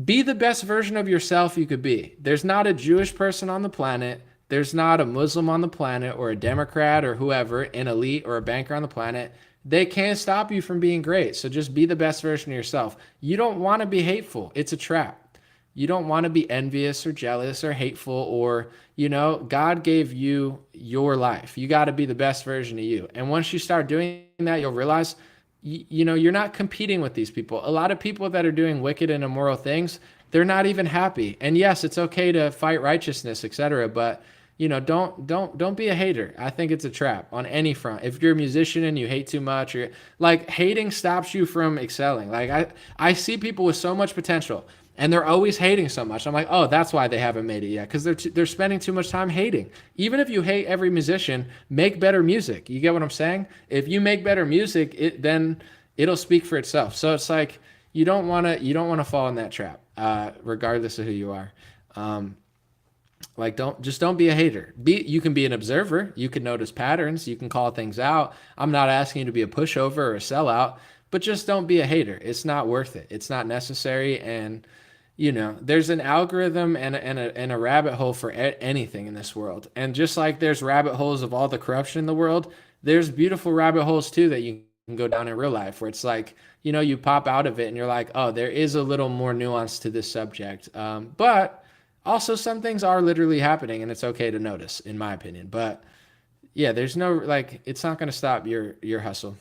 Be the best version of yourself you could be. There's not a Jewish person on the planet. There's not a Muslim on the planet or a Democrat or whoever, an elite or a banker on the planet. They can't stop you from being great. So just be the best version of yourself. You don't want to be hateful. It's a trap. You don't want to be envious or jealous or hateful or, God gave you your life. You got to be the best version of you. And once you start doing that, you'll realize, you're not competing with these people. A lot of people that are doing wicked and immoral things, they're not even happy. And yes, it's okay to fight righteousness, etc. But, don't be a hater. I think it's a trap on any front. If you're a musician and you hate too much, or like hating stops you from excelling. Like I see people with so much potential. And they're always hating so much. I'm like, oh, that's why they haven't made it yet, because they're spending too much time hating. Even if you hate every musician, make better music. You get what I'm saying? If you make better music, then it'll speak for itself. So it's like you don't want to fall in that trap, regardless of who you are. Like don't be a hater. You can be an observer. You can notice patterns. You can call things out. I'm not asking you to be a pushover or a sellout, but just don't be a hater. It's not worth it. It's not necessary. And there's an algorithm and a rabbit hole for anything in this world. And just like there's rabbit holes of all the corruption in the world, there's beautiful rabbit holes too that you can go down in real life, where it's like, you pop out of it and you're like, oh, there is a little more nuance to this subject. But also some things are literally happening and it's okay to notice, in my opinion. But yeah, there's no, it's not going to stop your hustle.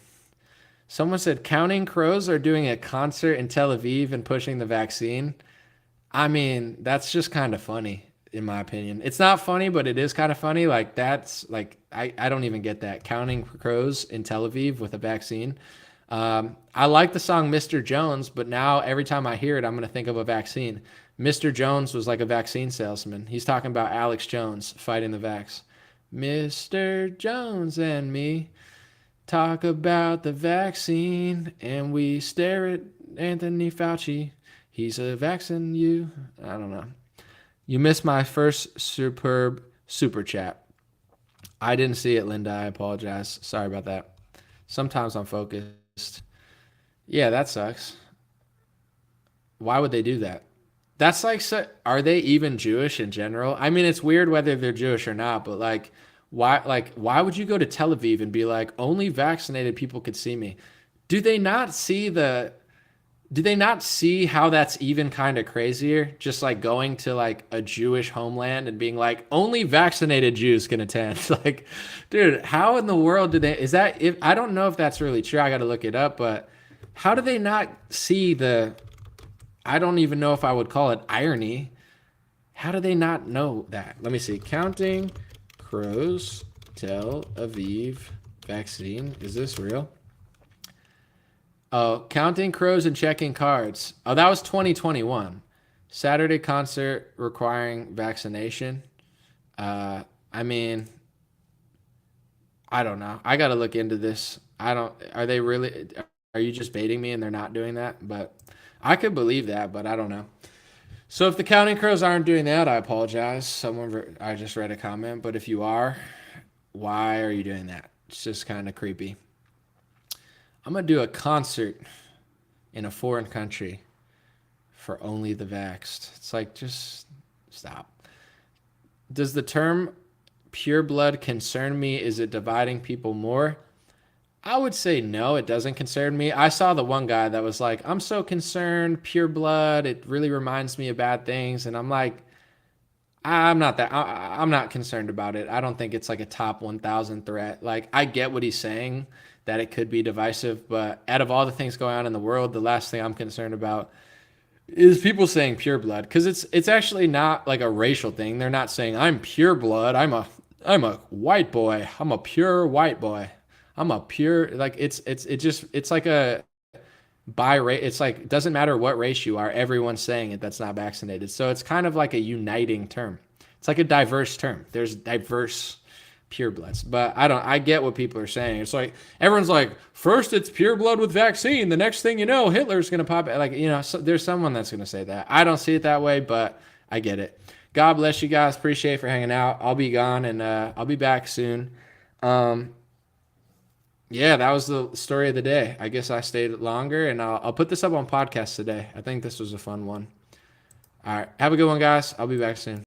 Someone said Counting Crows are doing a concert in Tel Aviv and pushing the vaccine. I mean, that's just kind of funny, in my opinion. It's not funny, but it is kind of funny. Like, that's like, I don't even get that. Counting Crows in Tel Aviv with a vaccine. I like the song Mr. Jones, but now every time I hear it, I'm going to think of a vaccine. Mr. Jones was like a vaccine salesman. He's talking about Alex Jones fighting the vax. Mr. Jones and me talk about the vaccine, and we stare at Anthony Fauci. He's a vaccine you. I don't know. You missed my first superb super chat. I didn't see it, Linda. I apologize. Sorry about that. Sometimes I'm focused. Yeah, that sucks. Why would they do that? That's like, are they even Jewish in general? I mean, it's weird whether they're Jewish or not, but why would you go to Tel Aviv and be like, only vaccinated people could see me? Do they not see how that's even kind of crazier? Just like going to like a Jewish homeland and being like, only vaccinated Jews can attend. Like, dude, how in the world I don't know if that's really true. I got to look it up, but how do they not see the I don't even know if I would call it irony. How do they not know that? Let me see. Counting Crows, Tel Aviv vaccine. Is this real? Oh, Counting Crows and Checking Cards. Oh, that was 2021. Saturday concert requiring vaccination. I mean, I don't know. I got to look into this. Are they really, are you just baiting me and they're not doing that? But I could believe that, but I don't know. So if the Counting Crows aren't doing that, I apologize. I just read a comment, but if you are, why are you doing that? It's just kind of creepy. I'm going to do a concert in a foreign country for only the vaxxed. It's like, just stop. Does the term pure blood concern me? Is it dividing people more? I would say no, it doesn't concern me. I saw the one guy that was like, I'm so concerned, pure blood, it really reminds me of bad things. And I'm like, I'm not concerned about it. I don't think it's like a top 1,000 threat. Like, I get what he's saying, that it could be divisive, but out of all the things going on in the world, the last thing I'm concerned about is people saying pure blood, because it's actually not like a racial thing. They're not saying I'm pure blood. I'm a white boy. I'm a pure white boy. I'm a pure, like, it's like a by race. It's like, it doesn't matter what race you are. Everyone's saying it that's not vaccinated. So it's kind of like a uniting term. It's like a diverse term. There's diverse pure bloods, but I get what people are saying. It's like, everyone's like, first it's pure blood with vaccine. The next thing you know, Hitler's going to pop out. Like, so there's someone that's going to say that. I don't see it that way, but I get it. God bless you guys. Appreciate it for hanging out. I'll be gone and I'll be back soon. Yeah, that was the story of the day. I guess I stayed longer, and I'll put this up on podcast today. I think this was a fun one. All right. Have a good one, guys. I'll be back soon.